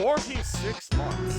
46 months.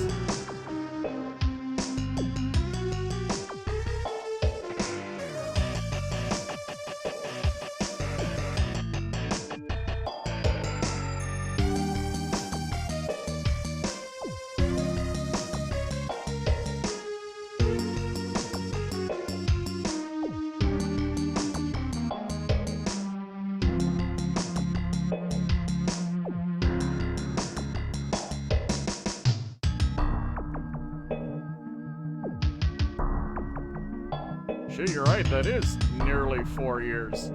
Shit, you're right, that is nearly 4 years.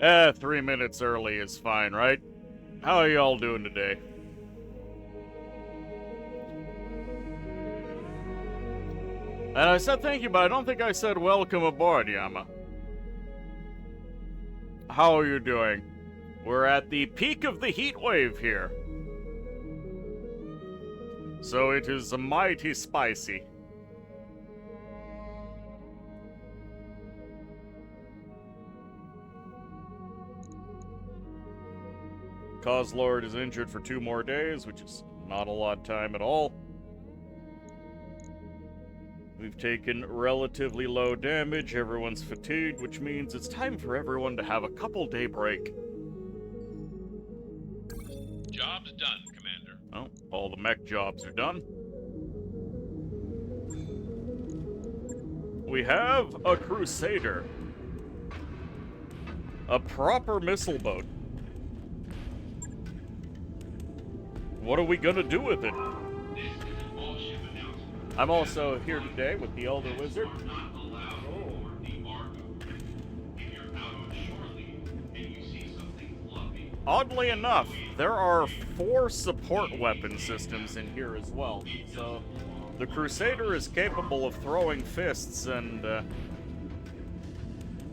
Eh, 3 minutes early is fine, right? How are y'all doing today? And I said thank you, but I don't think I said welcome aboard, Yama. How are you doing? We're at the peak of the heat wave here. So it is mighty spicy. Causelord is injured for 2 more days, which is not a lot of time at all. We've taken relatively low damage, everyone's fatigued, which means it's time for everyone to have a couple-day break. Job's done, Commander. Oh, all the mech jobs are done. We have a Crusader. A proper missile boat. What are we gonna do with it? I'm also here today with the Elder Wizard. Oddly enough, there are 4 support weapon systems in here as well. So, the Crusader is capable of throwing fists, and we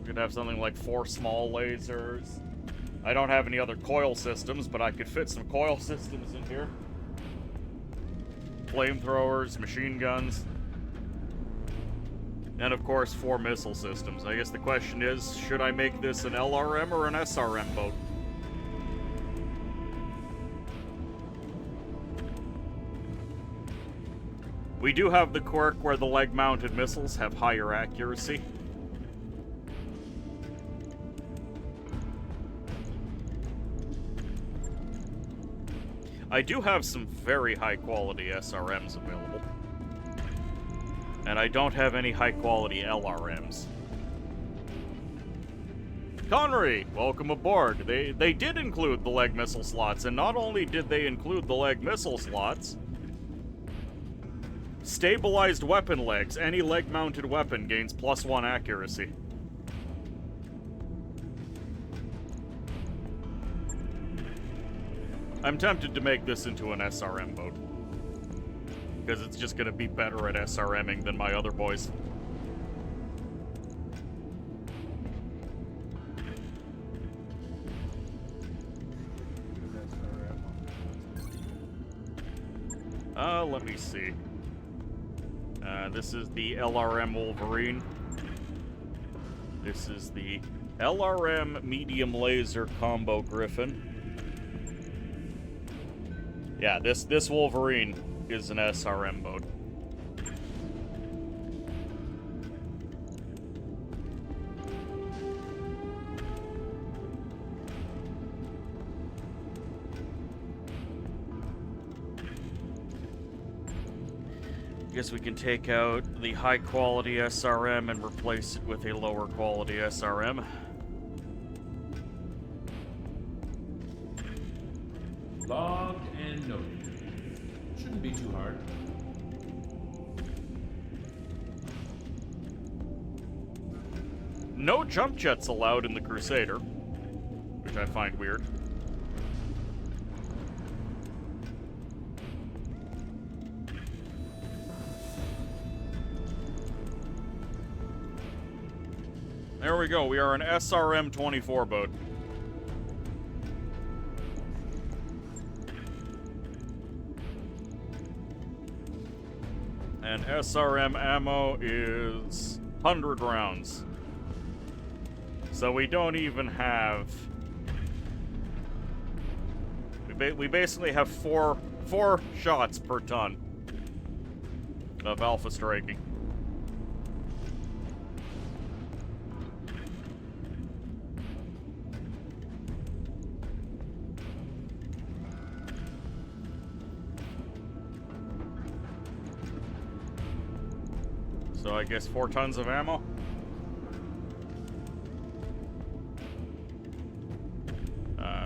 could have something like 4 small lasers. I don't have any other coil systems, but I could fit some coil systems in here. Flamethrowers, machine guns. And of course, 4 missile systems. I guess the question is, should I make this an LRM or an SRM boat? We do have the quirk where the leg-mounted missiles have higher accuracy. I do have some very high-quality SRMs available. And I don't have any high-quality LRMs. Connery, welcome aboard. They did include the leg missile slots, and not only did they include the leg missile slots, stabilized weapon legs. Any leg-mounted weapon gains +1 accuracy. I'm tempted to make this into an SRM boat. Because it's just gonna be better at SRMing than my other boys. Let me see. This is the LRM Wolverine. This is the LRM Medium Laser Combo Griffin. Yeah, this Wolverine is an SRM mode. Guess we can take out the high quality SRM and replace it with a lower quality SRM. Logged and noted. Shouldn't be too hard. No jump jets allowed in the Crusader, which I find weird. There we go, we are an SRM-24 boat. And SRM ammo is 100 rounds. So we don't even have... We basically have four shots per ton of alpha striking. So I guess 4 tons of ammo.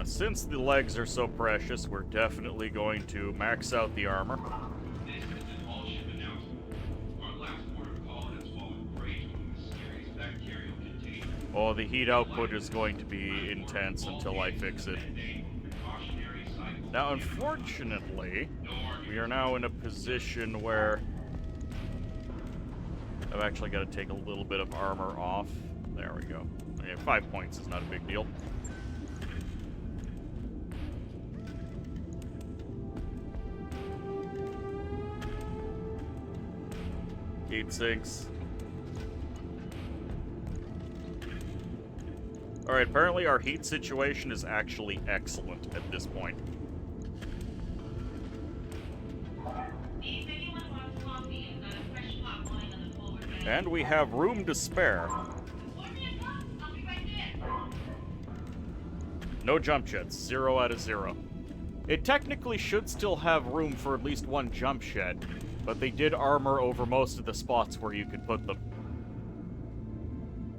Since the legs are so precious, we're definitely going to max out the armor. This is an all-ship announcement. Our last port of call has fallen prey to a mysterious bacterial contagion. Oh, the heat output is going to be intense until I fix it. Now, unfortunately, we are now in a position where I've actually got to take a little bit of armor off. There we go. Okay, 5 points is not a big deal. Heat sinks. Alright, apparently our heat situation is actually excellent at this point. And we have room to spare. No jump jets, 0 out of 0. It technically should still have room for at least 1 jump jet, but they did armor over most of the spots where you could put them.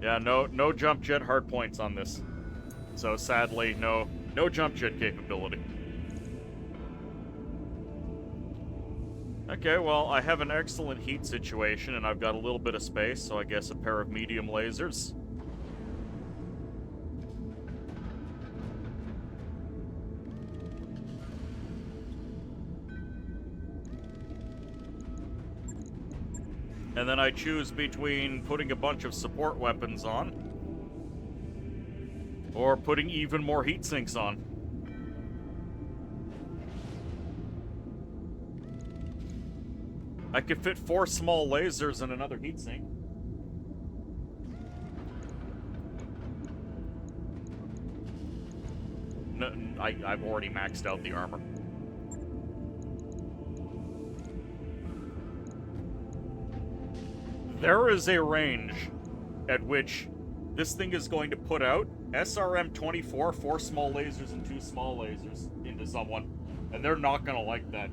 Yeah, no jump jet hardpoints on this. So sadly, no jump jet capability. Okay, well, I have an excellent heat situation, and I've got a little bit of space, so I guess a pair of medium lasers. And then I choose between putting a bunch of support weapons on, or putting even more heat sinks on. I could fit 4 small lasers and another heatsink. No, I've already maxed out the armor. There is a range at which this thing is going to put out SRM-24, 4 small lasers and 2 small lasers into someone, and they're not gonna like that.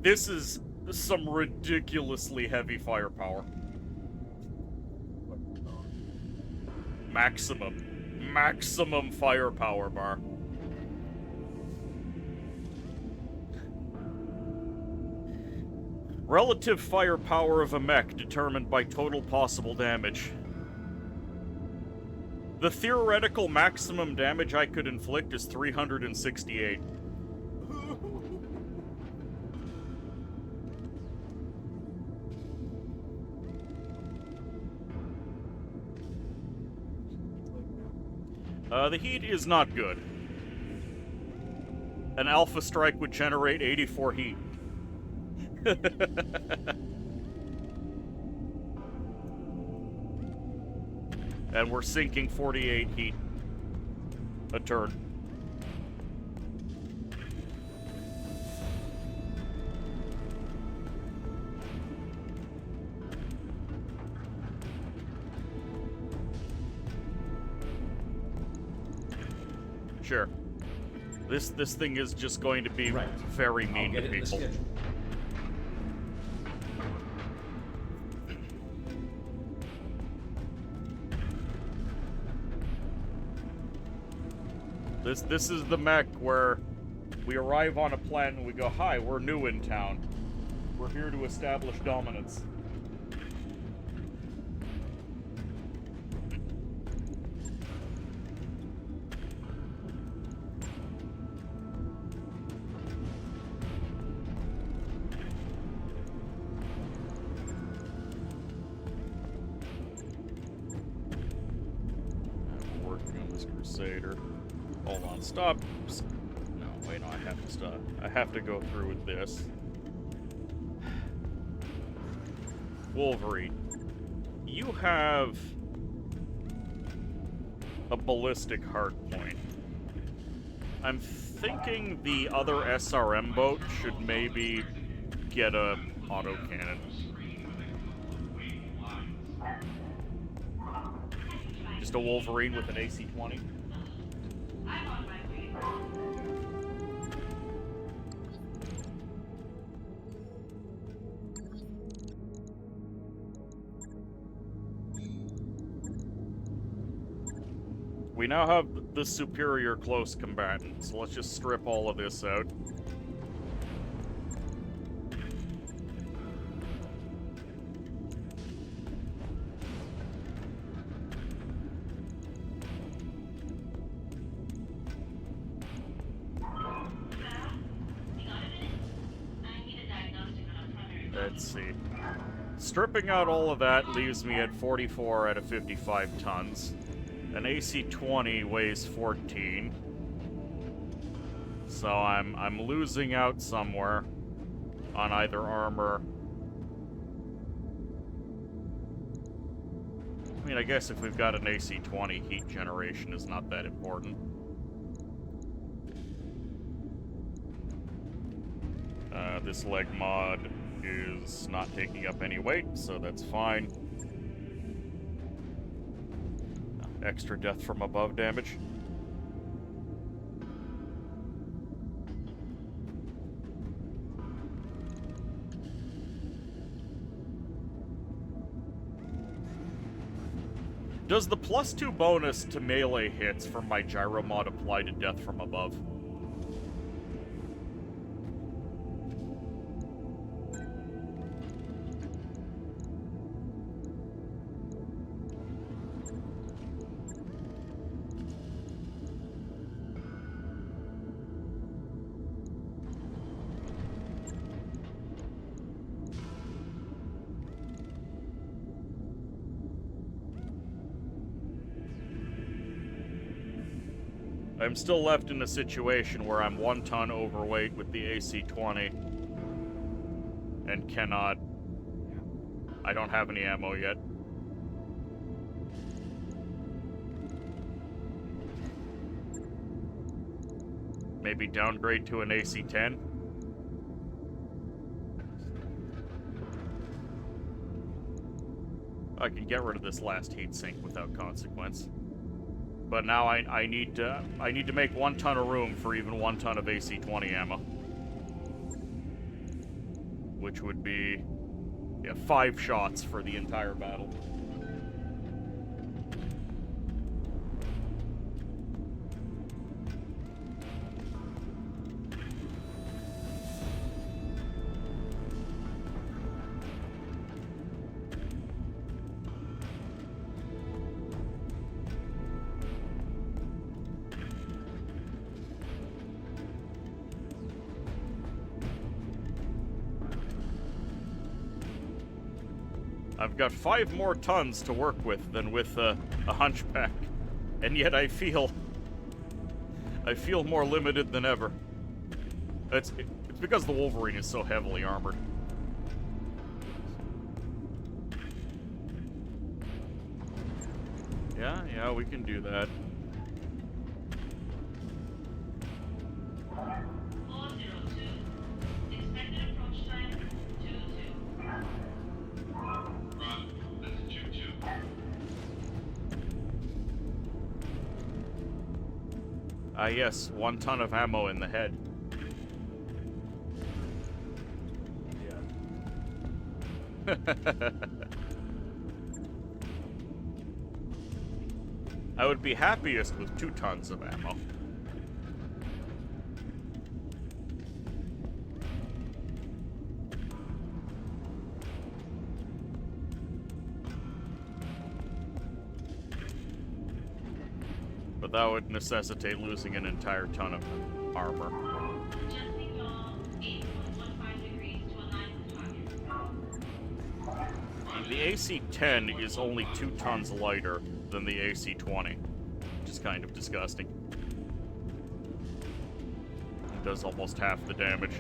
This is some ridiculously heavy firepower. Maximum firepower bar. Relative firepower of a mech determined by total possible damage. The theoretical maximum damage I could inflict is 368. The heat is not good. An Alpha Strike would generate 84 heat. And we're sinking 48 heat a turn. Sure. This thing is just going to be Right. very I'll mean get to it in the people. schedule. This is the mech where we arrive on a planet and we go, "Hi, we're new in town. We're here to establish dominance." I'm working on this Crusader. Hold on, stop. No, wait, no, I have to stop. I have to go through with this. Wolverine, you have a ballistic hard point. I'm thinking the other SRM boat should maybe get a autocannon. Just a Wolverine with an AC-20. We now have the superior close combatant, so let's just strip all of this out. Let's see. Stripping out all of that leaves me at 44 out of 55 tons. An AC-20 weighs 14. So I'm losing out somewhere on either armor. I mean, I guess if we've got an AC-20, heat generation is not that important. This leg mod is not taking up any weight, so that's fine. Extra death from above damage. Does the +2 bonus to melee hits from my gyro mod apply to death from above? I'm still left in a situation where I'm 1 ton overweight with the AC-20 and cannot... I don't have any ammo yet. Maybe downgrade to an AC-10? I can get rid of this last heat sink without consequence. But now I need to make 1 ton of room for even 1 ton of AC-20 ammo. Which would be, yeah, 5 shots for the entire battle. I've got 5 more tons to work with than with a hunchback, and yet I feel more limited than ever. It's because the Wolverine is so heavily armored. Yeah, we can do that. 402. Expected approach time 22. Roger. That's a choo-choo. Ah, yes, 1 ton of ammo in the head. Yeah. I would be happiest with 2 tons of ammo. But that would necessitate losing an entire ton of armor. Adjusting yaw 8.15 degrees to align with target. The AC-10 is only 2 tons lighter than the AC-20, which is kind of disgusting. It does almost half the damage.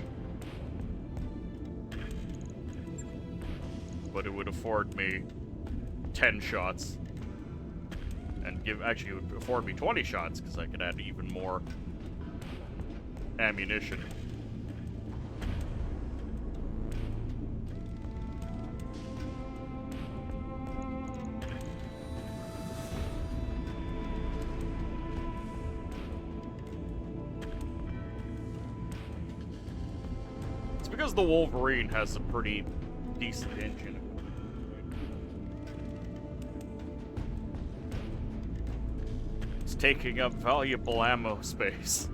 But it would afford me 10 shots. And actually, it would afford me 20 shots, because I could add even more ammunition. It's because the Wolverine has a pretty decent engine. It's taking up valuable ammo space.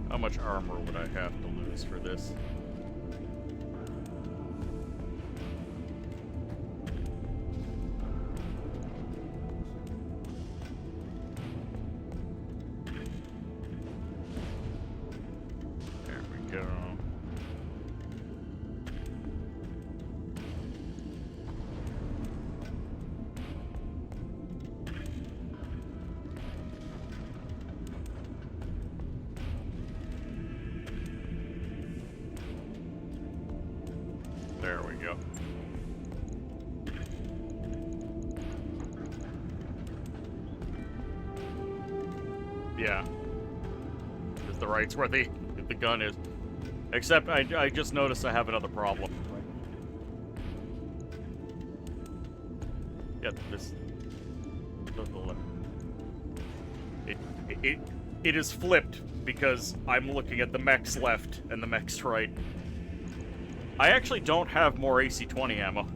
How much armor would I have to lose for this? There we go. There we go. Yeah. Is the right's where the gun is. Except I just noticed I have another problem. Yeah, this the left. It is flipped because I'm looking at the mech's left and the mech's right. I actually don't have more AC-20 ammo.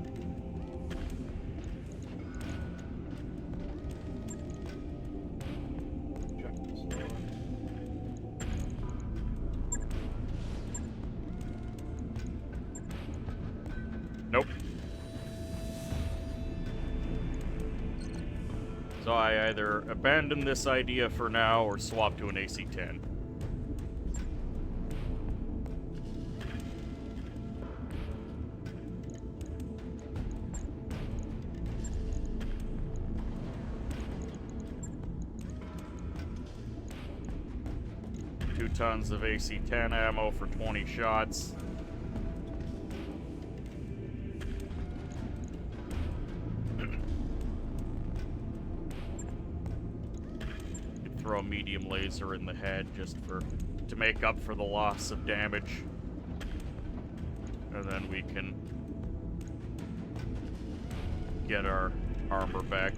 Nope. So I either abandon this idea for now or swap to an AC-10. Tons of AC-10 ammo for 20 shots. Could throw a medium laser in the head just to make up for the loss of damage. And then we can get our armor back.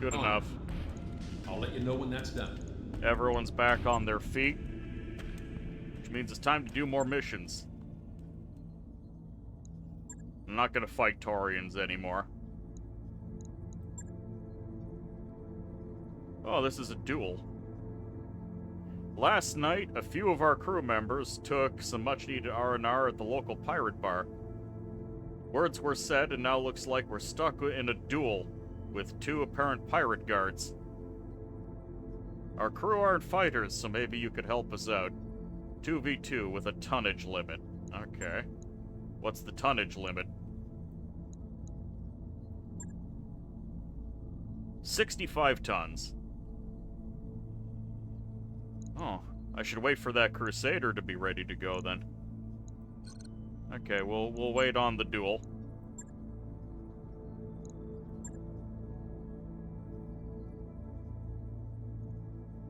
Good enough. I'll let you know when that's done. Everyone's back on their feet, which means it's time to do more missions. I'm not gonna fight Taurians anymore. Oh, this is a duel. Last night, a few of our crew members took some much-needed R&R at the local pirate bar. Words were said, and now looks like we're stuck in a duel with two apparent pirate guards. Our crew aren't fighters, so maybe you could help us out. 2v2 with a tonnage limit. Okay. What's the tonnage limit? 65 tons. Oh, I should wait for that Crusader to be ready to go then. Okay, we'll wait on the duel.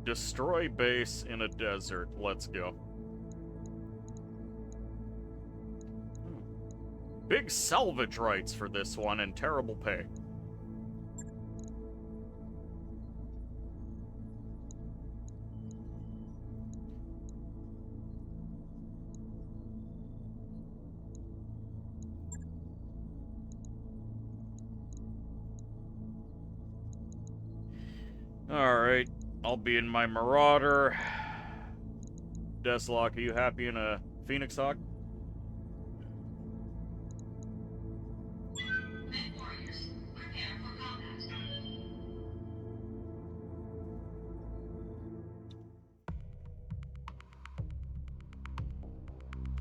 Destroy base in a desert. Let's go. Big salvage rights for this one and terrible pay. Alright, I'll be in my Marauder. Deathlock, are you happy in a Phoenix Hawk? Men warriors, prepare for combat.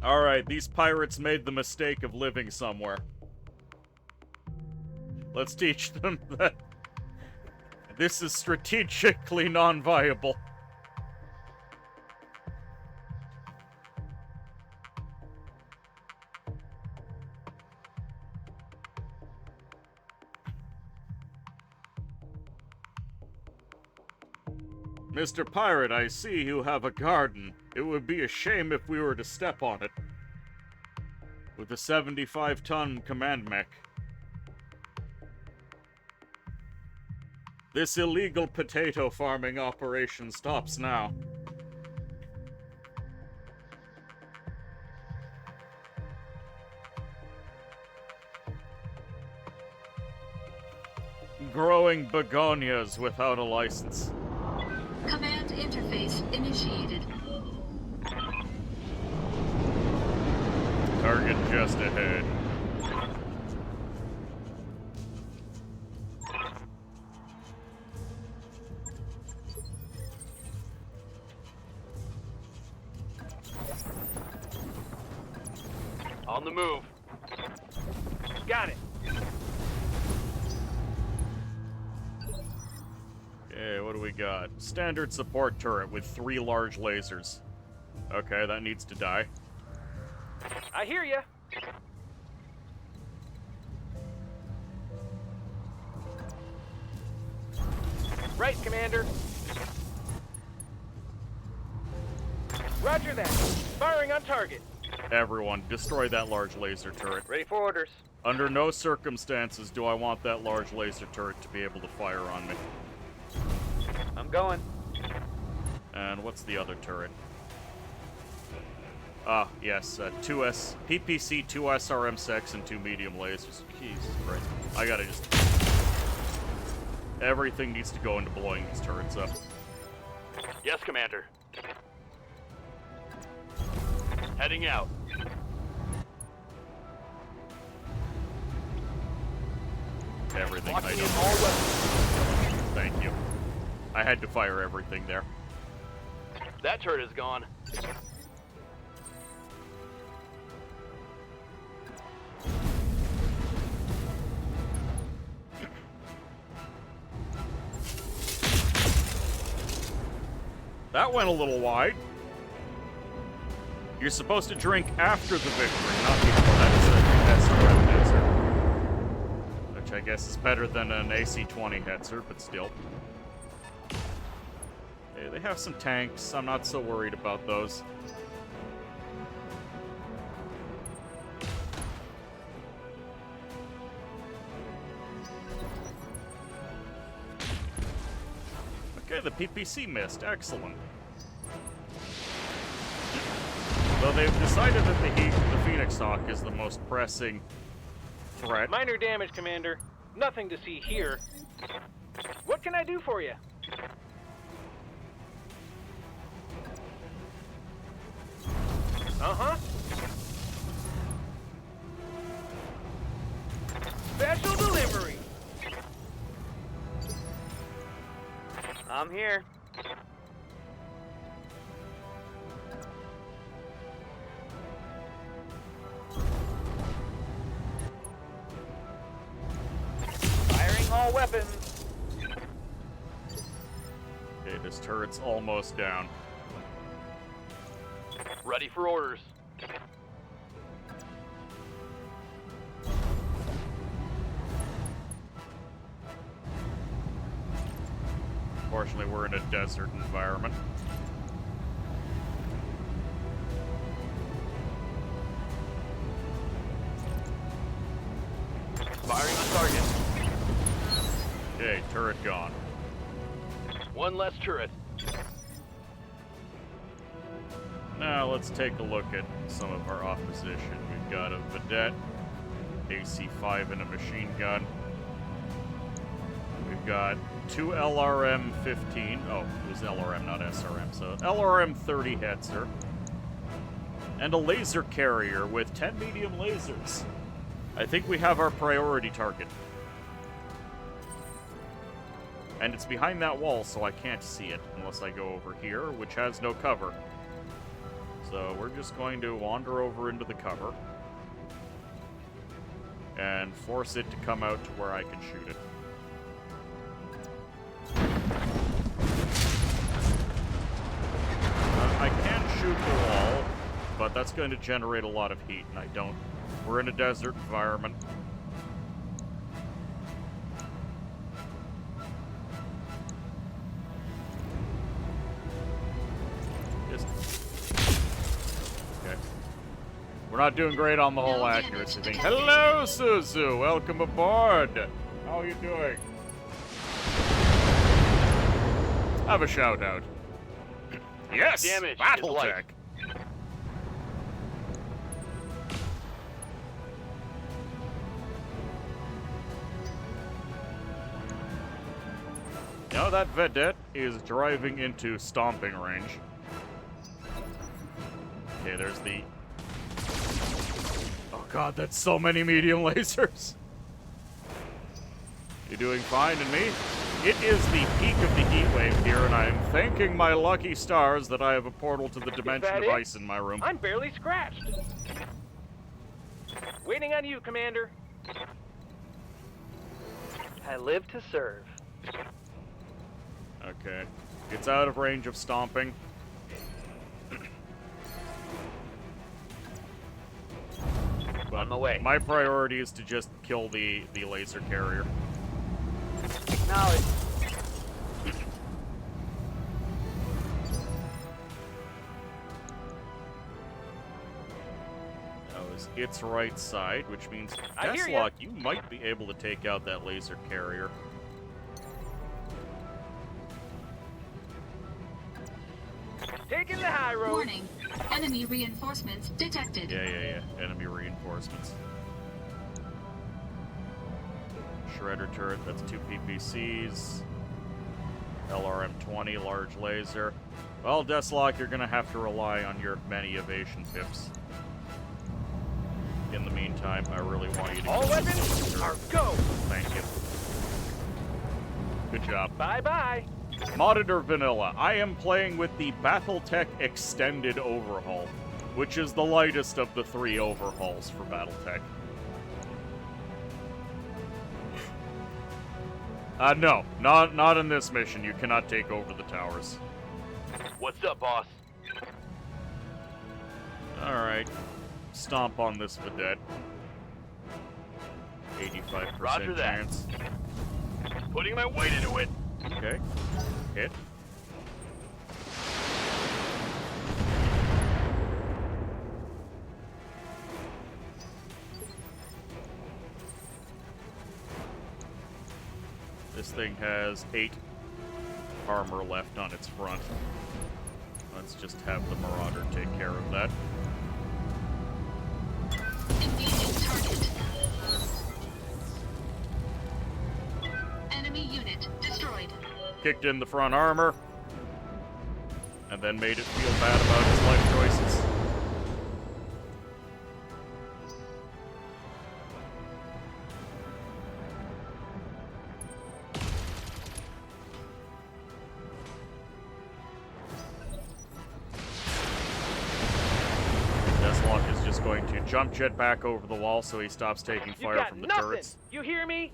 Alright, these pirates made the mistake of living somewhere. Let's teach them that this is strategically non-viable. Mr. Pirate, I see you have a garden. It would be a shame if we were to step on it. With a 75-ton command mech. This illegal potato farming operation stops now. Growing begonias without a license. Command interface initiated. Target just ahead. On the move. Got it. Okay, what do we got? Standard support turret with 3 large lasers. Okay, that needs to die. I hear ya. Right, Commander. Roger that. Firing on target. Everyone, destroy that large laser turret. Ready for orders. Under no circumstances do I want that large laser turret to be able to fire on me. I'm going. And what's the other turret? Ah, yes, 2S, PPC, 2 SRM6, and 2 medium lasers. Jesus Christ. I gotta just... Everything needs to go into blowing these turrets up. Yes, Commander. Heading out. Everything I Locking in don't... all weapons. Thank you. I had to fire everything there. That turret is gone. That went a little wide. You're supposed to drink after the victory, not before. That is a SRM Hetzer. Which I guess is better than an AC-20 Hetzer, but still. Hey, they have some tanks. I'm not so worried about those. Okay, Okay, the PPC missed. Excellent. Though they've decided that the Phoenix Hawk is the most pressing threat. Minor damage, Commander. Nothing to see here. What can I do for you? Uh-huh. Special delivery. I'm here. Firing all weapons. Okay, this turret's almost down. Ready for orders. Fortunately, we're in a desert environment. Firing on target. Okay, turret gone. One less turret. Now let's take a look at some of our opposition. We've got a Vedette, AC-5 and a machine gun. We've got two LRM-15. Oh, it was LRM, not SRM. So LRM-30 Hetzer. And a laser carrier with 10 medium lasers. I think we have our priority target. And it's behind that wall, so I can't see it unless I go over here, which has no cover. So we're just going to wander over into the cover and force it to come out to where I can shoot it. I can shoot the wall, but that's going to generate a lot of heat, and I don't. We're in a desert environment. Okay. We're not doing great on the whole No damage accuracy thing. detected. Hello, Suzu! Welcome aboard! How are you doing? Have a shout out. Yes! Damage is Battle light. tech! Now that Vedette is driving into stomping range. Okay, there's the... Oh god, that's so many medium lasers! You doing fine, and me? It is the peak of the heat wave here, and I am thanking my lucky stars that I have a portal to the dimension that of it? ice in my room. I'm barely scratched. Waiting on you, Commander. I live to serve. Okay. It's out of range of stomping. But On the way. my priority is to just kill the laser carrier. Acknowledge. That was its right side, which means, I hear ya. Deathlock, you might be able to take out that laser carrier. Taking the high road. Warning. Enemy reinforcements detected. Yeah. Enemy reinforcements. Shredder turret, that's 2 PPCs. LRM-20, large laser. Well, Deathlock, you're gonna have to rely on your many evasion pips. In the meantime, I really want you to All kill this weapons laser. are go. Thank you. Good job. Bye-bye. Monitor Vanilla. I am playing with the Battletech Extended Overhaul, which is the lightest of the 3 overhauls for Battletech. No, not in this mission. You cannot take over the towers. What's up, boss? Alright. Stomp on this Vedette. 85% Roger that. chance. Putting my weight into it. Okay. Hit. This thing has 8 enough armor left on its front. Let's just have the Marauder take care of that. Engaging target. Enemy unit destroyed. Kicked in the front armor, and then made it feel bad about his life choices. Deathlock is just going to jump jet back over the wall so he stops taking You've fire got from the nothing. turrets. You hear me?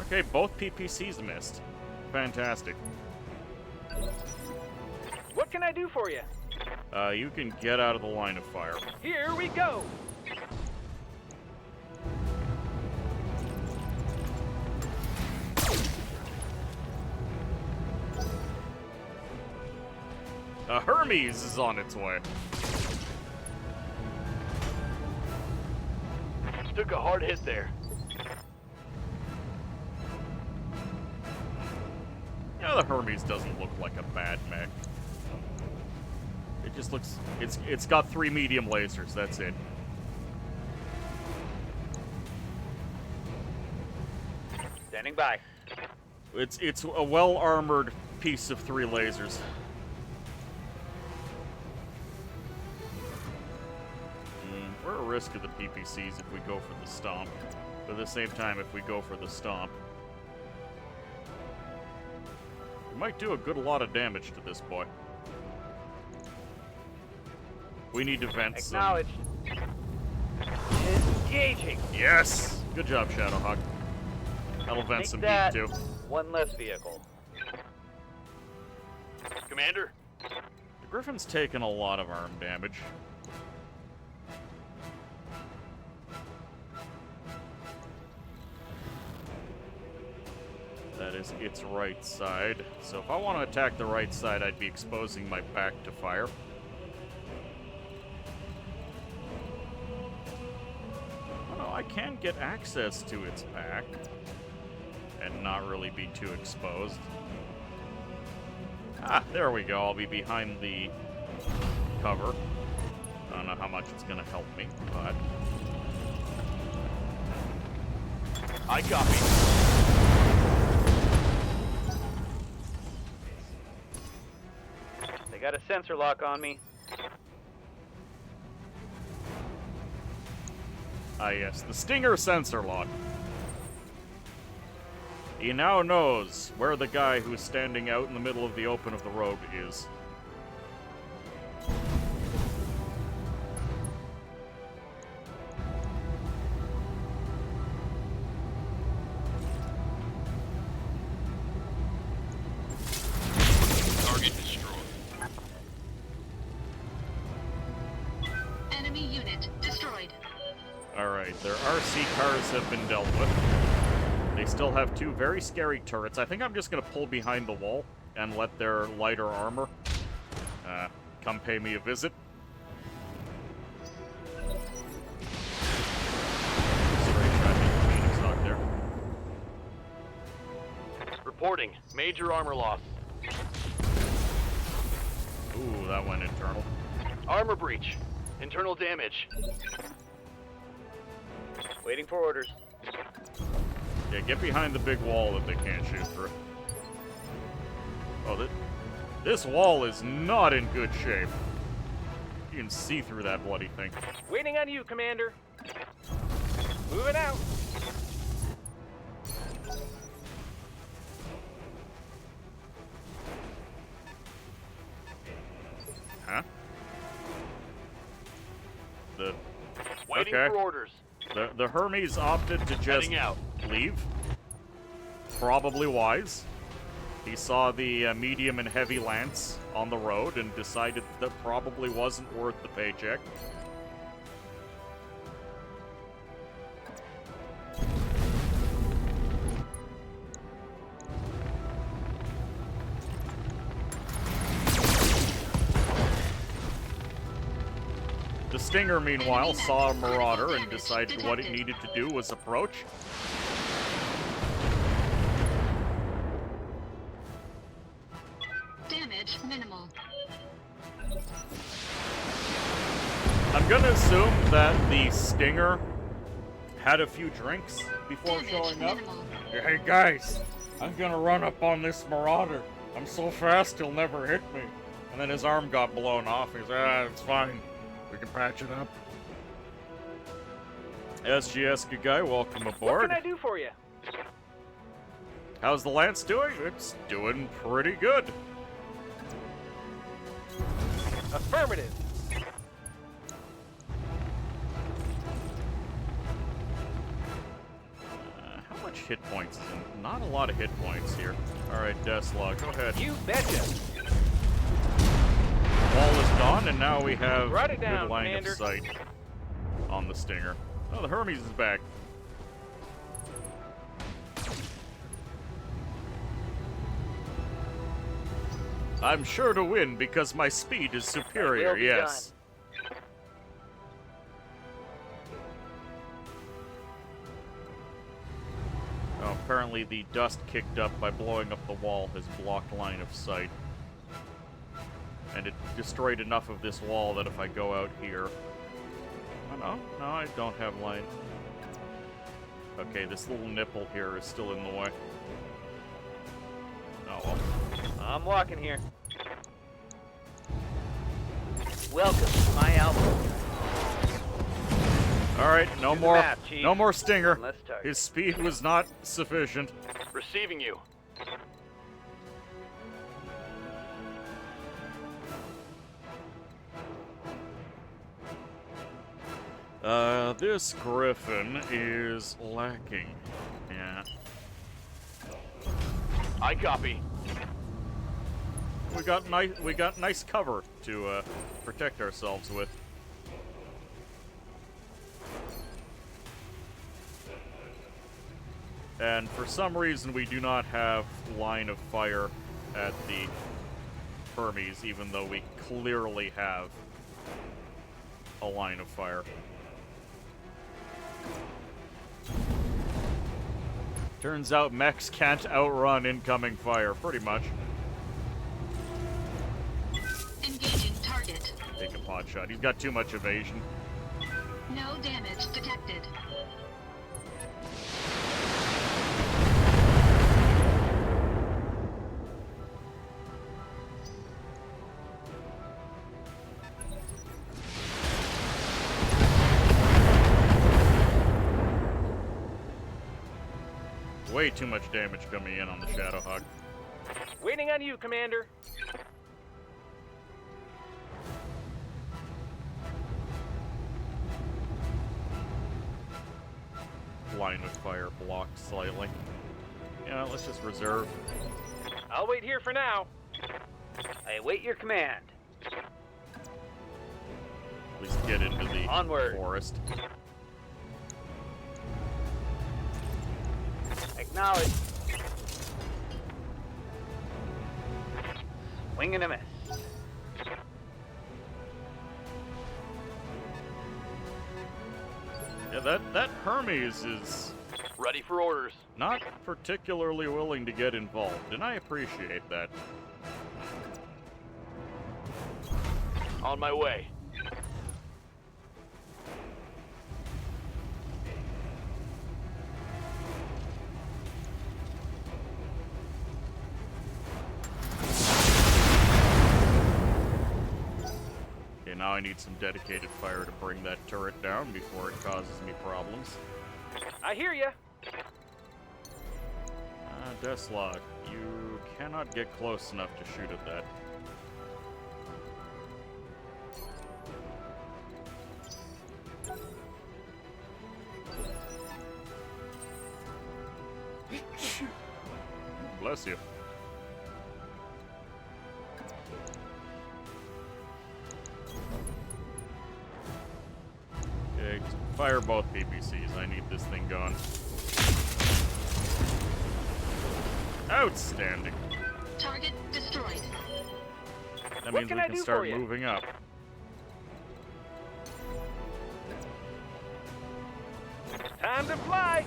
Okay, both PPCs missed. Fantastic. What can I do for you? You can get out of the line of fire. Here we go. A Hermes is on its way. Took a hard hit there. Yeah, the Hermes doesn't look like a bad mech. It just looks... It's got 3 medium lasers, that's it. Standing by. It's a well-armored piece of 3 lasers. We're at risk of the PPCs if we go for the stomp. But at the same time, if we go for the stomp, we might do a good lot of damage to this boy. We need to vent some... Acknowledged. Engaging. Yes! Good job, Shadowhawk. That'll vent Take some that. heat, too. One less vehicle. Commander? The Griffin's taken a lot of arm damage. That is its right side. So if I want to attack the right side, I'd be exposing my back to fire. Oh no, I can get access to its back and not really be too exposed. Ah, there we go. I'll be behind the cover. I don't know how much it's going to help me, but... I copy. They got a sensor lock on me. Ah yes, the Stinger sensor lock. He now knows where the guy who's standing out in the middle of the open of the road is. Target destroyed. Enemy unit destroyed. Alright, their RC cars have been dealt with. They still have 2 very scary turrets. I think I'm just going to pull behind the wall and let their lighter armor come pay me a visit. Straight shot hit the Phoenix Hawk there. Reporting. Major armor loss. Ooh, that went internal. Armor breach. Internal damage. Waiting for orders. Yeah, get behind the big wall that they can't shoot through. Oh, this wall is not in good shape. You can see through that bloody thing. Waiting on you, Commander. Moving out. Huh? Waiting Okay. for orders. The Hermes opted to just Heading out. leave. Probably wise. He saw the medium and heavy lance on the road and decided that probably wasn't worth the paycheck. The Stinger, meanwhile, saw a Marauder and decided what it needed to do was approach. I'm gonna assume that the Stinger had a few drinks before Damage showing up. minimal. Hey guys, I'm gonna run up on this Marauder. I'm so fast he'll never hit me. And then his arm got blown off. He's it's fine. We can patch it up. SGS good guy, welcome What aboard. can I do for you? How's the Lance doing? It's doing pretty good. Affirmative. How much hit points is in? Not a lot of hit points here. Alright, Deslog, go ahead. You betcha. Wall is gone, and now we have Write it good down, line Commander. of sight on the Stinger. Oh, the Hermes is back. I'm sure to win because my speed is superior, will be yes. Oh, apparently the dust kicked up by blowing up the wall has blocked line of sight. And it destroyed enough of this wall that if I go out here... Oh, no, I don't have line. Okay, this little nipple here is still in the way. Oh, well. I'm walking here. Welcome to my album. Alright, no Here's the more, map, Chief. no more Stinger. Let's start. His speed was not sufficient. Receiving you. This Griffin is lacking. Yeah. I copy. We got nice cover to protect ourselves with. And for some reason we do not have line of fire at the Hermes, even though we clearly have a line of fire. Turns out mechs can't outrun incoming fire, pretty much. Engaging target. Take a pot shot. He's got too much evasion. No damage detected. Way too much damage coming in on the Shadowhawk. Waiting on you, Commander. Line of fire blocked slightly. Yeah, let's just reserve. I'll wait here for now. I await your command. At least get into the Onward. forest. Acknowledge. Swing and a miss. Yeah, that Hermes is Ready for orders. not particularly willing to get involved, and I appreciate that. On my way. Okay, now I need some dedicated fire to bring that turret down before it causes me problems. I hear ya. Deslog, you cannot get close enough to shoot at that. Bless you. Okay, fire both PPCs. I need this thing going. Outstanding. Target destroyed. That What means can we I can do start for you? moving up. Time to fly.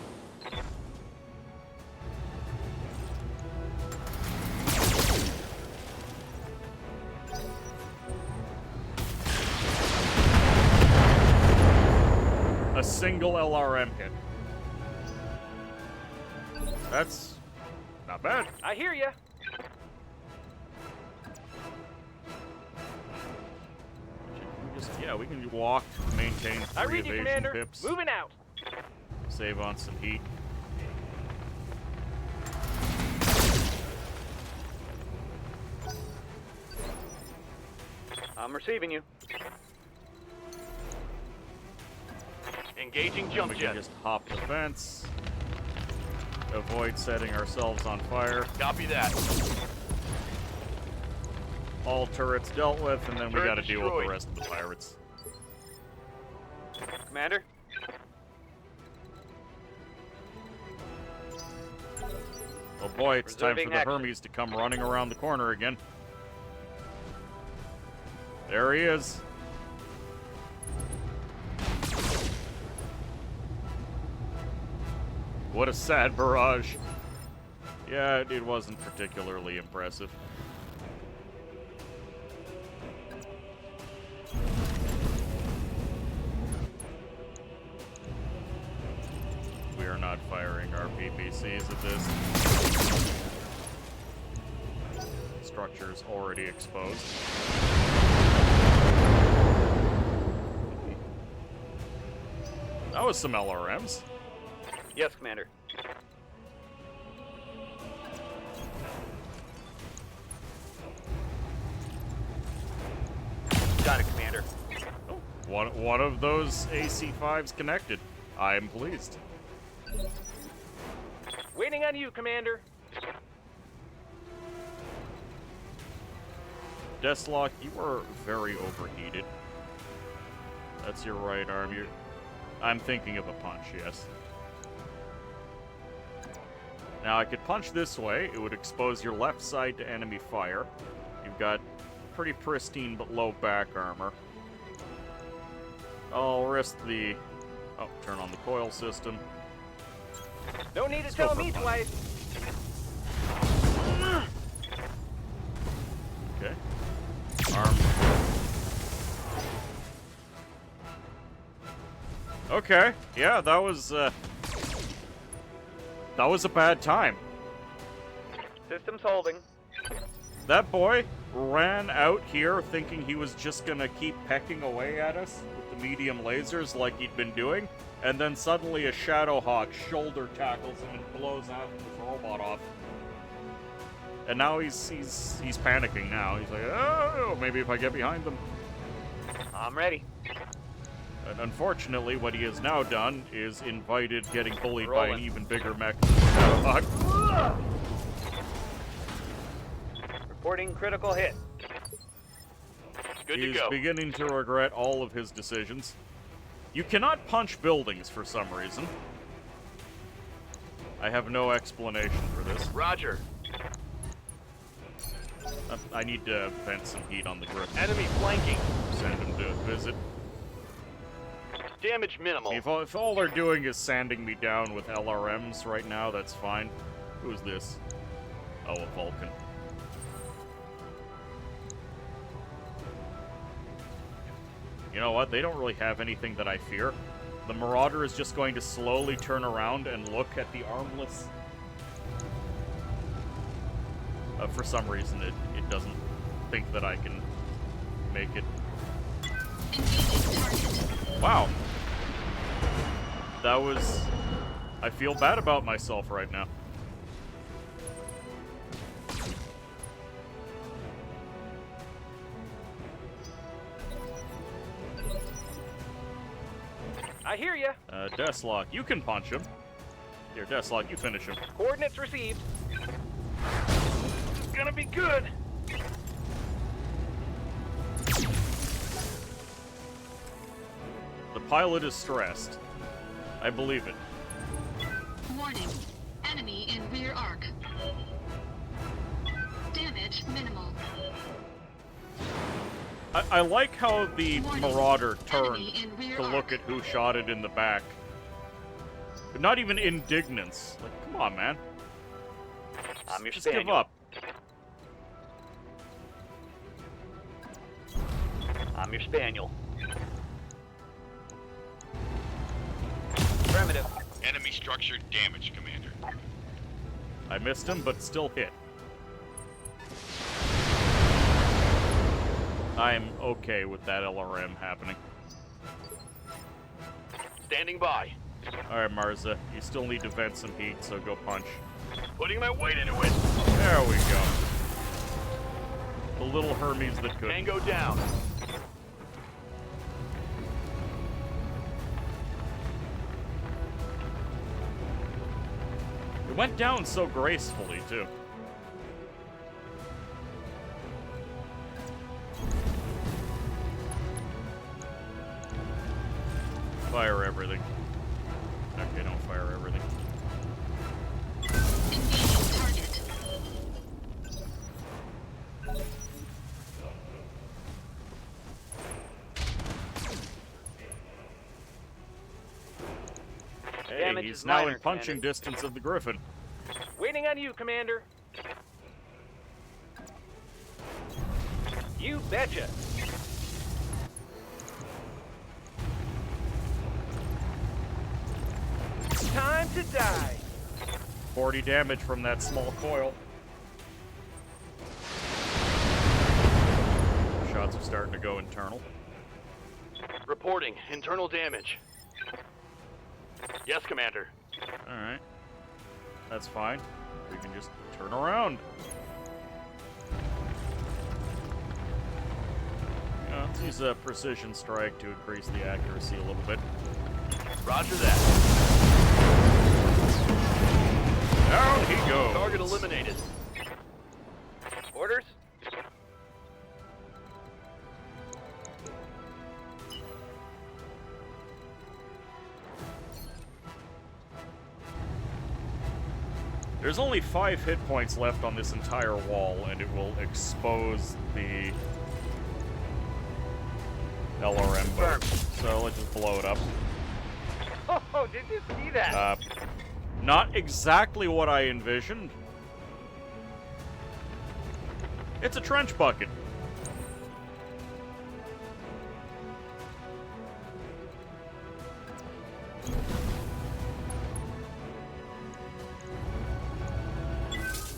a single LRM hit. That's not bad. I hear ya. We can walk, maintain I 3 read you, evasion Commander. pips, Moving out. save on some heat. I'm receiving you. Engaging And jump we can jet. just hop the fence, avoid setting ourselves on fire. Copy that. All turrets dealt with, and then we Turret gotta deal with destroyed. the rest of the pirates. Commander? Oh boy, it's time for Reserving the action. Hermes to come running around the corner again. There he is. What a sad barrage. Yeah, it wasn't particularly impressive. We are not firing our PPCs at this. Structure's already exposed. That was some LRMs. Yes, Commander. Got it, Commander. Oh, one of those AC-5s connected. I am pleased. Waiting on you, Commander. Deathlock, you are very overheated. That's your right arm. I'm thinking of a punch, yes. Now, I could punch this way. It would expose your left side to enemy fire. You've got pretty pristine but low back armor. I'll risk the... Oh, turn on the coil system. No need to Let's go tell for a me punch. twice. Okay. Arm. Okay. Yeah, that was a bad time. Systems holding. That boy ran out here thinking he was just gonna keep pecking away at us with the medium lasers like he'd been doing, and then suddenly a Shadowhawk shoulder tackles him and blows half of his robot off. And now he's panicking now. He's like, oh, maybe if I get behind them. I'm ready. And unfortunately, what he has now done is invited getting bullied by an Rolling. even bigger mech Shadowhawk. Reporting critical hit. Good He's to go. beginning to regret all of his decisions. You cannot punch buildings for some reason. I have no explanation for this. Roger. I need to vent some heat on the grip. Enemy flanking. Send him to visit. Damage minimal. If all they're doing is sanding me down with LRMs right now, that's fine. Who's this? Oh, a Vulcan. You know what? They don't really have anything that I fear. The Marauder is just going to slowly turn around and look at the armless. For some reason, it doesn't think that I can make it. Engaging target. Wow. That was... I feel bad about myself right now. I hear ya. Deathlock, you can punch him. Here, Deathlock, you finish him. Coordinates received. This is gonna be good. The pilot is stressed. I believe it. Warning. Enemy in rear arc. Damage minimal. I like how the Warning. Marauder turned Enemy in rear to look arc. at who shot it in the back. But not even indignance. Like, come on, man. I'm your Just give spaniel. up. I'm your spaniel. Affirmative. Enemy structure damaged, Commander. I missed him, but still hit. I'm okay with that LRM happening. Standing by. Alright, Marza, you still need to vent some heat, so go punch. Putting my weight into it. There we go. The little Hermes that could. Tango down. It went down so gracefully, too. Fire everything. Okay, don't fire everything. Engaging target. Hey, Damage he's is now minor, in punching Commander. distance of the Griffin. Waiting on you, Commander. You betcha. Time to die. 40 damage from that small coil. Shots are starting to go internal. Reporting internal damage. Yes, Commander. Alright. That's fine. We can just turn around. Let's use a precision strike to increase the accuracy a little bit. Roger that. Down he goes. Target eliminated. Orders? There's only 5 hit points left on this entire wall, and it will expose the LRM boat. So let's just blow it up. Oh, did you see that? Not exactly what I envisioned. It's a trench bucket.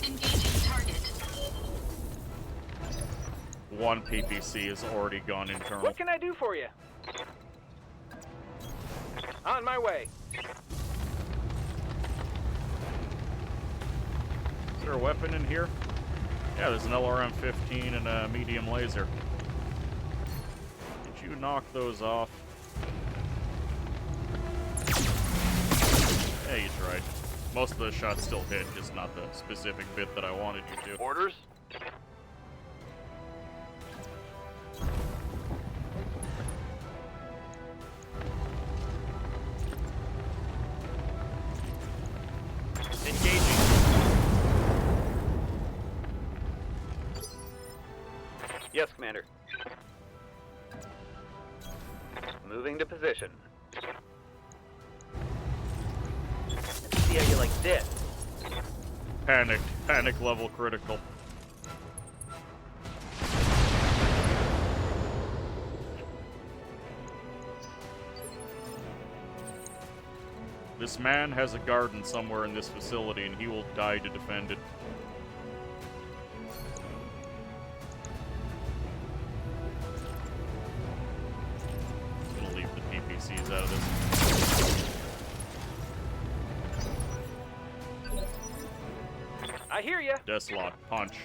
Engaging target. One PPC has already gone internal. What can I do for you? On my way. Is there a weapon in here? Yeah, there's an LRM-15 and a medium laser. Did you knock those off? Yeah, you tried. Most of those shots still hit, just not the specific bit that I wanted you to. Orders. Engaging. Yes, Commander. Moving to position. Let's see how you like this. Panicked. Panic level critical. This man has a garden somewhere in this facility, and he will die to defend it. I'm gonna leave the PPCs out of this. I hear ya. Deathlock, punch.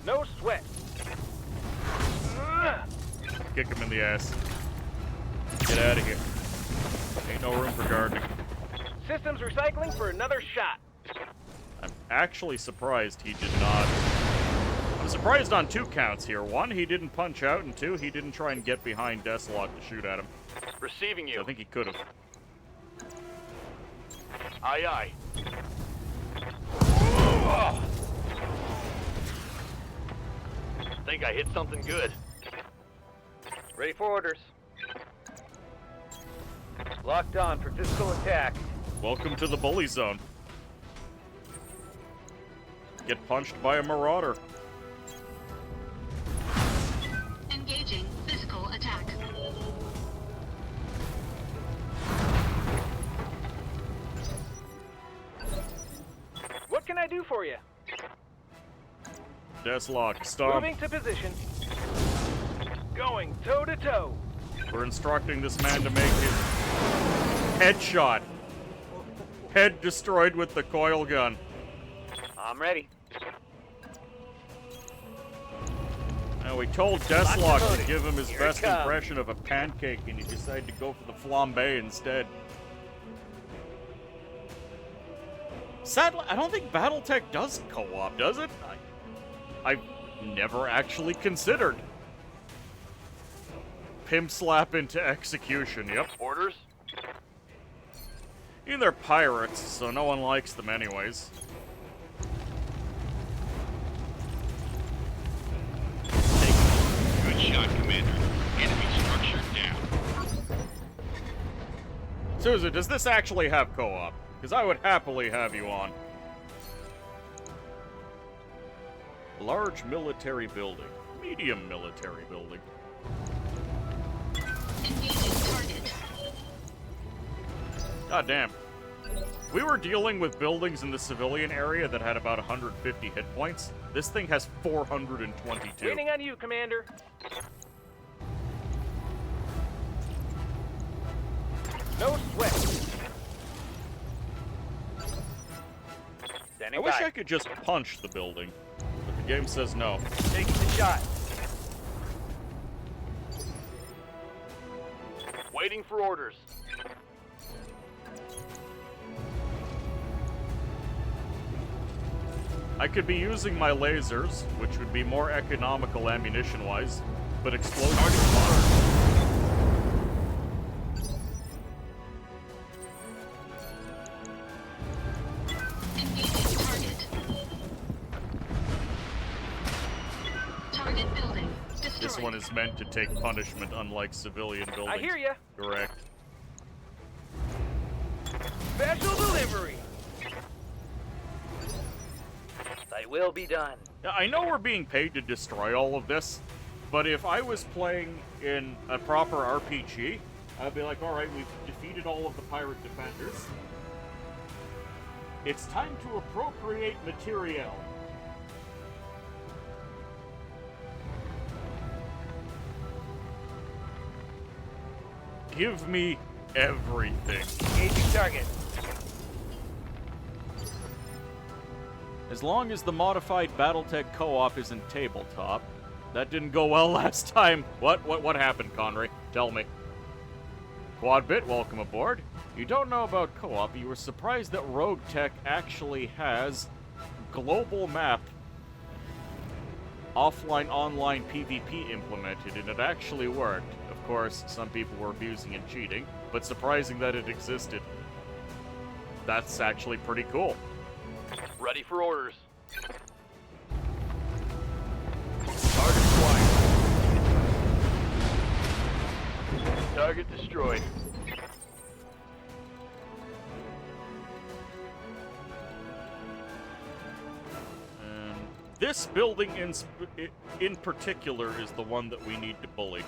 No sweat. Kick him in the ass. Get out of here. Ain't no room for gardening. Systems recycling for another shot. I'm actually surprised he did not. I'm surprised on 2 counts here. 1, he didn't punch out, and 2, he didn't try and get behind Deathlock to shoot at him. Receiving you. I think he could have. Aye, aye. Think I hit something good. Ready for orders. Locked on for physical attack. Welcome to the bully zone. Get punched by a marauder. Engaging physical attack. for you? Deathlock, stop. Moving to position. Going toe to toe. We're instructing this man to make his headshot. Head destroyed with the coil gun. I'm ready. Now we told Deathlock to loaded. give him his Here it best comes. impression of a pancake, and he decided to go for the flambe instead. Sadly, I don't think BattleTech does co-op, does it? I've never actually considered. Pimp slap into execution, yep. Orders? They're pirates, so no one likes them anyways. Good shot, Commander. Enemy structure down. Susan, does this actually have co-op? Because I would happily have you on. Large military building. Medium military building. Engaging target. God damn. We were dealing with buildings in the civilian area that had about 150 hit points. This thing has 422. Waiting on you, Commander. No sweat. I Standing wish by. I could just punch the building, but the game says no. Taking the shot. Waiting for orders. I could be using my lasers, which would be more economical ammunition-wise, but explosions are Engaging target. Target building. Destroyed. This one is meant to take punishment, unlike civilian buildings. I hear ya. Correct. Special delivery. Thy will be done. Now, I know we're being paid to destroy all of this, but if I was playing in a proper RPG, I'd be like, alright, we've defeated all of the pirate defenders. It's time to appropriate materiel. Give me everything. Engaging target. As long as the modified BattleTech co-op isn't tabletop. That didn't go well last time. What happened, Connery? Tell me. Quadbit, welcome aboard. You don't know about co-op, you were surprised that Rogue Tech actually has global map offline online PvP implemented, and it actually worked. Of course, some people were abusing and cheating, but surprising that it existed. That's actually pretty cool. Ready for orders. Target acquired. Target destroyed. And this building in particular is the one that we need to bully.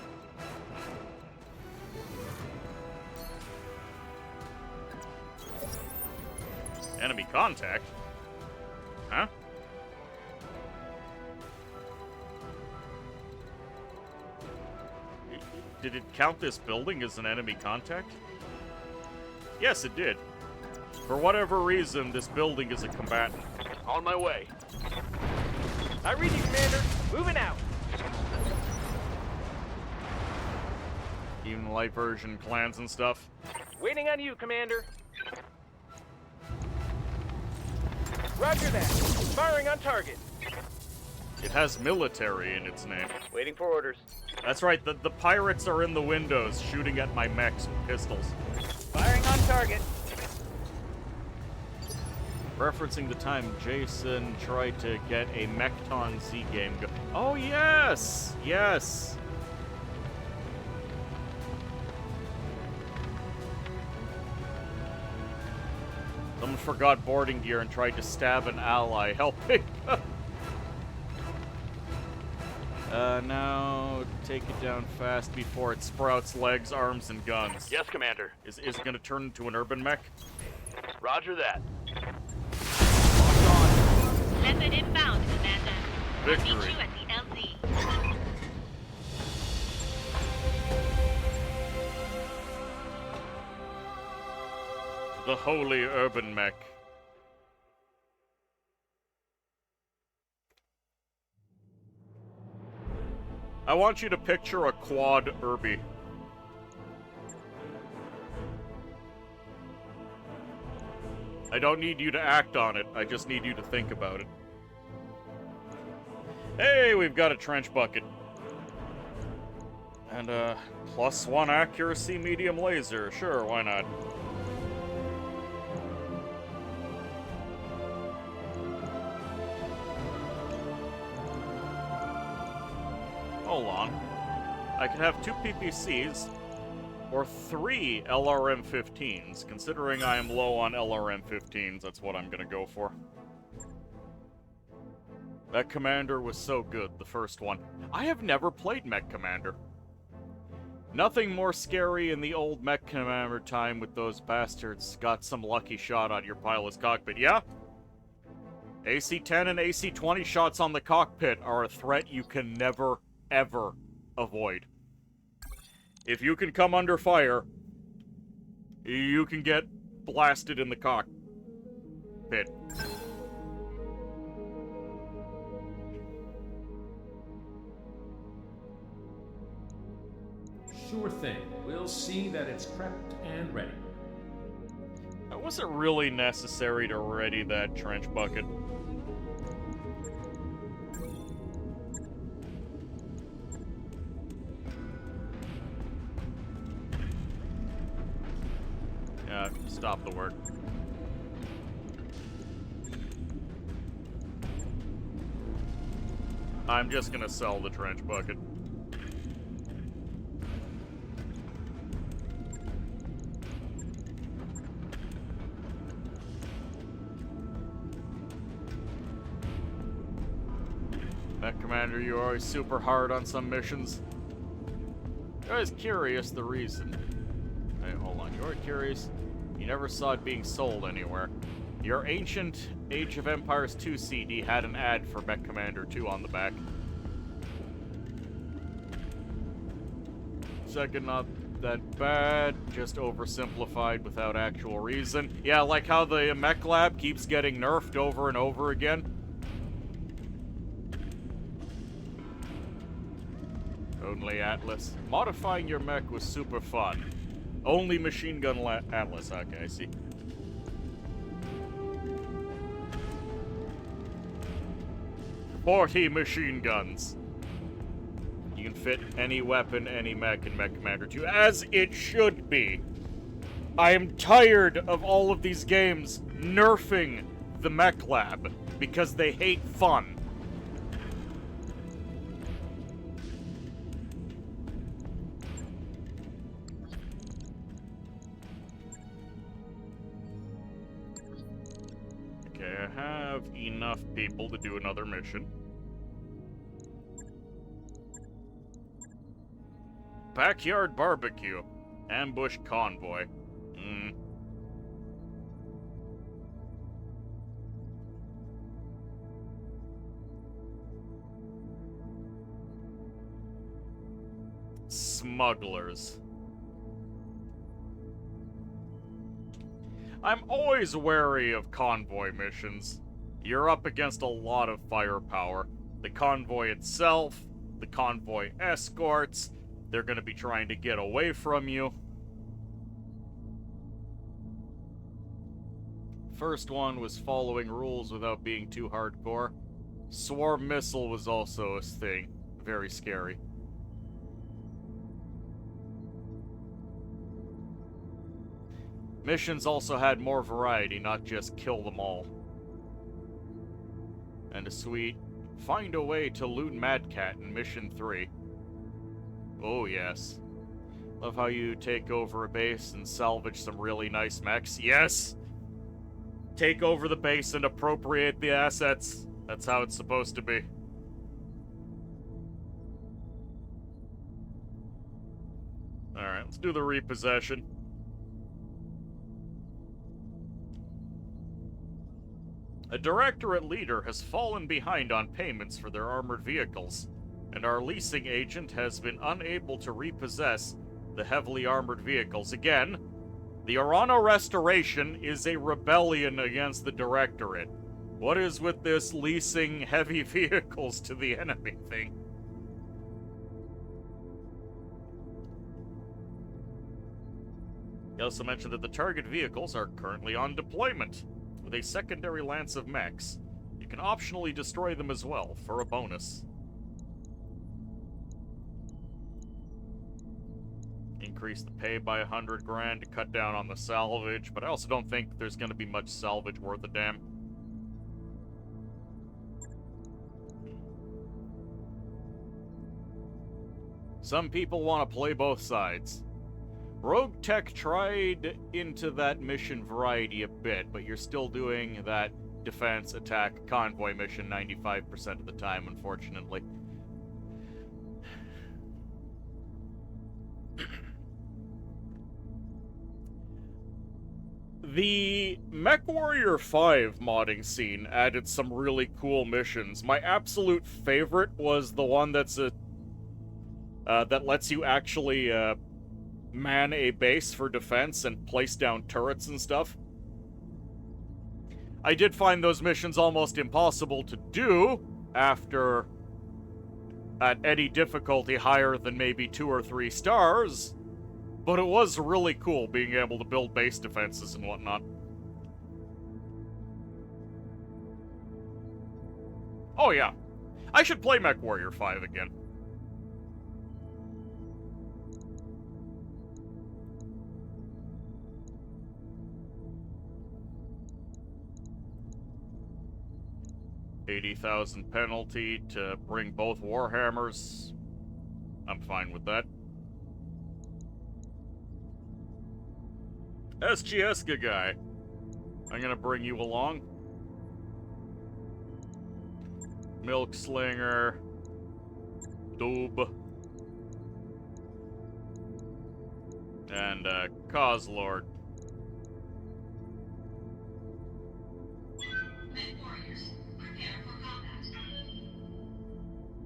Enemy contact? Huh? Did it count this building as an enemy contact? Yes, it did. For whatever reason, this building is a combatant. On my way. I read you, Commander. Moving out. Even light version clans and stuff. Waiting on you, Commander. Roger that. Firing on target. It has military in its name. Waiting for orders. That's right, the pirates are in the windows shooting at my mechs with pistols. Firing on target. Referencing the time Jason tried to get a Mechton Z game go. Oh, yes! Yes! Someone forgot boarding gear and tried to stab an ally. Helping. Now take it down fast before it sprouts legs, arms, and guns. Yes, Commander. Is it going to turn into an urban mech? Roger that. Method inbound, Commander. I'll meet Victory. you at the LZ. The Holy Urban Mech. I want you to picture a quad Irby. I don't need you to act on it, I just need you to think about it. Hey, we've got a trench bucket. And +1 accuracy medium laser. Sure, why not? Hold on. I can have 2 PPCs or 3 LRM-15s. Considering I am low on LRM-15s, that's what I'm gonna go for. Mech Commander was so good, the first one. I have never played Mech Commander. Nothing more scary in the old Mech Commander time with those bastards got some lucky shot on your pilot's cockpit. Yeah? AC-10 and AC-20 shots on the cockpit are a threat you can never, ever avoid. If you can come under fire, you can get blasted in the cockpit. Sure thing. We'll see that it's prepped and ready. Was it really necessary to ready that trench bucket? Yeah, stop the work. I'm just gonna sell the trench bucket. Mech Commander, you're always super hard on some missions. You're always curious the reason. Hey, hold on. You're curious? You never saw it being sold anywhere. Your ancient Age of Empires 2 CD had an ad for Mech Commander 2 on the back. Second, not that bad, just oversimplified without actual reason. Yeah, like how the Mech Lab keeps getting nerfed over and over again. Only Atlas. Modifying your mech was super fun. Only machine gun Atlas. Okay, I see. "40 machine guns. You can fit any weapon, any mech in Mech Commander 2, as it should be. I am tired of all of these games nerfing the Mech Lab because they hate fun. Okay, I have enough people to do another mission. Backyard barbecue. Ambush convoy. Smugglers. I'm always wary of convoy missions. You're up against a lot of firepower. The convoy itself, the convoy escorts, they're gonna be trying to get away from you. First one was following rules without being too hardcore. Swarm missile was also a thing. Very scary. Missions also had more variety, not just kill them all. And a sweet, find a way to loot Mad Cat in Mission 3. Oh yes. Love how you take over a base and salvage some really nice mechs. Yes! Take over the base and appropriate the assets. That's how it's supposed to be. Alright, let's do the repossession. A directorate leader has fallen behind on payments for their armored vehicles, and our leasing agent has been unable to repossess the heavily armored vehicles. Again, the Orano Restoration is a rebellion against the directorate. What is with this leasing heavy vehicles to the enemy thing? He also mentioned that the target vehicles are currently on deployment, with a secondary lance of mechs. You can optionally destroy them as well, for a bonus. Increase the pay by 100 grand to cut down on the salvage, but I also don't think there's going to be much salvage worth a damn. Some people want to play both sides. Rogue Tech tried into that mission variety a bit, but you're still doing that defense, attack, convoy mission 95% of the time, unfortunately. The MechWarrior 5 modding scene added some really cool missions. My absolute favorite was the one that's that lets you actually man a base for defense and place down turrets and stuff. I did find those missions almost impossible to do at any difficulty higher than maybe 2 or 3 stars, but it was really cool being able to build base defenses and whatnot. Oh yeah, I should play MechWarrior 5 again. $80,000 penalty to bring both Warhammers. I'm fine with that. SGSga guy, I'm gonna bring you along. Milk Slinger, Doob, and Cause Lord.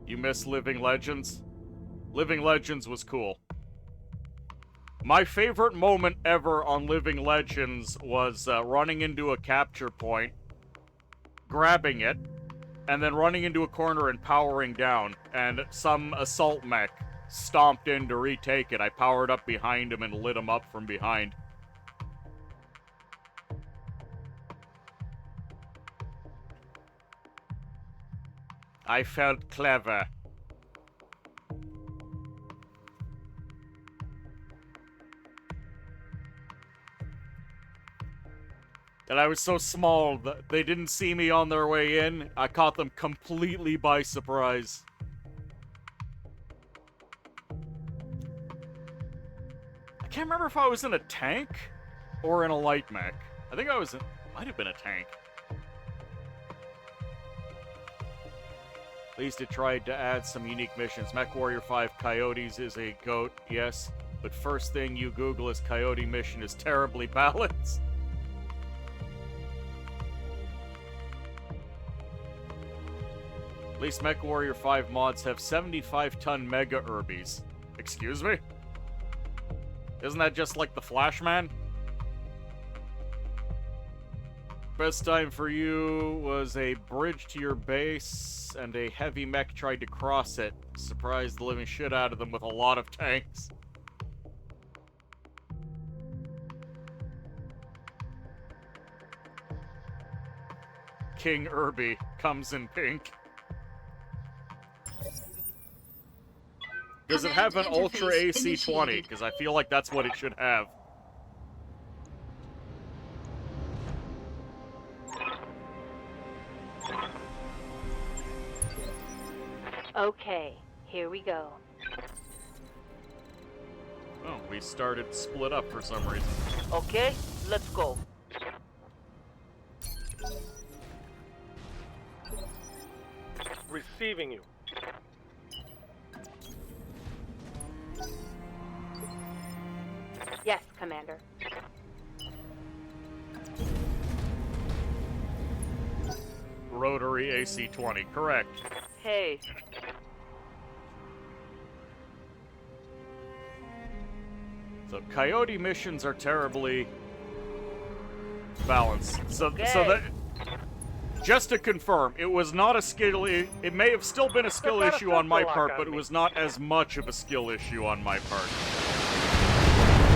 You miss Living Legends? Living Legends was cool. My favorite moment ever on Living Legends was running into a capture point, grabbing it, and then running into a corner and powering down, and some assault mech stomped in to retake it. I powered up behind him and lit him up from behind. I felt clever. And I was so small that they didn't see me on their way in. I caught them completely by surprise. I can't remember if I was in a tank or in a light mech. I think I was in... might have been a tank. At least it tried to add some unique missions. MechWarrior 5 Coyotes is a goat, yes. But first thing you Google is Coyote mission is terribly balanced. At least MechWarrior 5 mods have 75-ton Mega Urbies. Excuse me? Isn't that just like the Flashman? Best time for you was a bridge to your base, and a heavy mech tried to cross it. Surprised the living shit out of them with a lot of tanks. King Irby comes in pink. Does it have an Ultra AC-20? Because I feel like that's what it should have. Okay, here we go. Oh, we started split up for some reason. Okay, let's go. Receiving you. Yes, Commander. rotary AC-20, correct. Hey, So Coyote missions are terribly balanced. So Okay. that just to confirm, it was not a skill. It may have still been a skill not a issue on my filter lock part, on but it me. was not as much of a skill issue on my part.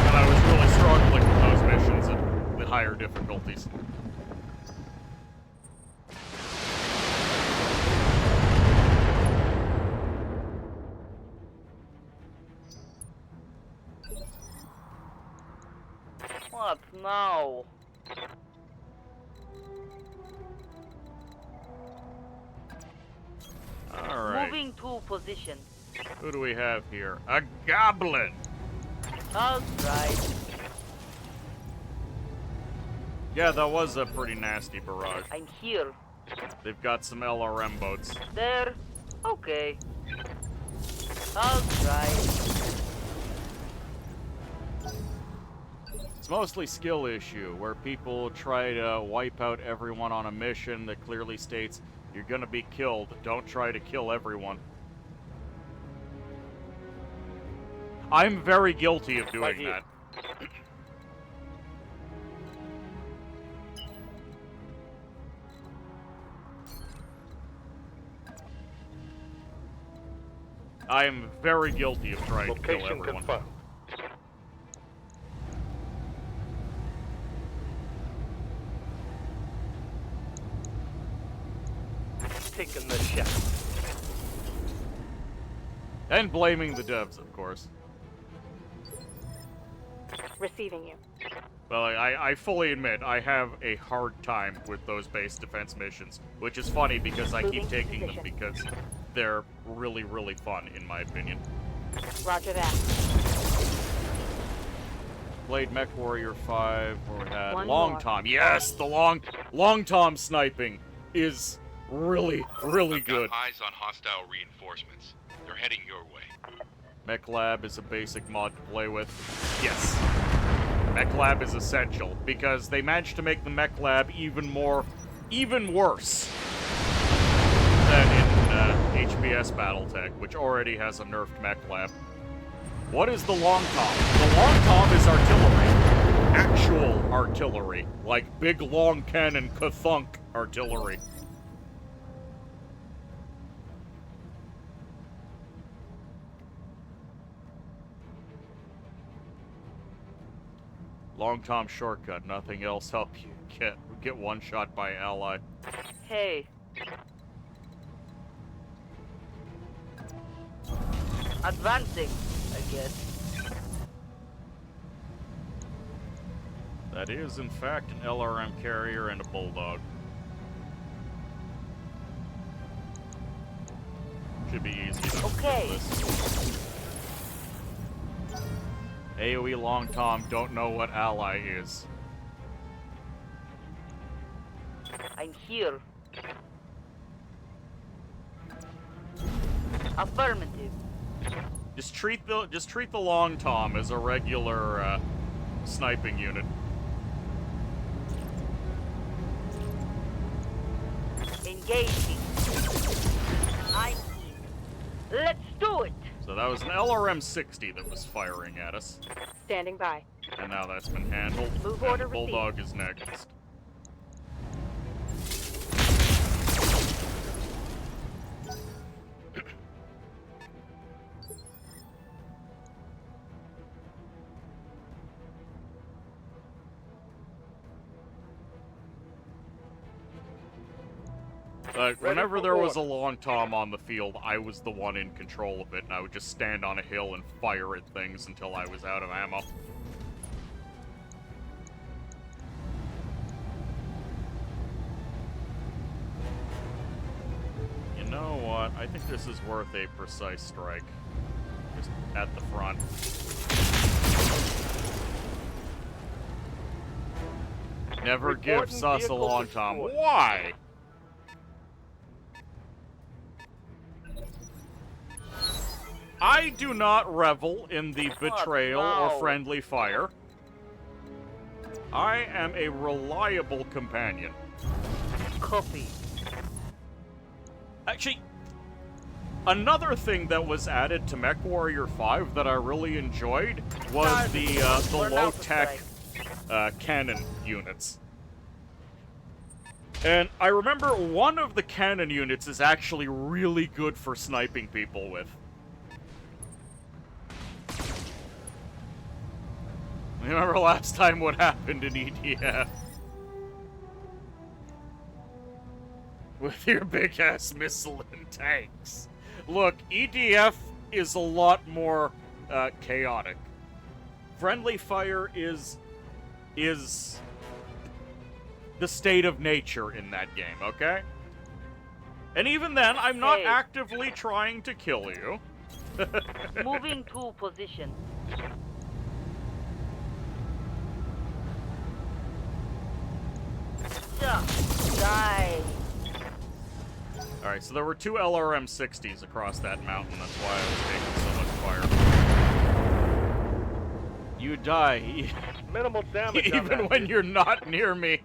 And I was really struggling with those missions at the higher difficulties. what now? All right. Moving to position. Who do we have here? A goblin. Alright. Yeah, that was a pretty nasty barrage. I'm here. They've got some LRM boats. There. Okay. Alright. It's mostly skill issue, where people try to wipe out everyone on a mission that clearly states you're gonna be killed. Don't try to kill everyone. I'm very guilty of doing you. that. I am very guilty of trying to kill Location everyone. confirmed. Taking the shot. And blaming the devs, of course. Receiving you. Well, I fully admit I have a hard time with those base defense missions, which is funny because I keep Moving to taking them position. because they're really, really fun, in my opinion. Roger that. Played Mech Warrior 5, or we had One Long more. Tom. Yes, the Long Tom sniping is really, really good. Got eyes on hostile reinforcements. They're heading your way. Mech Lab is a basic mod to play with. Yes. Mech Lab is essential, because they managed to make the Mech Lab even worse than in HBS Battletech, which already has a nerfed Mech Lab. What is the Long Tom? The Long Tom is artillery. Actual artillery. Like big long cannon Kathunk artillery. Long Tom shortcut. Nothing else help you get one shot by ally. Hey. Advancing, I guess. That is, in fact, an LRM carrier and a bulldog. Should be easy enough Okay. to do this. AoE Long Tom don't know what ally is. I'm here. Affirmative. Just treat the Long Tom as a regular sniping unit. Engaging. I'm in. Let's do it! So that was an LRM-60 that was firing at us, Standing by. and now that's been handled. Move and order Bulldog is next. But whenever for there was a order. Long Tom on the field, I was the one in control of it, and I would just stand on a hill and fire at things until I was out of ammo. You know what? I think this is worth a precise strike. Just at the front. Never gives Reporting us a vehicle Long Tom. destroyed. Why? I do not revel in the betrayal or now? friendly fire. I am a reliable companion. Copy. Actually, another thing that was added to MechWarrior 5 that I really enjoyed was the low-tech cannon units. And I remember one of the cannon units is actually really good for sniping people with. You remember last time what happened in EDF? With your big-ass missile and tanks. Look, EDF is a lot more chaotic. Friendly fire is the state of nature in that game, okay? And even then, I'm not actively trying to kill you. Moving to position. Die. Alright, so there were 2 LRM-60s across that mountain. That's why I was taking so much fire. You die. Minimal damage. Even when you're not near me.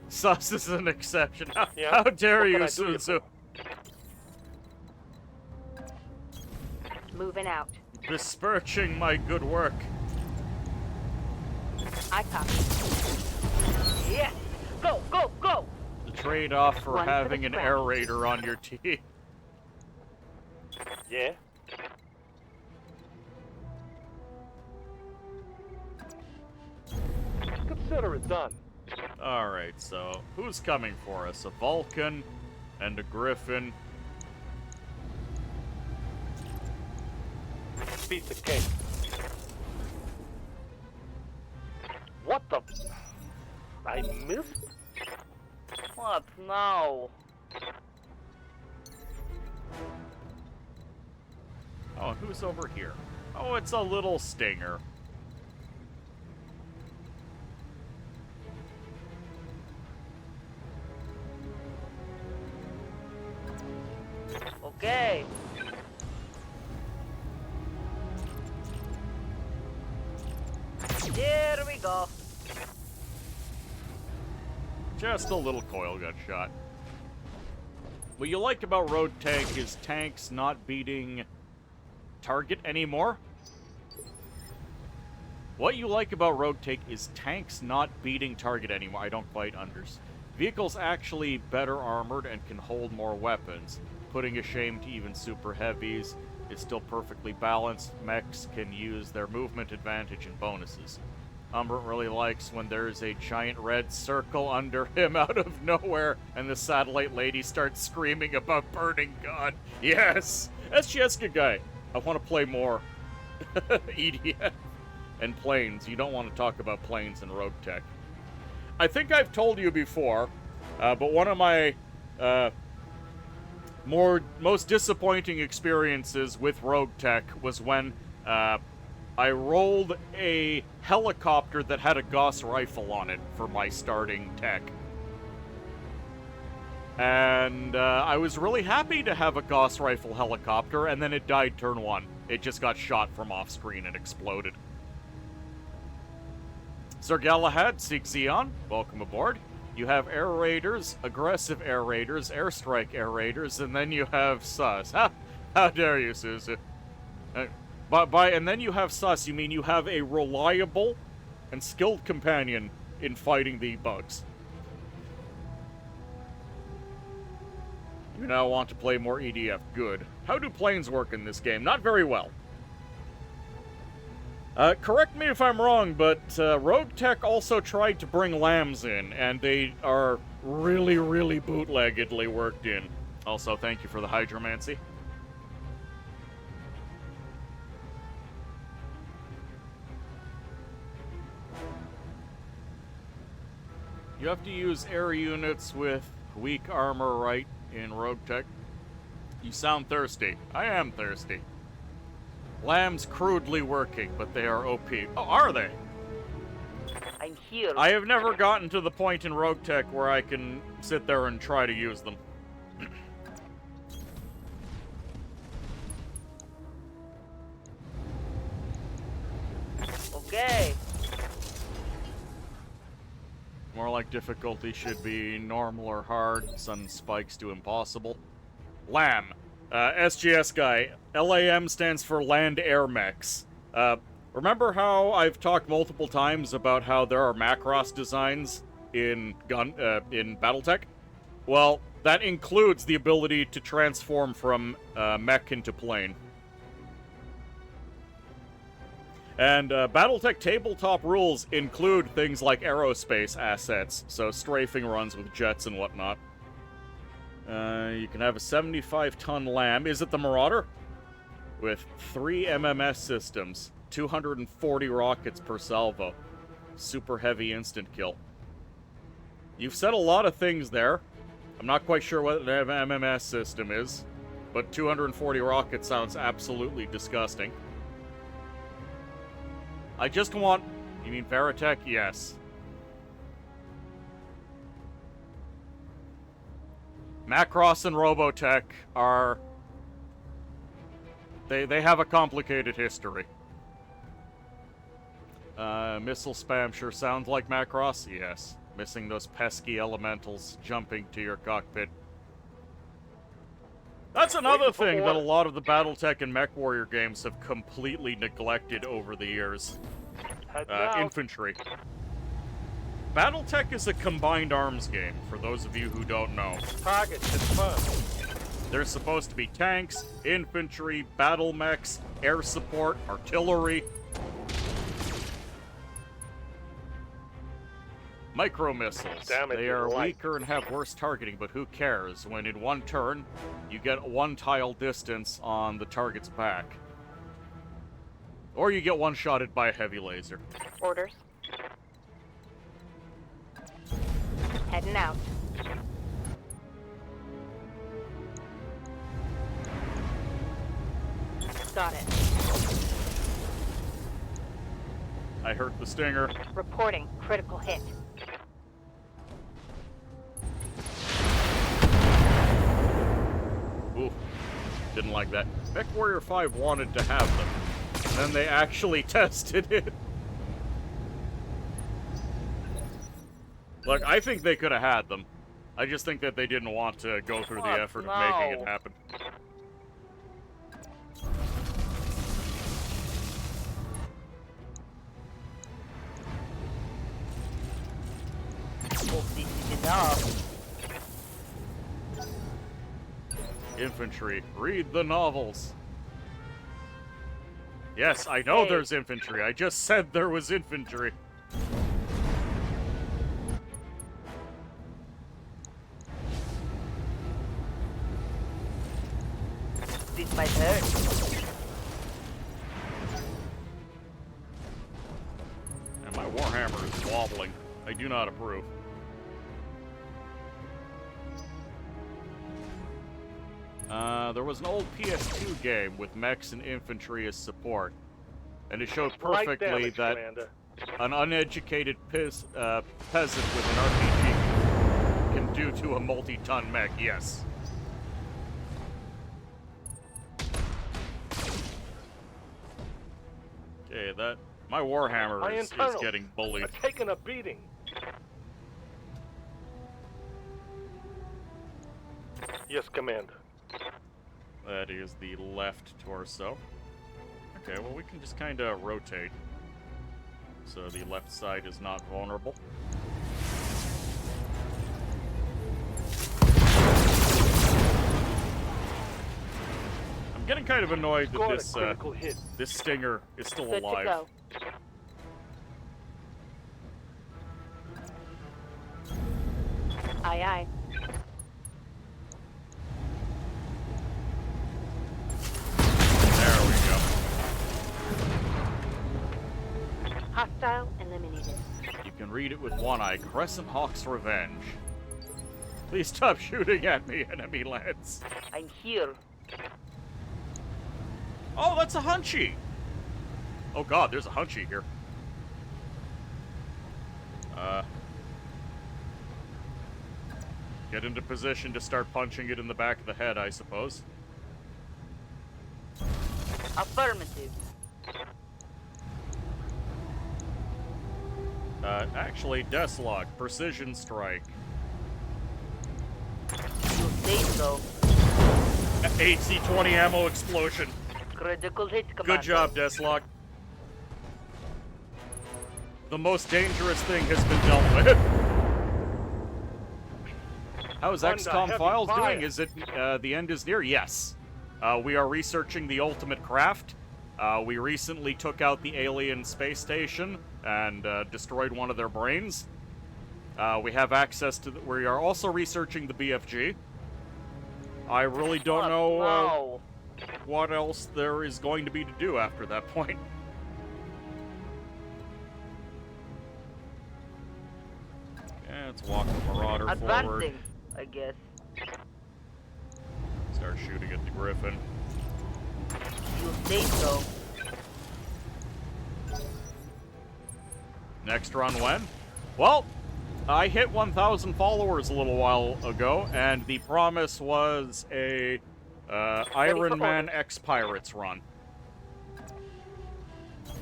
Sus is an exception. How dare you, Suzu? Moving out. Besmirching my good work. I copy. Yes. Go, go, go. The trade-off for One for having the an squad. air raider on your team. Yeah. Consider it done. Alright, so who's coming for us? A Vulcan and a Griffin. Piece of cake. What the? I missed? What now? Oh, and who's over here? Oh, it's a little stinger. Okay. Here we go. Just a little coil gun shot. What you like about Road Tank is tanks not beating target anymore. What you like about Road Tank is tanks not beating target anymore. I don't quite understand. Vehicles actually better armored and can hold more weapons, putting a shame to even super heavies. It's still perfectly balanced. Mechs can use their movement advantage and bonuses. Umbert really likes when there's a giant red circle under him out of nowhere, and the satellite lady starts screaming about burning God. Yes! SGSK guy, I want to play more EDF and planes. You don't want to talk about planes and road tech. I think I've told you before, but one of my most disappointing experiences with Rogue Tech was when I rolled a helicopter that had a Gauss rifle on it for my starting tech. And I was really happy to have a Gauss rifle helicopter, and then it died turn 1. It just got shot from off-screen and exploded. Sir Galahad, Seek Xeon, welcome aboard. You have air raiders, aggressive air raiders, airstrike air raiders, and then you have sus. How dare you, Suzu? And then you have sus, you mean you have a reliable and skilled companion in fighting the bugs. You now want to play more EDF. Good. How do planes work in this game? Not very well. Correct me if I'm wrong, but Rogue Tech also tried to bring lambs in, and they are really, really bootleggedly worked in. Also, thank you for the hydromancy. You have to use air units with weak armor, right, in Rogue Tech? You sound thirsty. I am thirsty. Lambs crudely working, but they are OP. Oh, are they? I'm here. I have never gotten to the point in Rogue Tech where I can sit there and try to use them. Okay. More like difficulty should be normal or hard, some spikes to impossible. LAM. SGS guy. LAM stands for Land Air Mechs. Remember how I've talked multiple times about how there are Macross designs in BattleTech? Well, that includes the ability to transform from mech into plane. And BattleTech tabletop rules include things like aerospace assets, so strafing runs with jets and whatnot. You can have a 75-ton LAM. Is it the Marauder? With 3 MMS systems, 240 rockets per salvo. Super heavy instant kill. You've said a lot of things there. I'm not quite sure what an MMS system is, but 240 rockets sounds absolutely disgusting. I just want... You mean Veritech? Yes. Macross and Robotech are... They have a complicated history. Missile spam sure sounds like Macross? Yes. Missing those pesky elementals jumping to your cockpit. That's another thing that a lot of the BattleTech and MechWarrior games have completely neglected over the years. Infantry. BattleTech is a combined arms game, for those of you who don't know. Targets, it's fun. There's supposed to be tanks, infantry, battle mechs, air support, artillery. Micro missiles. Damage They is are light. weaker and have worse targeting, but who cares when in one turn you get 1 tile distance on the target's back. Or you get one-shotted by a heavy laser. Orders. Heading out. Got it. I hurt the Stinger. Reporting critical hit. Ooh, didn't like that. MechWarrior 5 wanted to have them. And then they actually tested it. Look, I think they could have had them. I just think that they didn't want to go through the What? effort of making it No. happen. Hope this is enough. Infantry, read the novels. Yes, I know Hey. there's infantry. I just said there was infantry. This might hurt. And my Warhammer is wobbling. I do not approve. There was an old PS2 game with mechs and infantry as support. And it showed Light perfectly damage, that Commander. an uneducated peasant with an RPG can do to a multi-ton mech, yes. Okay, that... My My Warhammer is internals getting bullied. are taking a beating. Yes, Commander. That is the left torso. Okay, well we can just kind of rotate. So the left side is not vulnerable. I'm getting kind of annoyed that Scored a critical hit. this Stinger is still Good alive. to go. Aye, aye. There we go. Hostile eliminated. You can read it with one eye. Crescent Hawk's Revenge. Please stop shooting at me, enemy lands. I'm here. Oh, that's a Hunchy! Oh god, there's a Hunchy here. Get into position to start punching it in the back of the head, I suppose. Affirmative. Actually, Deathlock, Precision Strike. You say so. AC-20 ammo explosion. Critical hit, Commander. Good job, Deslog. The most dangerous thing has been dealt with. How's Under XCOM heavy Files fire. doing? Is it the end is near? Yes. We are researching the ultimate craft. We recently took out the alien space station and destroyed one of their brains. We have access to. We are also researching the BFG. I really don't know No. what else there is going to be to do after that point. Yeah, let's walk the Marauder forward. Advancing, I guess. Start shooting at the Griffin. You say so. Next run when? Well, I hit 1,000 followers a little while ago, and the promise was a Iron Man X Pirates run.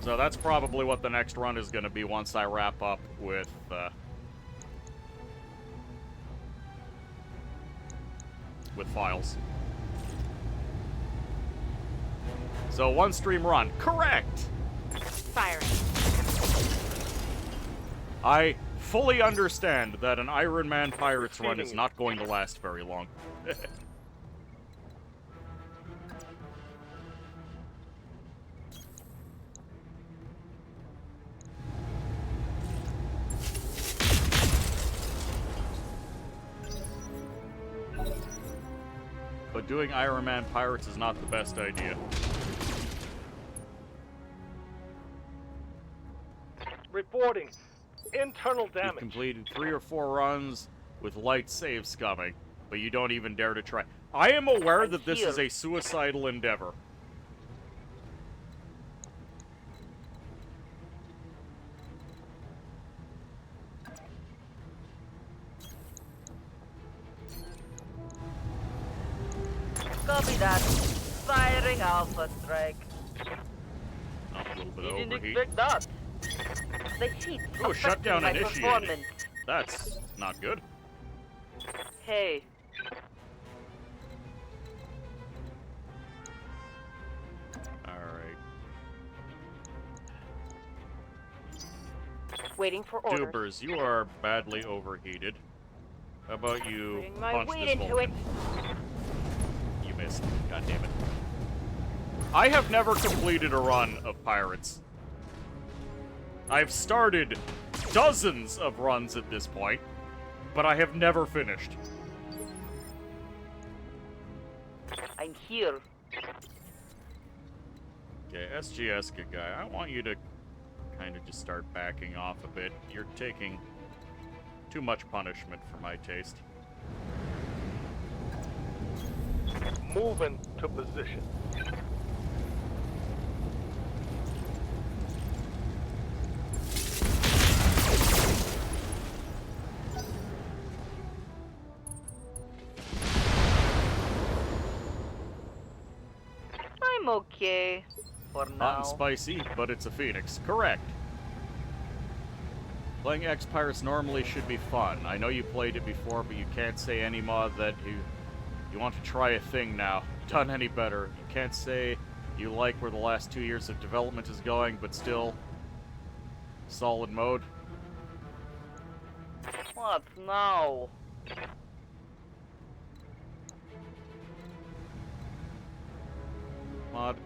So that's probably what the next run is going to be once I wrap up with files. So one stream run. Correct! Firing. I fully understand that an Iron Man Pirates run is Feeding. not going to last very long. But doing Iron Man Pirates is not the best idea. Reporting. Internal You've damage. completed 3 or 4 runs with light saves coming, but you don't even dare to try. I am aware that this is a suicidal endeavor. Copy that. Firing Alpha Strike. Oh, a little bit You of didn't overheat. expect that. The heat Oh, affecting shutdown my initiated. performance. That's not good. Hey, Alright. Waiting for orders. Dubers, you are badly overheated. How about you Putting my punch weight this into Vulcan? You missed. God damn it. I have never completed a run of Pirates. I've started dozens of runs at this point, but I have never finished. I'm here. Okay, SGS, good guy. I want you to kind of just start backing off a bit. You're taking too much punishment for my taste. Moving to position. I'm okay. For Hot now. and spicy, but it's a Phoenix. Correct. Playing X-Pirates normally should be fun. I know you played it before, but you can't say any more that you want to try a thing now. Done any better. You can't say you like where the last 2 years of development is going, but still solid mode. What now? Mod.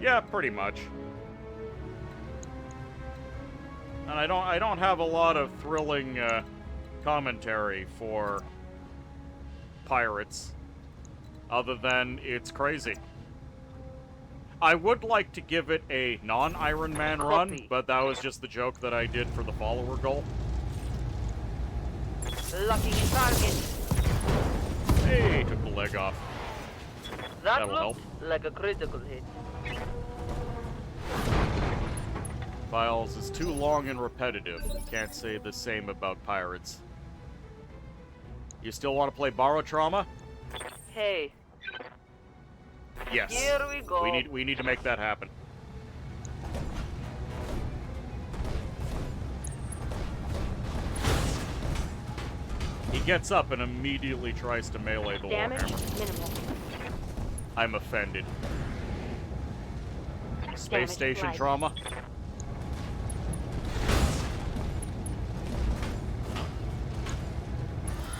Yeah, pretty much. And I don't have a lot of thrilling commentary for Pirates, other than it's crazy. I would like to give it a non-Iron Man run, Copy. but that was just the joke that I did for the follower goal. Locking in target. Hey, took the leg off. That That'll help. looks like a critical hit. Files is too long and repetitive. Can't say the same about Pirates. You still want to play Barotrauma? Hey, Yes. here we go. We need to make that happen. He gets up and immediately tries to melee the Damage Warhammer. minimal. I'm offended. Space Damaged station light. trauma?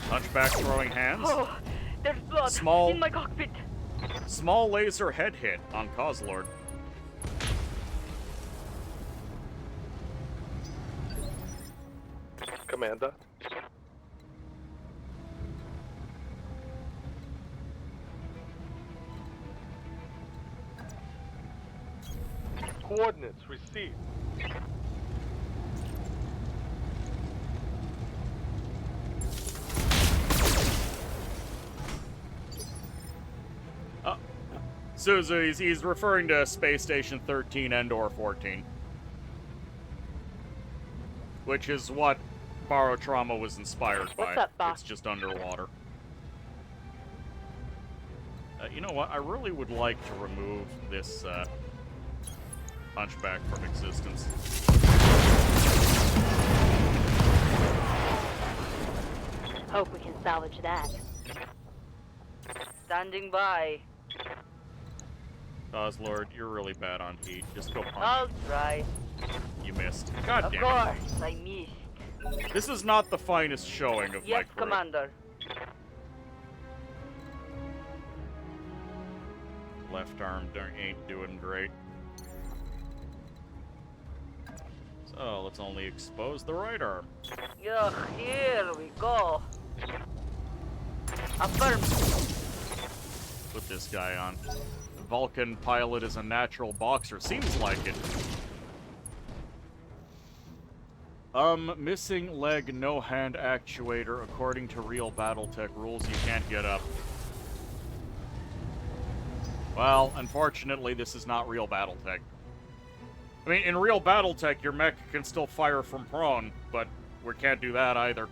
Hunchback throwing hands? Oh, there's blood Small- in my cockpit. Small laser head hit on Causlord. Commander. Coordinates received. Suzu, he's referring to Space Station 13 and or 14. Which is what Barotrauma was inspired What's by. up, boss? It's just underwater. You know what? I really would like to remove this Hunchback from existence. Hope we can salvage that. Standing by. Causlord, you're really bad on heat. Just go punch. I'll try. You missed. God Of damn course, I missed. it. This is not the finest showing of my Yes, crew. Commander. Left arm ain't doing great. So, let's only expose the right arm. Yeah, here we go. Affirm. Put this guy on. Vulcan pilot is a natural boxer. Seems like it. Missing leg, no hand actuator. According to real Battletech rules, you can't get up. Well, unfortunately, this is not real Battletech. I mean, in real Battletech, your mech can still fire from prone, but we can't do that either.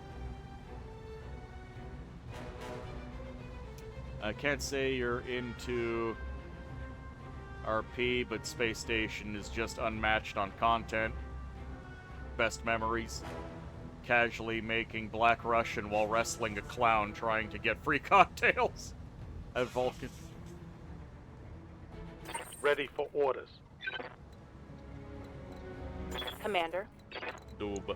I can't say you're into RP, but Space Station is just unmatched on content. Best memories. Casually making Black Russian while wrestling a clown trying to get free cocktails at Vulcan. Ready for orders. Commander. Doob.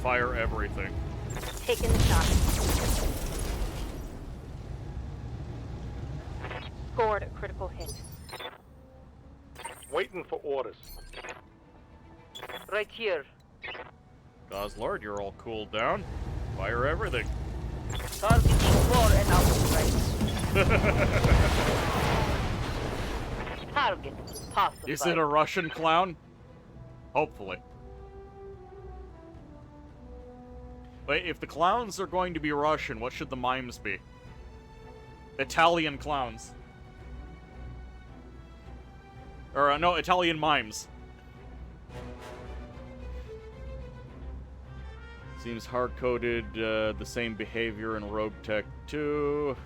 Fire everything. Taking the shot. Scored a critical hit. Waiting for orders. Right here. Causlord, you're all cooled down. Fire everything. Targeting for an outright. Target possible. Is it a Russian clown? Hopefully. Wait, if the clowns are going to be Russian, what should the mimes be? Italian clowns. Or, no, Italian mimes. Seems hard-coded, the same behavior in Rogue Tech 2.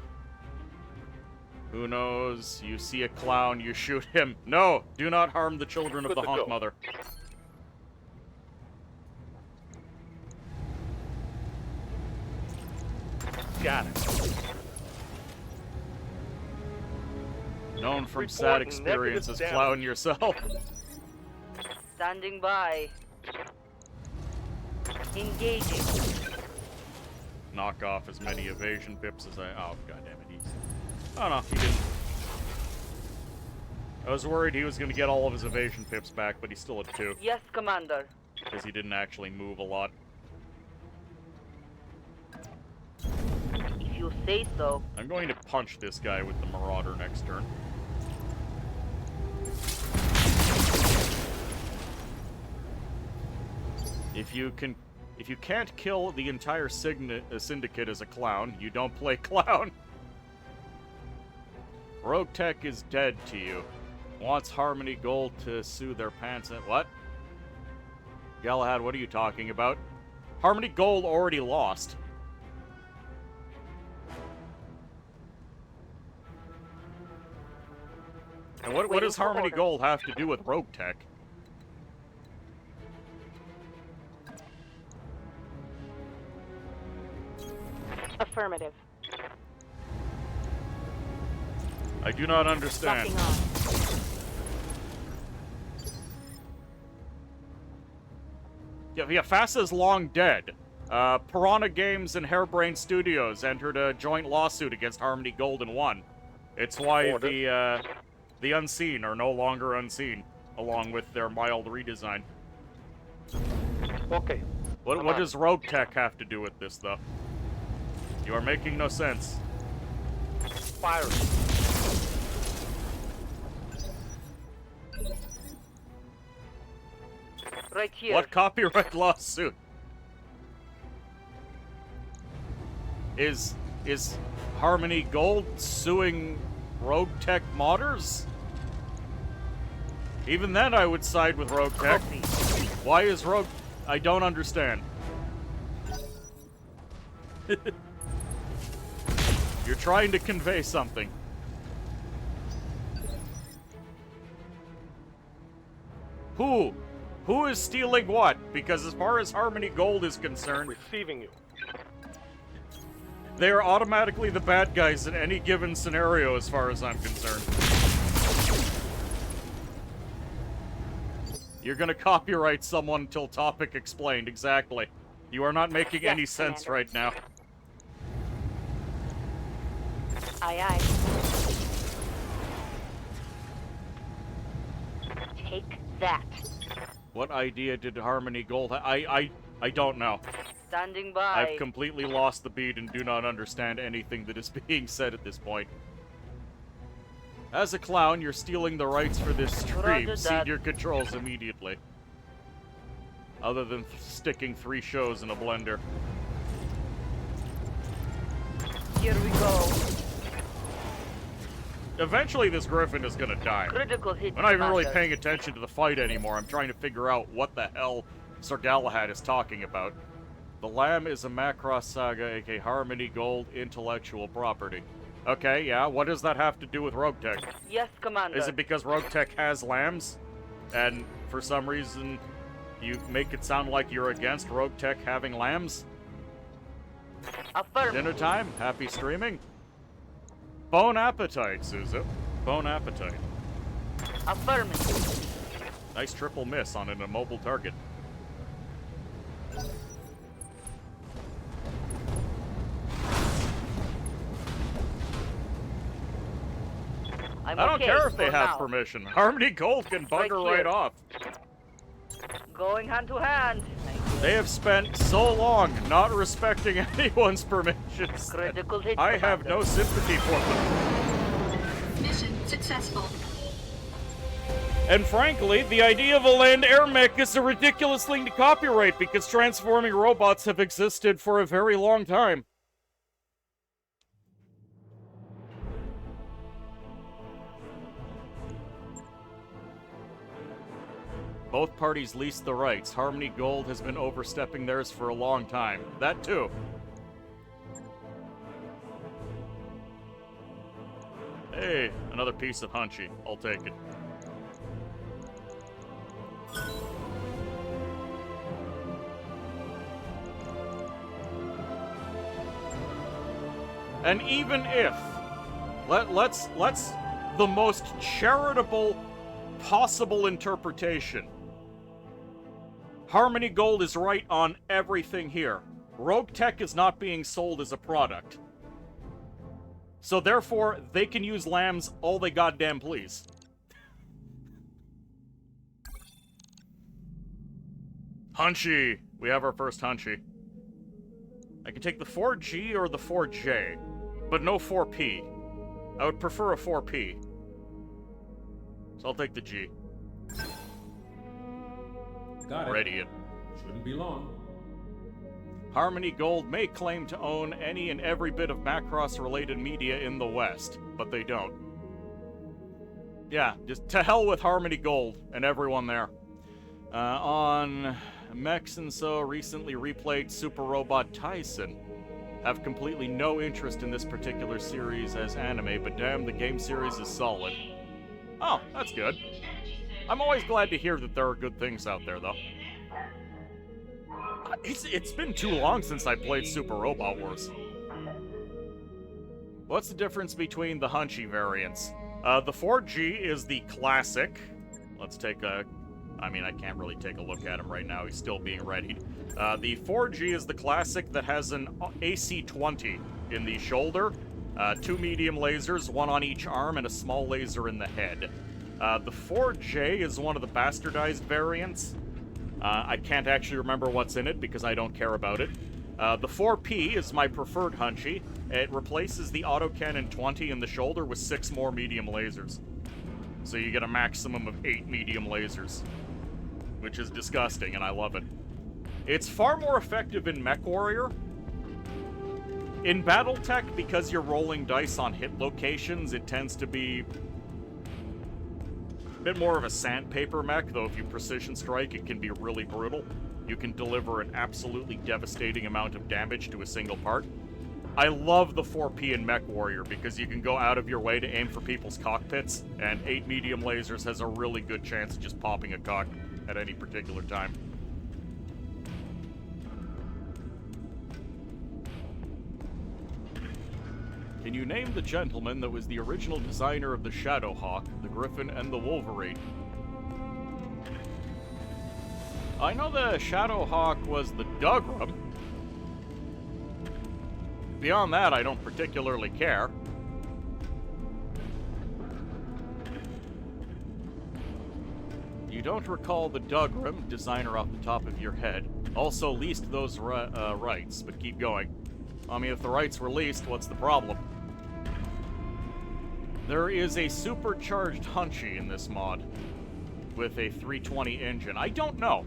Who knows? You see a clown, you shoot him. No! Do not harm the children of Good the to Honk go. Mother. Got it. Known from sad Reporting experiences negative plowing yourself. Standing by. Engaging. Knock off as many evasion pips as I... Oh, goddammit, he's... Oh, no, he didn't. I was worried he was going to get all of his evasion pips back, but he still had 2. Yes, Commander. Because he didn't actually move a lot. If you say so. I'm going to punch this guy with the Marauder next turn. If you can't kill the entire syndicate as a clown, you don't play clown. Rogue Tech is dead to you. Wants Harmony Gold to sue their pants at what? Galahad, what are you talking about? Harmony Gold already lost. And what Waiting does for Harmony orders. Gold have to do with Rogue Tech? Affirmative. I do not understand. Locking on. Yeah, FASA's long dead. Piranha Games and Harebrained Studios entered a joint lawsuit against Harmony Gold and won. It's why Order. the Unseen are no longer Unseen, along with their mild redesign. Okay. What does Rogue Tech have to do with this, though? You are making no sense. Firing. Right here. What copyright lawsuit? Is Harmony Gold suing Rogue Tech modders? Even then, I would side with Rogue Tech. Copy. Why is Rogue... I don't understand. You're trying to convey something. Who? Who is stealing what? Because as far as Harmony Gold is concerned, Receiving you. they are automatically the bad guys in any given scenario as far as I'm concerned. You're gonna copyright someone until topic explained, exactly. You are not making Yes, any sense Commander. right now. Aye, aye. Take that. What idea did Harmony Gold I don't know. Standing by. I've completely lost the beat and do not understand anything that is being said at this point. As a clown, you're stealing the rights for this stream. Roger Cede that. your controls immediately. Other than sticking 3 shows in a blender. Here we go. Eventually this Griffin is gonna die. Critical hit. I'm not even really Commander. paying attention to the fight anymore. I'm trying to figure out what the hell Sir Galahad is talking about. The Lamb is a Macross Saga, aka Harmony Gold intellectual property. Okay, yeah, what does that have to do with Rogue Tech? Yes, Commander. Is it because Rogue Tech has lambs? And for some reason, you make it sound like you're against Rogue Tech having lambs? Affirm. Dinner time? Happy streaming? Bone appetite, Suzu. Bone appetite. Affirmative. Nice triple miss on an immobile target. I'm I don't okay care if they for have now. permission. Harmony Gold can bugger Right here. right off. Going hand to hand. They have spent so long not respecting anyone's permissions. Critical hit. I have no Commander. sympathy for them. Mission successful. And frankly, the idea of a land air mech is a ridiculous thing to copyright because transforming robots have existed for a very long time. Both parties leased the rights. Harmony Gold has been overstepping theirs for a long time. That too. Hey, another piece of Hunchy. I'll take it. And even if let's the most charitable possible interpretation. Harmony Gold is right on everything here. Rogue Tech is not being sold as a product. So therefore, they can use lambs all they goddamn please. Hunchy! We have our first Hunchy. I can take the 4G or the 4J, but no 4P. I would prefer a 4P. So I'll take the G. Got it. Ready it. Shouldn't be long. Harmony Gold may claim to own any and every bit of Macross-related media in the West, but they don't. Yeah, just to hell with Harmony Gold and everyone there. On Mechs and So recently replayed Super Robot Tyson. Have completely no interest in this particular series as anime, but damn, the game series is solid. Oh, that's good. I'm always glad to hear that there are good things out there, though. It's been too long since I played Super Robot Wars. What's the difference between the Hunchy variants? The 4G is the classic. Let's take a... I mean, I can't really take a look at him right now. He's still being readied. The 4G is the classic that has an AC-20 in the shoulder, 2 medium lasers, 1 on each arm, and a small laser in the head. The 4J is one of the bastardized variants. I can't actually remember what's in it because I don't care about it. The 4P is my preferred Hunchy. It replaces the autocannon 20 in the shoulder with 6 more medium lasers. So you get a maximum of 8 medium lasers, which is disgusting, and I love it. It's far more effective in MechWarrior. In Battletech, because you're rolling dice on hit locations, it tends to be a bit more of a sandpaper mech, though if you precision strike, it can be really brutal. You can deliver an absolutely devastating amount of damage to a single part. I love the 4P in MechWarrior because you can go out of your way to aim for people's cockpits, and 8 medium lasers has a really good chance of just popping a cock at any particular time. Can you name the gentleman that was the original designer of the Shadowhawk, the Griffin, and the Wolverine? I know the Shadowhawk was the Dougram. Beyond that, I don't particularly care. You don't recall the Dougram, designer off the top of your head. Also leased those rights, but keep going. I mean, if the rights were leased, what's the problem? There is a supercharged Hunchy in this mod with a 320 engine. I don't know.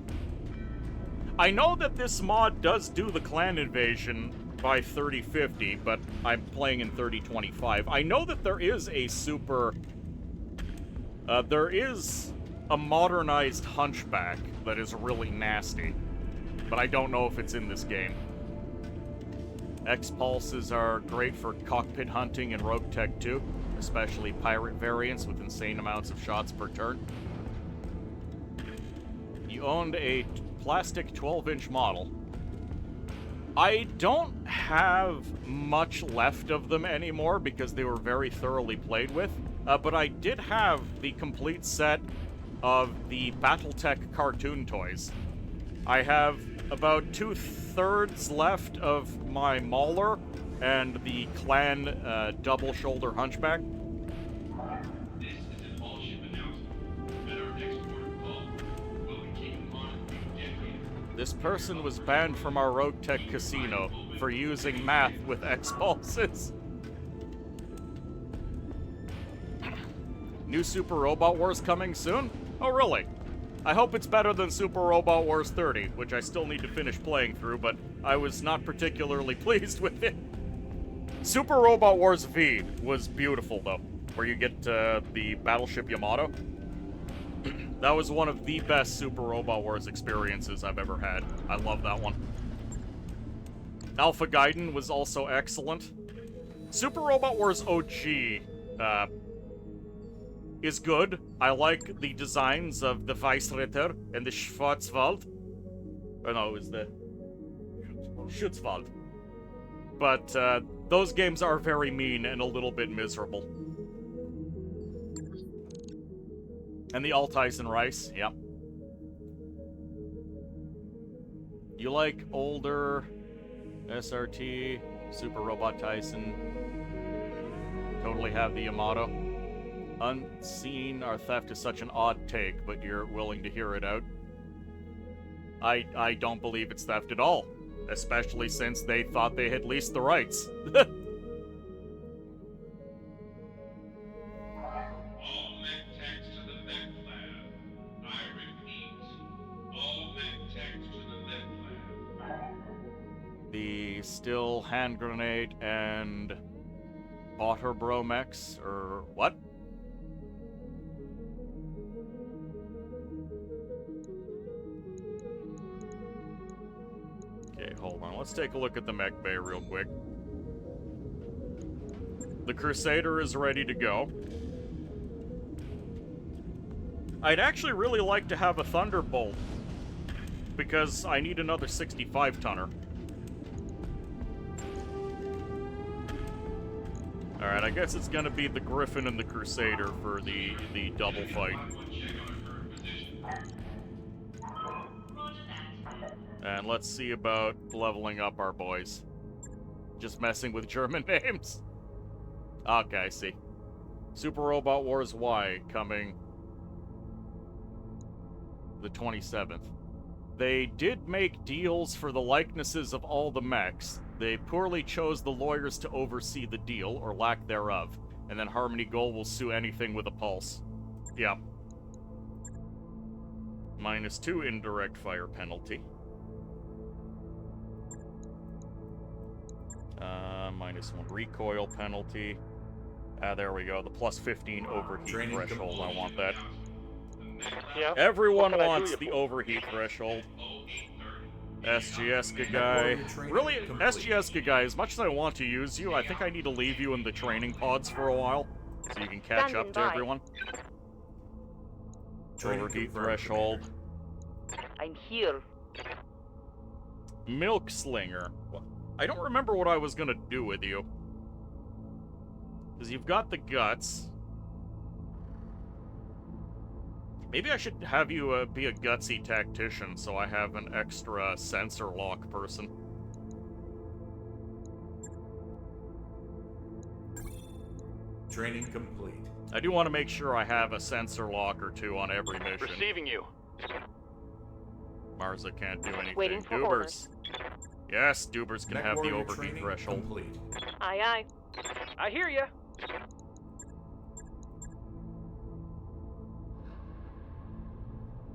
I know that this mod does do the clan invasion by 3050, but I'm playing in 3025. I know that there is a there is a modernized Hunchback that is really nasty, but I don't know if it's in this game. X-Pulses are great for cockpit hunting in Rogue Tech 2, especially pirate variants with insane amounts of shots per turn. You owned a plastic 12-inch model. I don't have much left of them anymore because they were very thoroughly played with, but I did have the complete set of the Battletech cartoon toys. I have about 2/3 left of my Mauler and the clan double shoulder Hunchback. This is an all-ship announcement. At our next port of call, we'll be taking on a new decade. This person was banned from our Rogue Tech casino for using math with X-Pulses. New Super Robot Wars coming soon? Oh, really? I hope it's better than Super Robot Wars 30, which I still need to finish playing through, but I was not particularly pleased with it. Super Robot Wars V was beautiful, though, where you get the Battleship Yamato. That was one of the best Super Robot Wars experiences I've ever had. I love that one. Alpha Gaiden was also excellent. Super Robot Wars OG is good. I like the designs of the Weissritter and the Schwarzwald. Oh no, it was the Schutzwald. But those games are very mean and a little bit miserable. And the Altice and Rice, yep. You like older SRT, Super Robot Tyson, totally have the Yamato. Unseen, our theft is such an odd take, but you're willing to hear it out. I don't believe it's theft at all, especially since they thought they had leased the rights. All mech techs to the mech lab. I repeat, all mech techs to the mech lab. The still hand grenade and otter bromex, or what? Okay, hold on. Let's take a look at the mech bay real quick. The Crusader is ready to go. I'd actually really like to have a Thunderbolt, because I need another 65-tonner. Alright, I guess it's gonna be the Griffin and the Crusader for the double fight. And let's see about leveling up our boys. Just messing with German names. Okay, I see. Super Robot Wars Y coming the 27th. They did make deals for the likenesses of all the mechs. They poorly chose the lawyers to oversee the deal, or lack thereof, and then Harmony Gold will sue anything with a pulse. Yep. -2 indirect fire penalty. -1 recoil penalty. There we go. The +15 overheat Training threshold. I want that. Yeah. Everyone What can I do wants you the for? overheat threshold. SGS guy. Warrior training Really, complete. SGS guy, as much as I want to use you, I think I need to leave you in the training pods for a while, so you can catch Standing up to by. everyone. Training Overheat confirmed, threshold. I'm here. Milk Slinger. Well, I don't remember what I was gonna do with you. Because you've got the guts. Maybe I should have you be a gutsy tactician so I have an extra sensor lock person. Training complete. I do want to make sure I have a sensor lock or two on every mission. Receiving you. Marza can't do anything. Waiting for Dubers. orders. Yes, Dubers can Mech have the warrior overheat training threshold. complete. Aye, aye. I hear ya.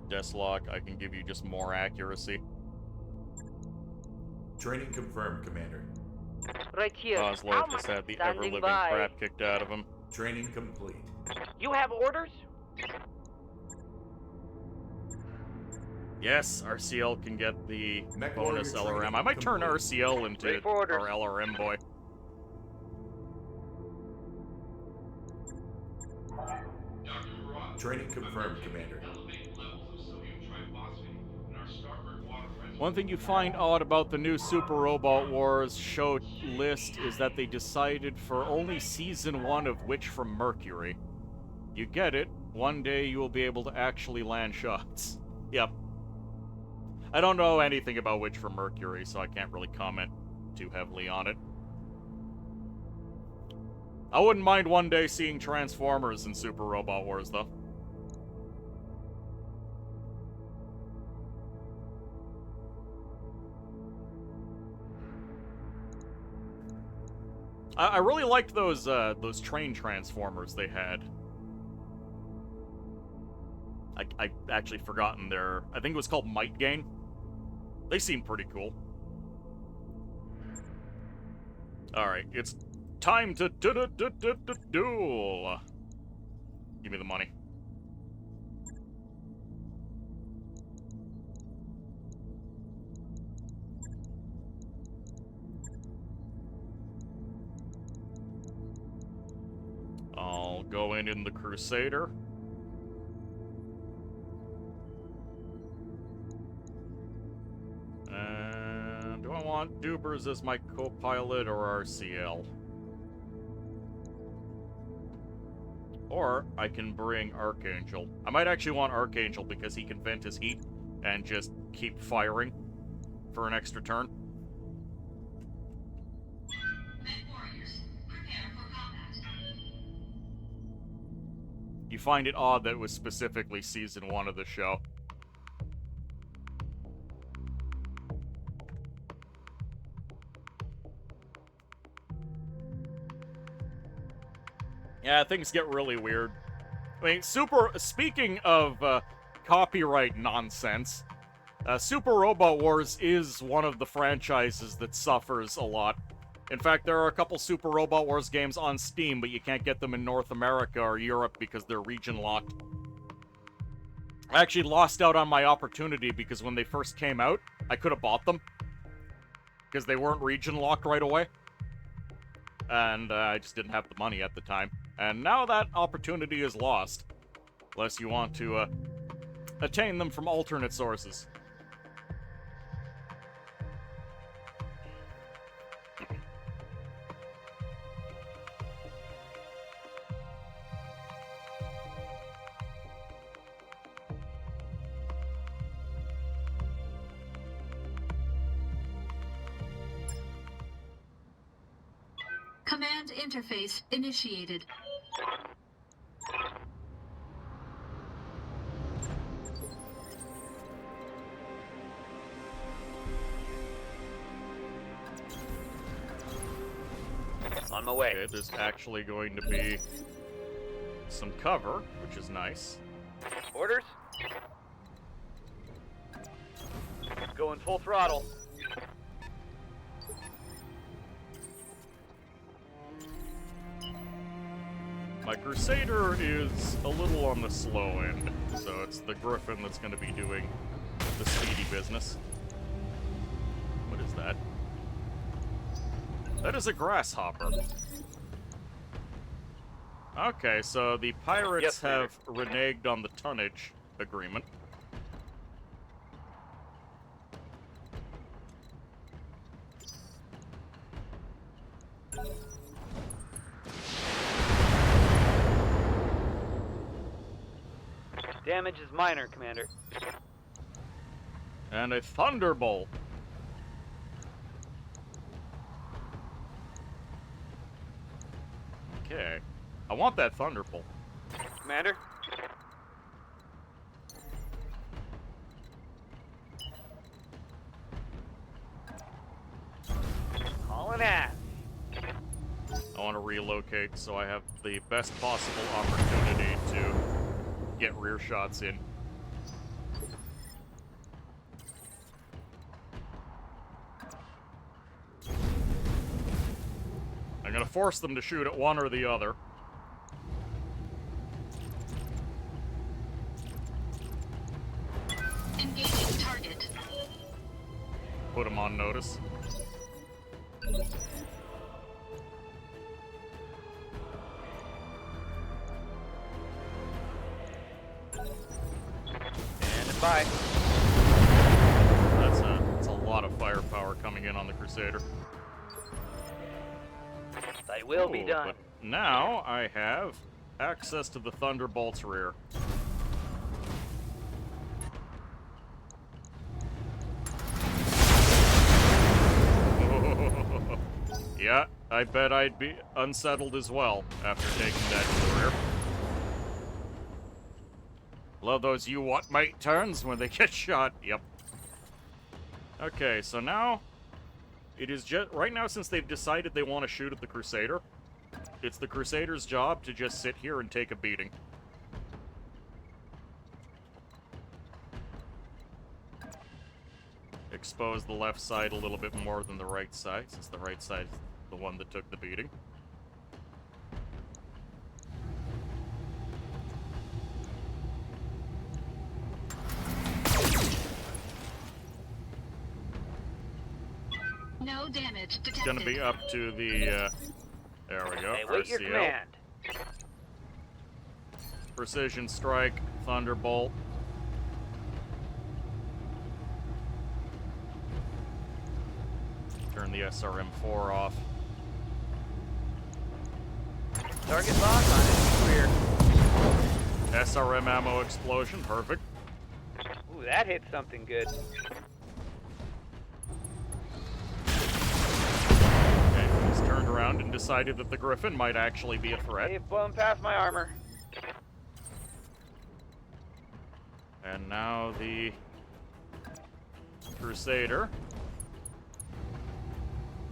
Deathlock, I can give you just more accuracy. Training confirmed, Commander. Right here. Kozlov just had the Standing ever-living by. crap kicked out of him. Training complete. You have orders? Yes, RCL can get the Mech bonus warrior LRM. training I might turn complete. RCL into Wait for orders. our LRM boy. Dr. Barat, Training confirmed, Commander. elevated levels of sodium triphosphate in our starboard water reservoir. One thing you find odd about the new Super Robot Wars show list is that they decided for only Season 1 of Witch from Mercury. You get it, one day you will be able to actually land shots. Yep. I don't know anything about Witch from Mercury, so I can't really comment too heavily on it. I wouldn't mind one day seeing Transformers in Super Robot Wars, though. I really liked those train Transformers they had. I actually forgotten their... I think it was called Might Gain. They seem pretty cool. Alright, it's time to duel. Give me the money. I'll go in the Crusader. And do I want Dubers as my co-pilot or RCL? Or I can bring Archangel. I might actually want Archangel because he can vent his heat and just keep firing for an extra turn. You find it odd that it was specifically Season 1 of the show. Yeah, things get really weird. I mean, speaking of copyright nonsense, Super Robot Wars is one of the franchises that suffers a lot. In fact, there are a couple Super Robot Wars games on Steam, but you can't get them in North America or Europe because they're region locked. I actually lost out on my opportunity because when they first came out, I could have bought them because they weren't region locked right away. And I just didn't have the money at the time. And now that opportunity is lost, unless you want to attain them from alternate sources. Command interface initiated. On my way. Okay, there's actually going to be some cover, which is nice. Orders? Going full throttle. My Crusader is a little on the slow end, so it's the Griffin that's going to be doing the speedy business. What is that? That is a grasshopper. Okay, so the pirates Yes, sir. have reneged on the tonnage agreement. Damage is minor, Commander. And a thunderbolt. Okay. I want that thunderbolt. Commander? Hauling ass. I want to relocate so I have the best possible opportunity to get rear shots in. I'm gonna force them to shoot at one or the other. Engaging target. Put them on notice. Standing by. That's a lot of firepower coming in on the Crusader. Thy will be Ooh, done. But now I have access to the Thunderbolt's rear. Yeah, I bet I'd be unsettled as well after taking that to the rear. Love those you what mate turns when they get shot. Yep. Okay, so now it is just right now, since they've decided they want to shoot at the Crusader, it's the Crusader's job to just sit here and take a beating. Expose the left side a little bit more than the right side, since the right side is the one that took the beating. No damage detected. It's gonna be up to the, there we go, Hey, wait your RCL. command. Precision strike, Thunderbolt. Turn the SRM-4 off. Target lock on it. Clear. SRM ammo explosion, perfect. Ooh, that hit something good. Okay, he's turned around and decided that the Griffin might actually be a threat. They've blown past my armor. And now the Crusader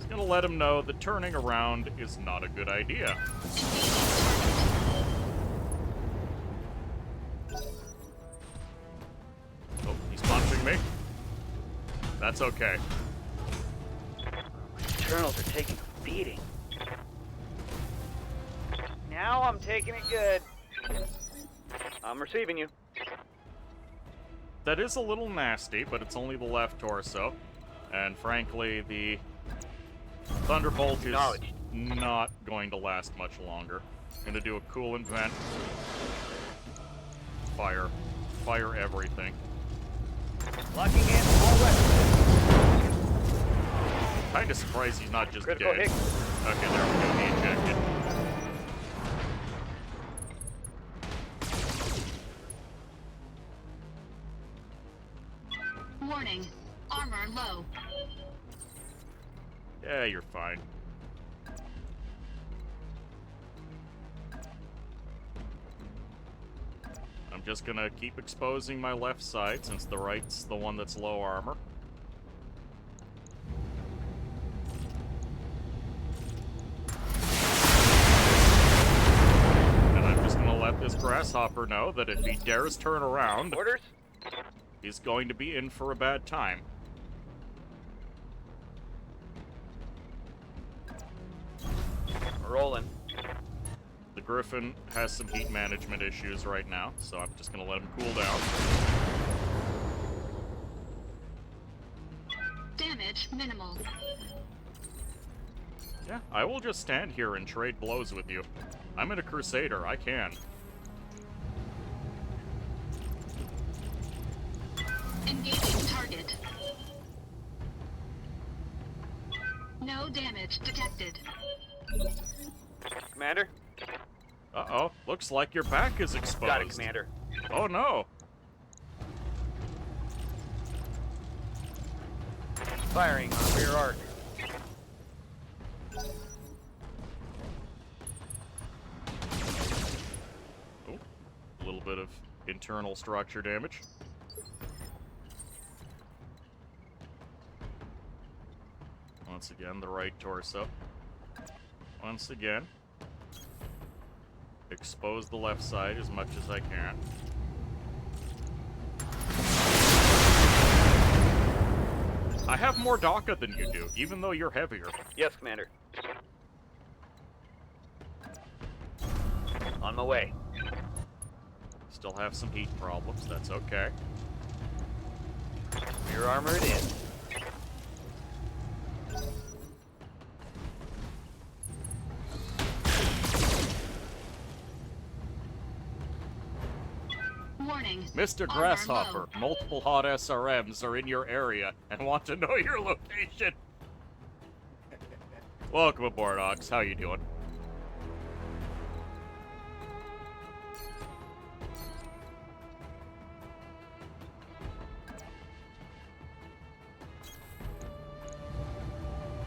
is gonna let him know that turning around is not a good idea. Oh, he's punching me. That's okay. Internals are taking a beating. Now I'm taking it good. I'm receiving you. That is a little nasty, but it's only the left torso. And frankly, the Thunderbolt is Acknowledged. not going to last much longer. Gonna do a coolant vent. Fire. Fire everything. Locking in all weapons. Kinda surprised he's not just Critical dead. hit. Okay, there we go, he ejected. Warning. Armor low. Yeah, you're fine. I'm just gonna keep exposing my left side since the right's the one that's low armor. And I'm just gonna let this grasshopper know that if he dares turn around, Orders? he's going to be in for a bad time. Rolling. The Griffin has some heat management issues right now, so I'm just gonna let him cool down. Damage minimal. Yeah, I will just stand here and trade blows with you. I'm in a Crusader, I can. Engaging target. No damage detected. Commander? Uh-oh, looks like your back is exposed. Got it, Commander. Oh no! Firing on rear arc. Oh, a little bit of internal structure damage. Once again, the right torso. Once again, expose the left side as much as I can. I have more DACA than you do, even though you're heavier. Yes, Commander. On my way. Still have some heat problems, that's okay. Rear armor it is. Warning. Mr. Armor Grasshopper, low. multiple hot SRMs are in your area and want to know your location. Welcome aboard, Ox. How you doing?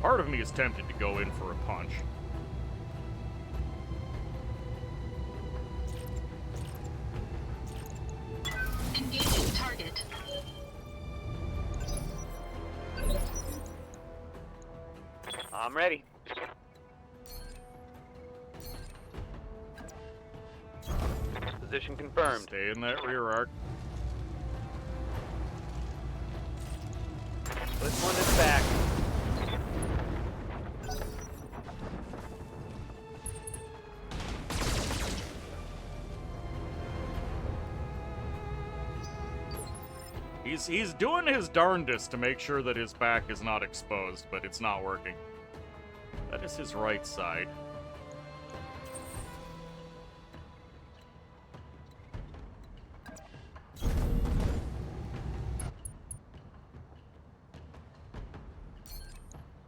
Part of me is tempted to go in for a punch. Engaging target. I'm ready. Position confirmed. Stay in that rear arc. This one is back. He's doing his darndest to make sure that his back is not exposed, but it's not working. That is his right side.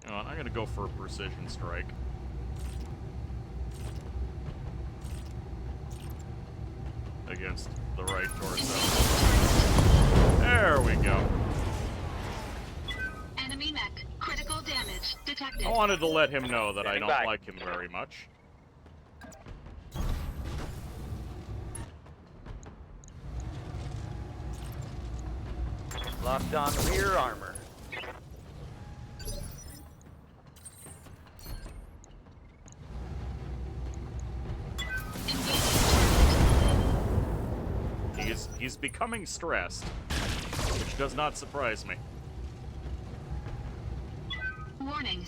You know what, I'm gonna go for a precision strike. Against the right torso. There we go. Enemy mech. Critical damage detected. I wanted to let him know that I Standing don't by. like him very much. Locked on rear armor. He's becoming stressed, which does not surprise me. Warning.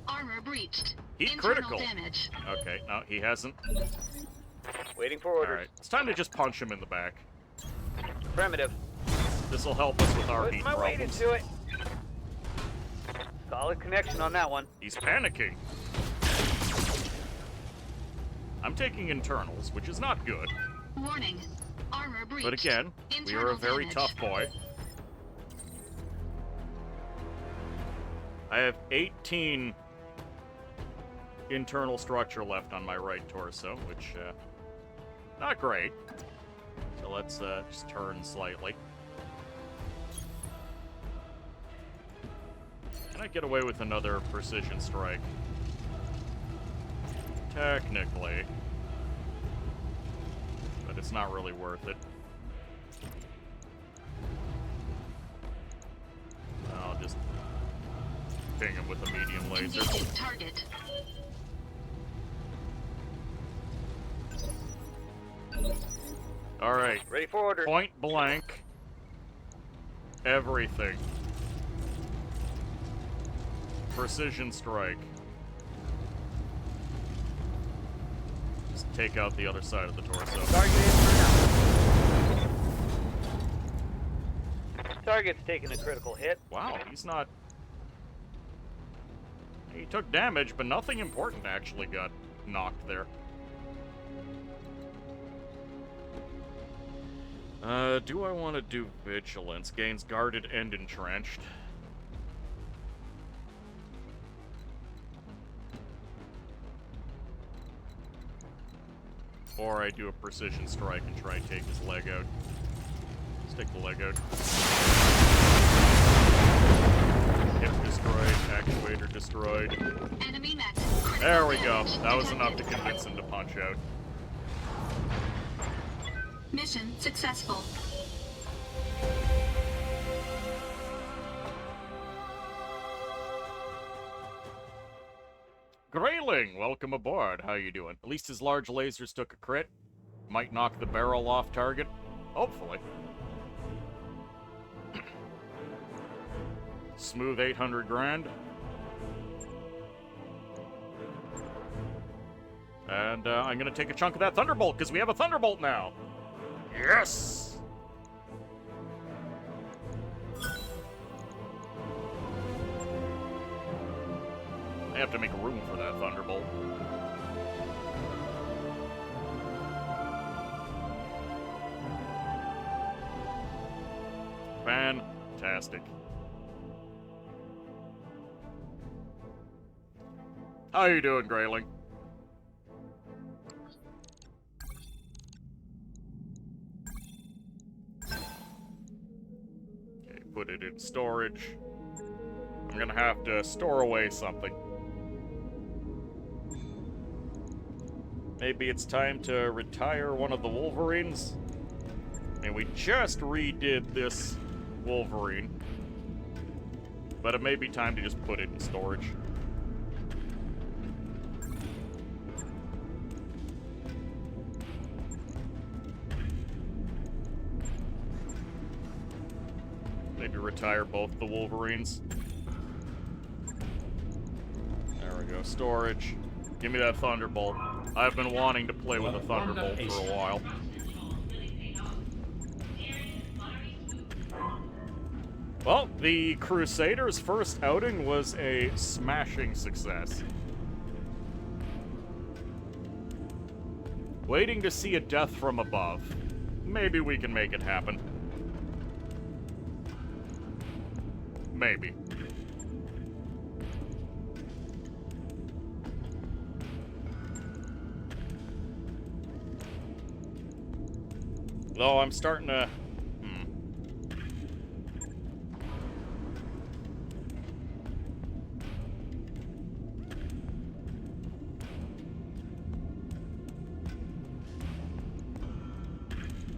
Armor breached. Heat Internal critical. damage. Okay, no, he hasn't. Waiting for orders. Alright, it's time to just punch him in the back. Affirmative. This will help us with our Put heat my weight problems. into it. Solid connection on that one. He's panicking. I'm taking internals, which is not good. Warning. Armor breached. But again, we are a Internal very damage. tough boy. I have 18 internal structure left on my right torso, which, not great. So let's just turn slightly. Can I get away with another precision strike? Technically. But it's not really worth it. ping him with a medium laser. Engaging target. Alright. Ready for order. Point blank. Everything. Precision strike. Just take out the other side of the torso. Target in for now. Target's taking a critical hit. Wow, he's not... He took damage, but nothing important actually got knocked there. Do I want to do Vigilance? Gains guarded and entrenched. Or I do a precision strike and try and take his leg out. Let's take the leg out. Hip destroyed, actuator destroyed. Enemy mech. Critical There we go. damage That was enough to detected. convince him to punch out. Mission successful. Grayling, welcome aboard. How you doing? At least his large lasers took a crit. Might knock the barrel off target. Hopefully. Smooth 800 grand. And I'm gonna take a chunk of that Thunderbolt, because we have a Thunderbolt now. Yes! I have to make room for that Thunderbolt. Fantastic. How you doing, Grayling? Okay, put it in storage. I'm gonna have to store away something. Maybe it's time to retire one of the Wolverines? And we just redid this Wolverine. But it may be time to just put it in storage. Maybe retire both the Wolverines. There we go, storage. Give me that Thunderbolt. I've been wanting to play with a Thunderbolt for a while. Well, the Crusaders' first outing was a smashing success. Waiting to see a death from above. Maybe we can make it happen. Maybe. Though I'm starting to...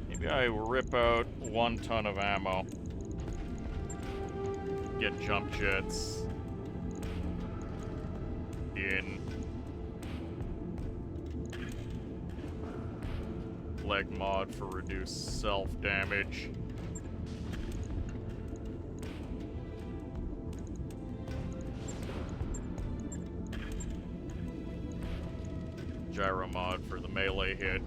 Maybe I rip out 1 ton of ammo. Get jump jets in. Leg mod for reduced self-damage. Gyro mod for the melee hit.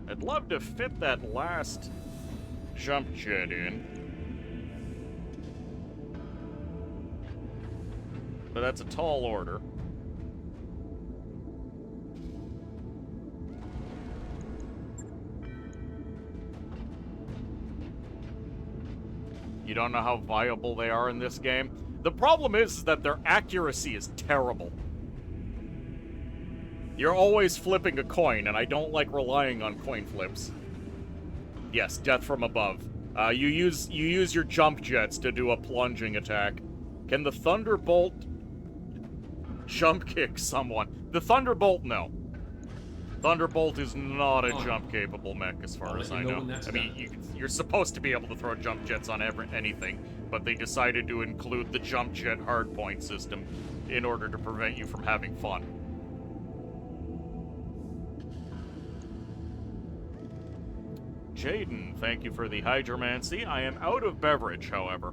I'd love to fit that last jump jet in. But that's a tall order. You don't know how viable they are in this game? The problem is that their accuracy is terrible. You're always flipping a coin, and I don't like relying on coin flips. Yes, death from above. You use your jump jets to do a plunging attack. Can the Thunderbolt jump kick someone. The Thunderbolt, no. Thunderbolt is not a Oh. jump-capable mech, as far I'll as let I you know know. when that's I mean, done. you're supposed to be able to throw jump jets on anything, but they decided to include the jump jet hardpoint system in order to prevent you from having fun. Jaden, thank you for the hydromancy. I am out of beverage, however.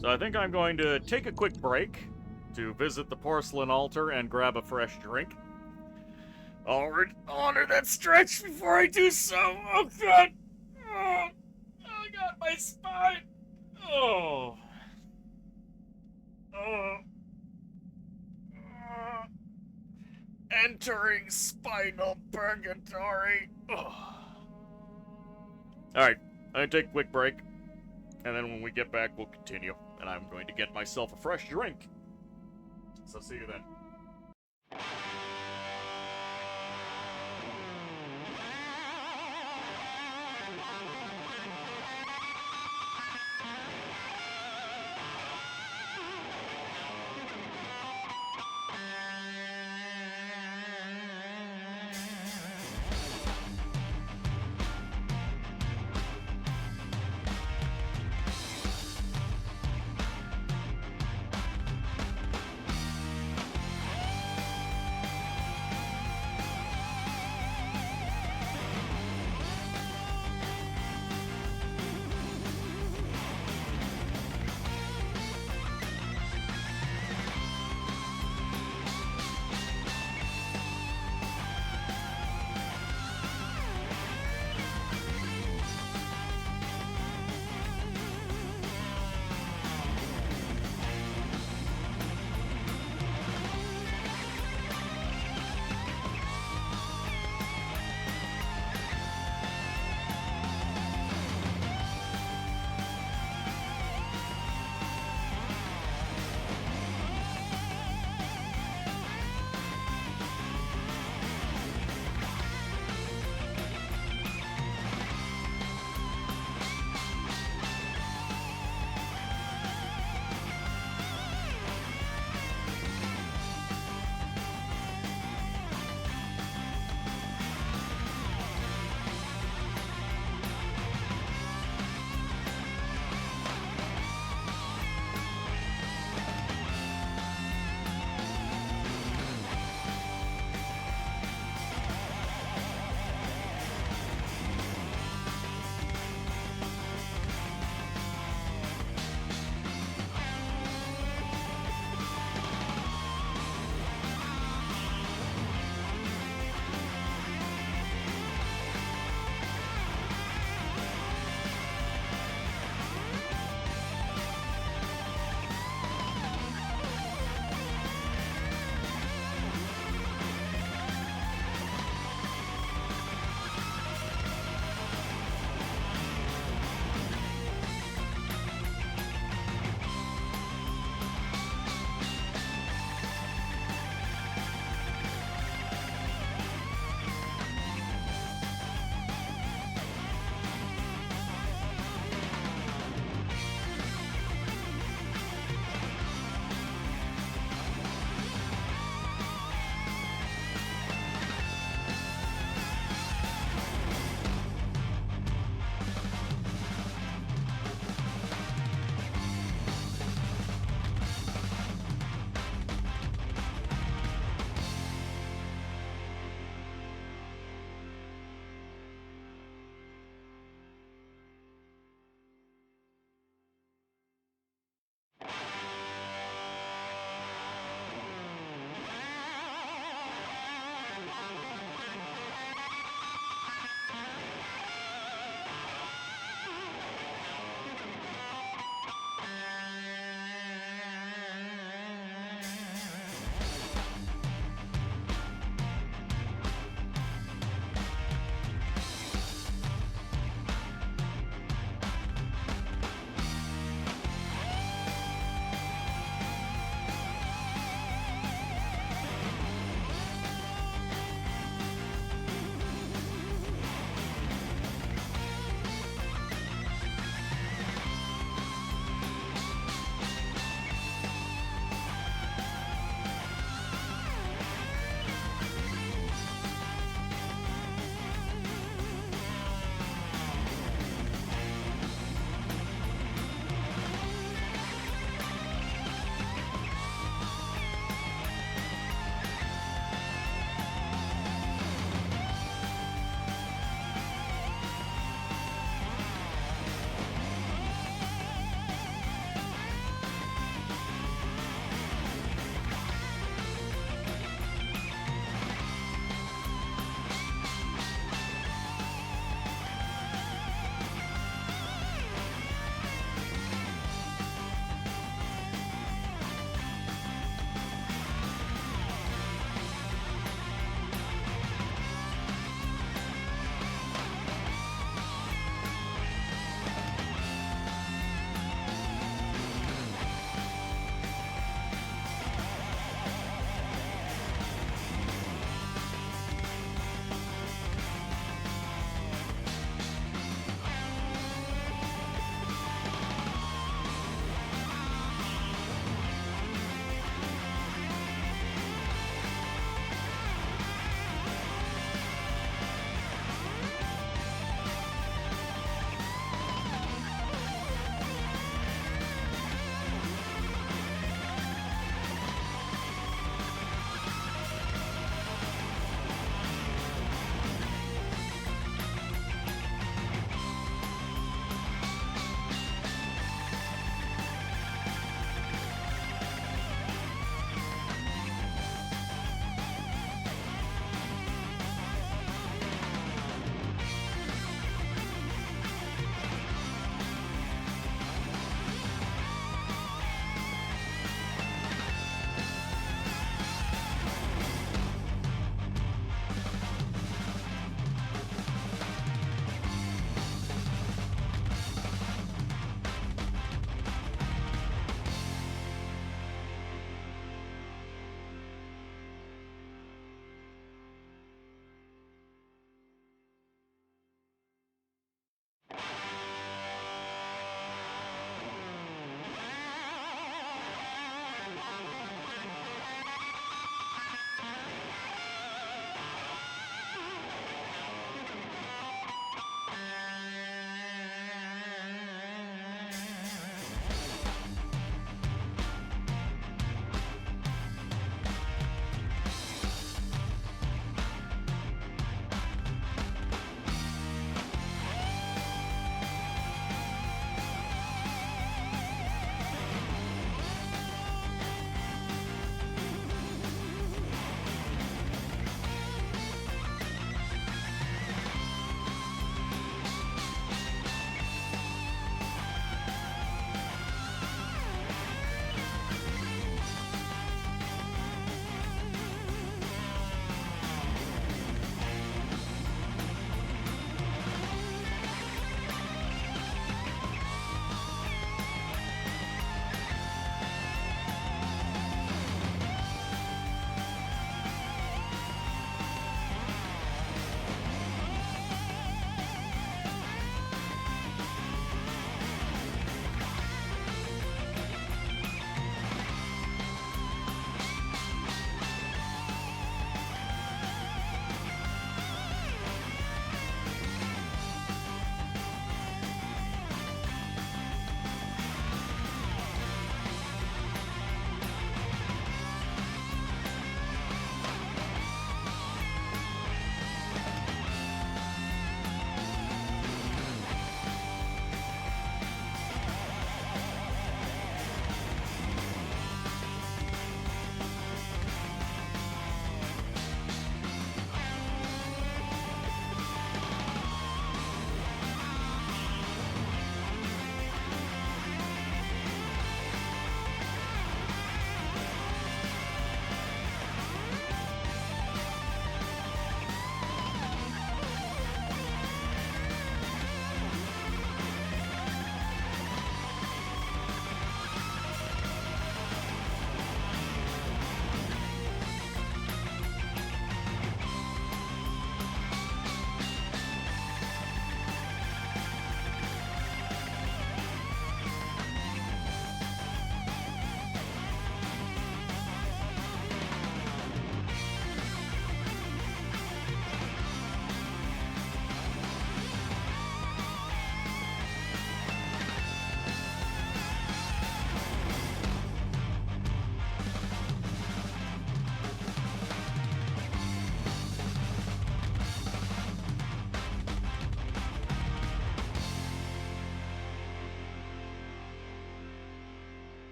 So I think I'm going to take a quick break to visit the porcelain altar and grab a fresh drink. I'll honor that stretch before I do so. Oh, God. Oh, God, my spine. Oh. Oh. Entering spinal purgatory. Oh. Alright, I'm gonna take a quick break, and then when we get back, we'll continue. And I'm going to get myself a fresh drink. So see you then.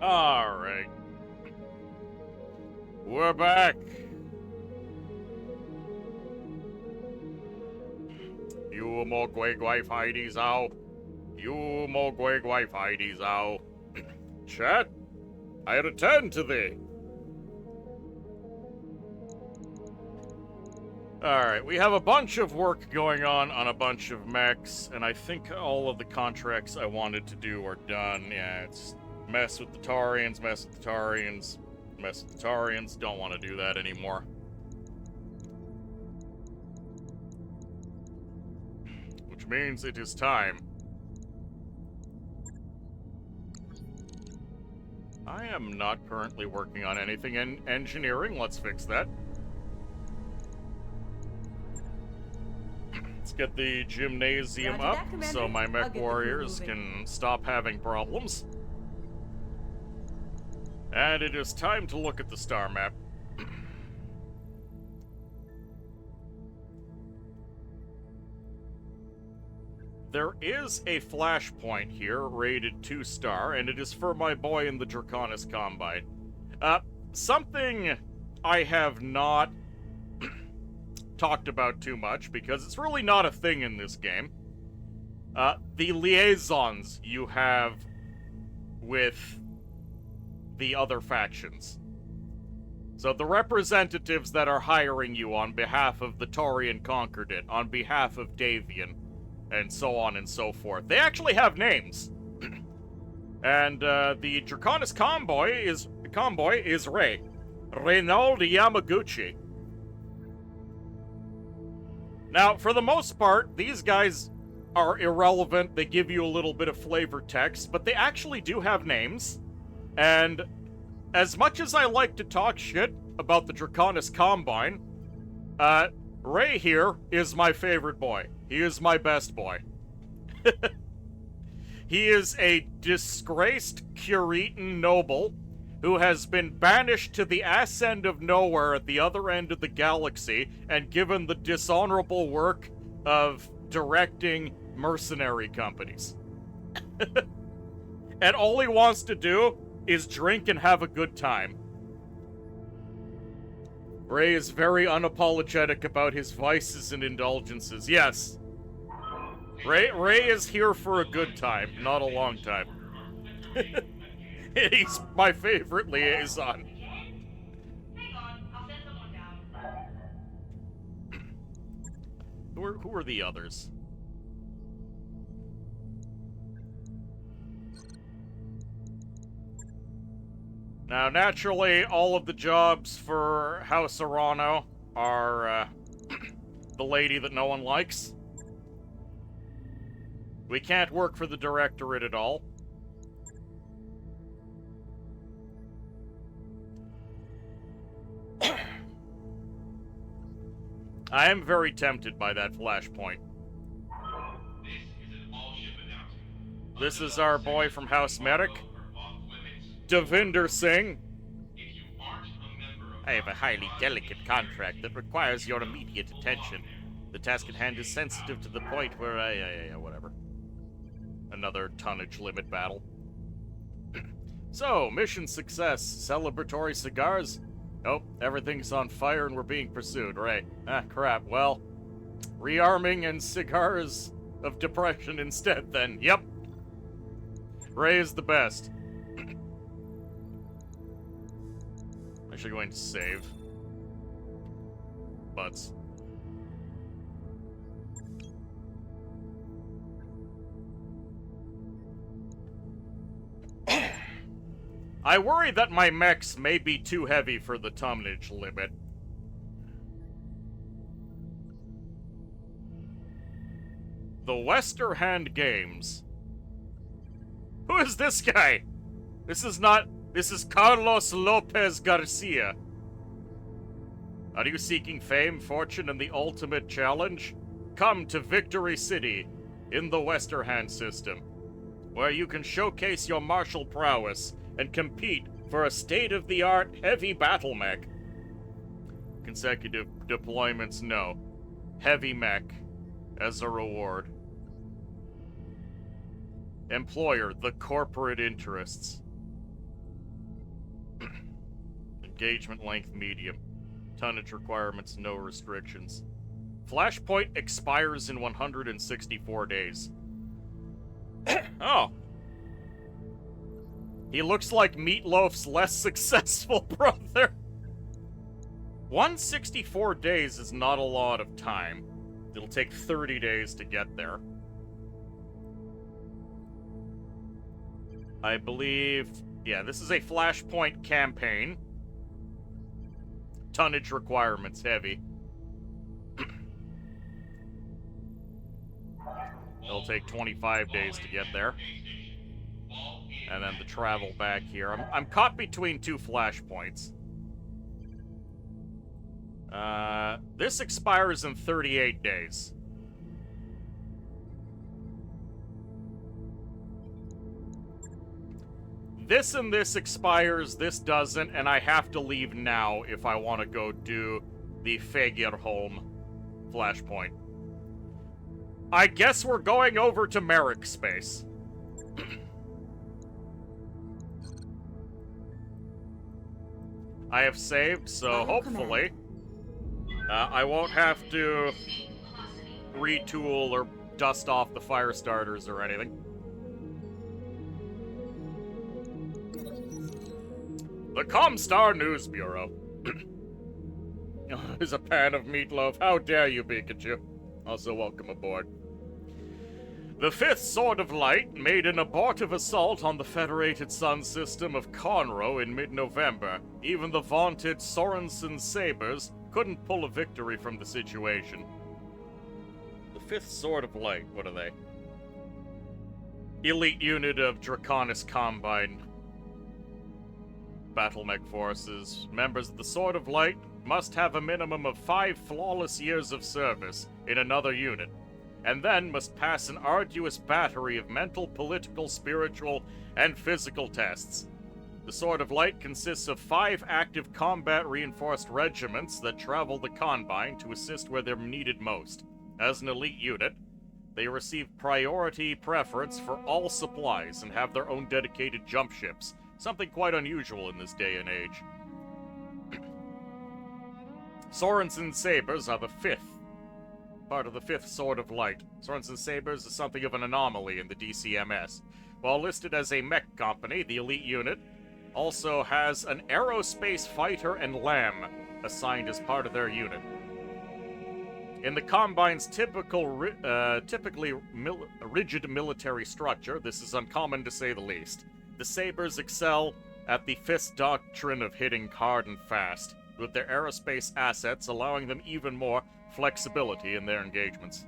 Alright. We're back. You mo gui gui fi di zao. You mo gui gui fi di zao. Chat, I return to thee. Alright, we have a bunch of work going on a bunch of mechs, and I think all of the contracts I wanted to do are done. Yeah, it's mess with the Tarians, mess with the Tarians, mess with the Tarians. Don't want to do that anymore. Which means it is time. I am not currently working on anything in engineering. Let's fix that. Let's get the gymnasium Roger up that, Commander. so my I'll mech get the crew warriors moving. can stop having problems. And it is time to look at the star map. There is a flashpoint here, rated 2-star, and it is for my boy in the Draconis Combine. Something I have not talked about too much, because it's really not a thing in this game. The liaisons you have with the other factions. So the representatives that are hiring you on behalf of the Taurian Concordat, on behalf of Davian, and so on and so forth. They actually have names. And the Draconis convoy is Rei. Reynold Yamaguchi. Now, for the most part, these guys are irrelevant. They give you a little bit of flavor text, but they actually do have names. And as much as I like to talk shit about the Draconis Combine, Ray here is my favorite boy. He is my best boy. He is a disgraced Curitan noble who has been banished to the ass end of nowhere at the other end of the galaxy and given the dishonorable work of directing mercenary companies. And all he wants to do is drink and have a good time. Ray is very unapologetic about his vices and indulgences. Yes. Ray is here for a good time, not a long time. He's my favorite liaison. Hang on, I'll send someone down. Who are the others? Now, naturally, all of the jobs for House Arano are the lady that no one likes. We can't work for the Directorate at all. I am very tempted by that flashpoint. This is an all-ship announcement. This is our boy from House Medic, Off-limits. Devinder Singh. If you aren't a member of I have a highly delicate contract that requires your immediate attention. The task at hand is sensitive to the point where whatever. Another tonnage limit battle. So, mission success. Celebratory cigars? Nope, everything's on fire and we're being pursued, right. Ah, crap, well. Rearming and cigars of depression instead, then. Yep. Ray is the best. Actually going to save. Butts. I worry that my mechs may be too heavy for the tonnage limit. The Westerhand Games. Who is this guy? This is Carlos Lopez Garcia. Are you seeking fame, fortune, and the ultimate challenge? Come to Victory City in the Westerhand system, where you can showcase your martial prowess and compete for a state-of-the-art heavy battle mech. Consecutive deployments, no. Heavy mech as a reward. Employer, the corporate interests. Engagement length medium. Tonnage requirements, no restrictions. Flashpoint expires in 164 days. Oh. He looks like Meatloaf's less successful brother. 164 days is not a lot of time. It'll take 30 days to get there. I believe... Yeah, this is a Flashpoint campaign. Tonnage requirements heavy. It'll take 25 days to get there. And then the travel back here. I'm caught between two Flashpoints. This expires in 38 days. This and this expires, this doesn't, and I have to leave now if I want to go do the Fagerholm Flashpoint. I guess we're going over to Merrick space. I have saved, so hopefully I won't have to retool or dust off the fire starters or anything. The Comstar News Bureau. Is a pan of meatloaf. How dare you, Pikachu? Also, welcome aboard. The Fifth Sword of Light made an abortive assault on the Federated Sun system of Conroe in mid-November. Even the vaunted Sorensen Sabers couldn't pull a victory from the situation. The Fifth Sword of Light, what are they? Elite unit of Draconis Combine Battlemech forces. Members of the Sword of Light must have a minimum of 5 flawless years of service in another unit, and then must pass an arduous battery of mental, political, spiritual, and physical tests. The Sword of Light consists of 5 active combat-reinforced regiments that travel the Combine to assist where they're needed most. As an elite unit, they receive priority preference for all supplies and have their own dedicated jump ships, something quite unusual in this day and age. Sorensen Sabers are the 5th part of the 5th Sword of Light. Sorensen Sabers is something of an anomaly in the DCMS. While listed as a mech company, the elite unit also has an aerospace fighter and lamb assigned as part of their unit. In the Combine's typically rigid military structure, this is uncommon to say the least. The Sabers excel at the fist doctrine of hitting hard and fast, with their aerospace assets allowing them even more flexibility in their engagements.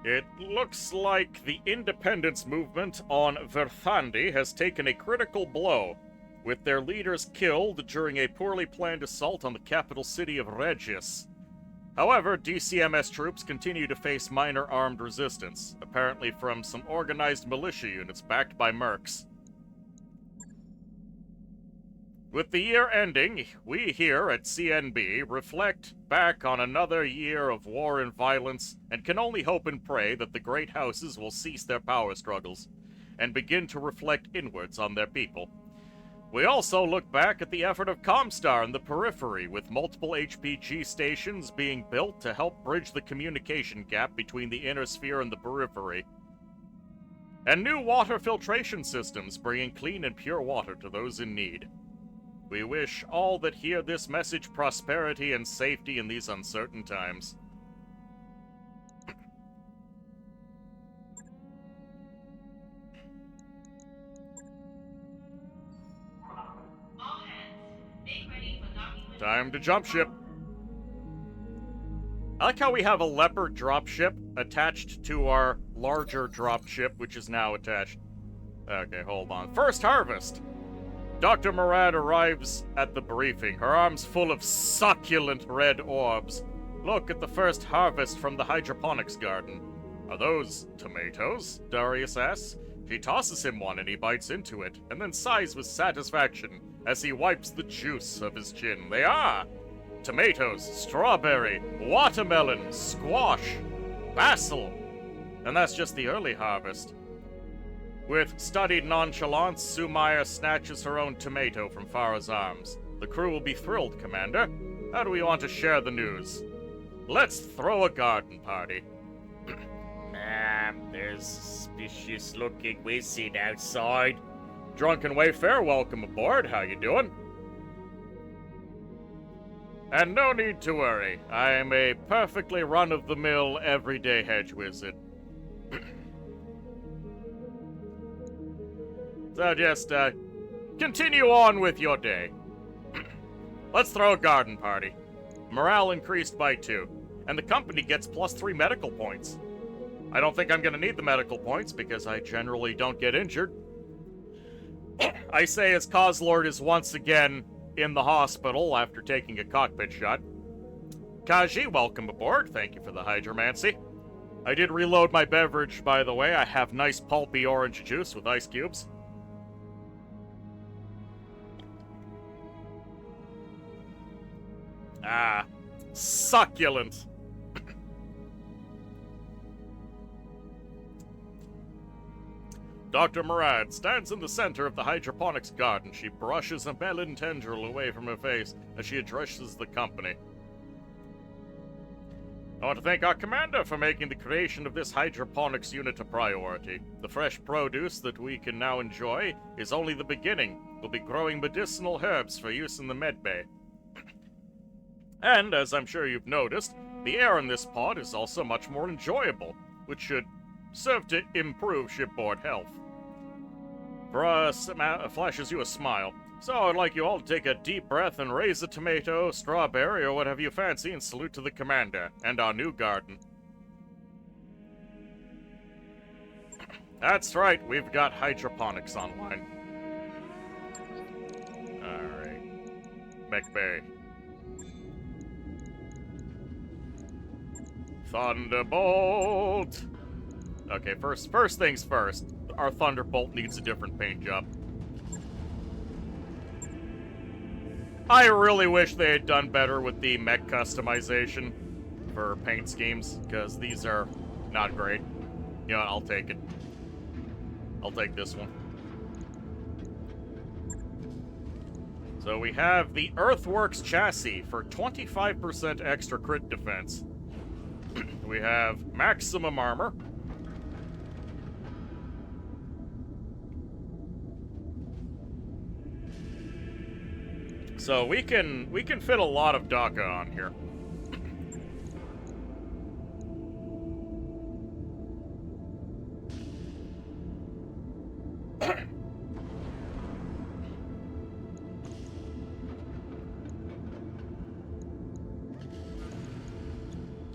It looks like the independence movement on Verthandi has taken a critical blow, with their leaders killed during a poorly planned assault on the capital city of Regis. However, DCMS troops continue to face minor armed resistance, apparently from some organized militia units backed by mercs. With the year ending, we here at CNB reflect back on another year of war and violence, and can only hope and pray that the great houses will cease their power struggles, and begin to reflect inwards on their people. We also look back at the effort of Comstar in the periphery, with multiple HPG stations being built to help bridge the communication gap between the inner sphere and the periphery, and new water filtration systems bringing clean and pure water to those in need. We wish all that hear this message prosperity and safety in these uncertain times. All hands, make ready for docking with Time to jump ship. I like how we have a Leopard dropship attached to our larger dropship, which is now attached. Okay, hold on. First harvest! Dr. Murad arrives at the briefing, her arms full of succulent red orbs. Look at the first harvest from the hydroponics garden. Are those tomatoes? Darius asks. She tosses him one and he bites into it, and then sighs with satisfaction as he wipes the juice of his chin. They are! Tomatoes, strawberry, watermelon, squash, basil. And that's just the early harvest. With studied nonchalance, Sumaya snatches her own tomato from Farah's arms. The crew will be thrilled, Commander. How do we want to share the news? Let's throw a garden party. There's a suspicious-looking wizard outside. Drunken Wayfarer, welcome aboard. How you doing? And no need to worry. I am a perfectly run-of-the-mill, everyday hedge wizard. So just, continue on with your day. Let's throw a garden party. Morale increased by 2, and the company gets +3 medical points. I don't think I'm gonna need the medical points because I generally don't get injured. I say as Coslord is once again in the hospital after taking a cockpit shot. Kaji, welcome aboard. Thank you for the hydromancy. I did reload my beverage, by the way. I have nice pulpy orange juice with ice cubes. Ah, succulent. Dr. Murad stands in the center of the hydroponics garden. She brushes a melon tendril away from her face as she addresses the company. I want to thank our commander for making the creation of this hydroponics unit a priority. The fresh produce that we can now enjoy is only the beginning. We'll be growing medicinal herbs for use in the medbay. And, as I'm sure you've noticed, the air in this pod is also much more enjoyable, which should serve to improve shipboard health. Flashes you a smile. So I'd like you all to take a deep breath and raise a tomato, strawberry, or whatever you fancy and salute to the commander and our new garden. That's right, we've got hydroponics online. Alright. McBay. Thunderbolt! Okay, first things first. Our Thunderbolt needs a different paint job. I really wish they had done better with the mech customization for paint schemes, because these are not great. You know what, I'll take it. I'll take this one. So we have the Earthworks chassis for 25% extra crit defense. We have maximum armor. So we can fit a lot of DACA on here.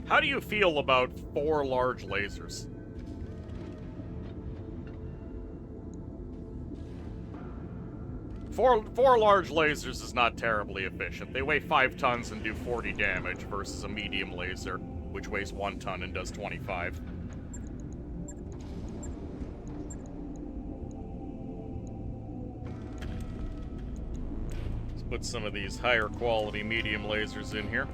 How do you feel about 4 large lasers? Four large lasers is not terribly efficient. They weigh 5 tons and do 40 damage versus a medium laser, which weighs 1 ton and does 25. Let's put some of these higher quality medium lasers in here.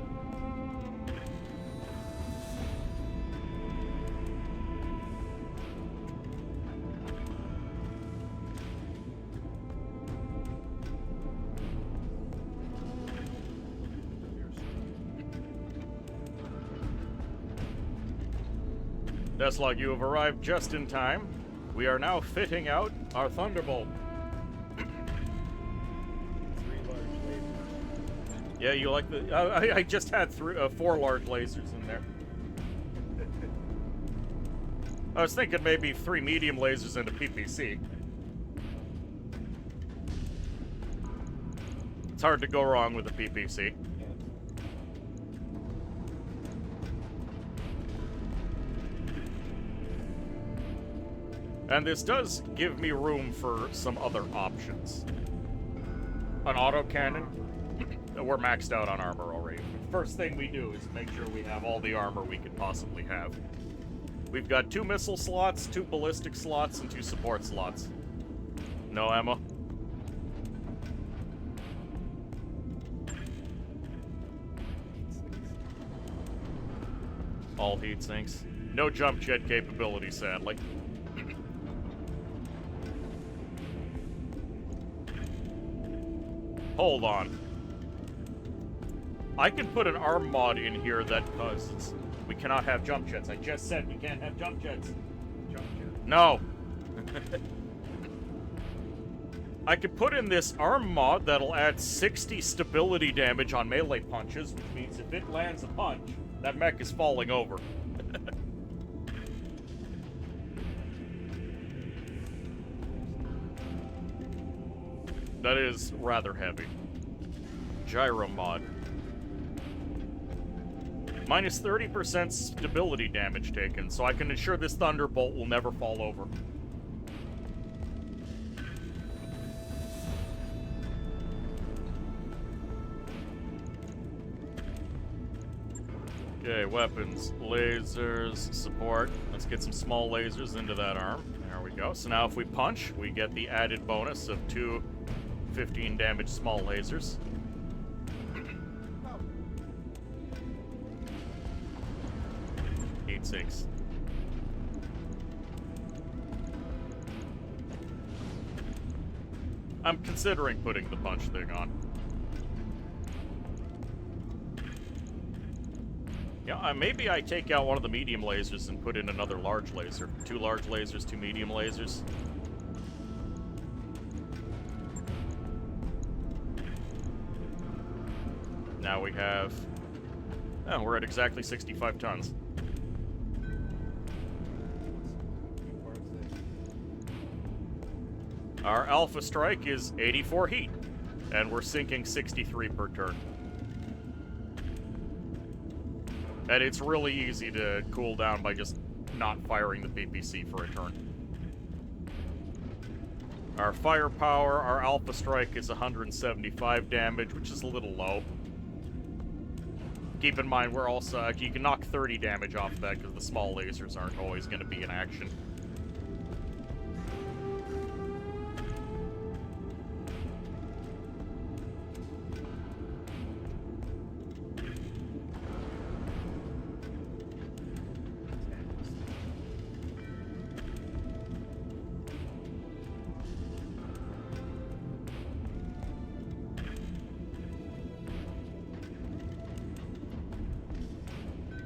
Deslog, you have arrived just in time. We are now fitting out our Thunderbolt. 3 large lasers. Yeah, you like the... I just had 4 large lasers in there. I was thinking maybe 3 medium lasers and a PPC. It's hard to go wrong with a PPC. And this does give me room for some other options. An autocannon. We're maxed out on armor already. First thing we do is make sure we have all the armor we could possibly have. We've got 2 missile slots, 2 ballistic slots, and 2 support slots. No ammo. All heat sinks. No jump jet capability, sadly. Hold on. I can put an arm mod in here that causes... We cannot have jump jets. I just said we can't have jump jets. Jump jet. No. I could put in this arm mod that'll add 60 stability damage on melee punches, which means if it lands a punch, that mech is falling over. That is rather heavy. Gyro mod. Minus 30% stability damage taken, so I can ensure this Thunderbolt will never fall over. Okay, weapons, lasers, support. Let's get some small lasers into that arm. There we go. So now if we punch, we get the added bonus of 2 15 damage small lasers. Heat sinks. I'm considering putting the punch thing on. Yeah, maybe I take out one of the medium lasers and put in another large laser. 2 large lasers, 2 medium lasers. Now we have... Oh, we're at exactly 65 tons. Our Alpha Strike is 84 heat, and we're sinking 63 per turn. And it's really easy to cool down by just not firing the PPC for a turn. Our firepower, our Alpha Strike is 175 damage, which is a little low. Keep in mind, we're also... you can knock 30 damage off that because the small lasers aren't always going to be in action.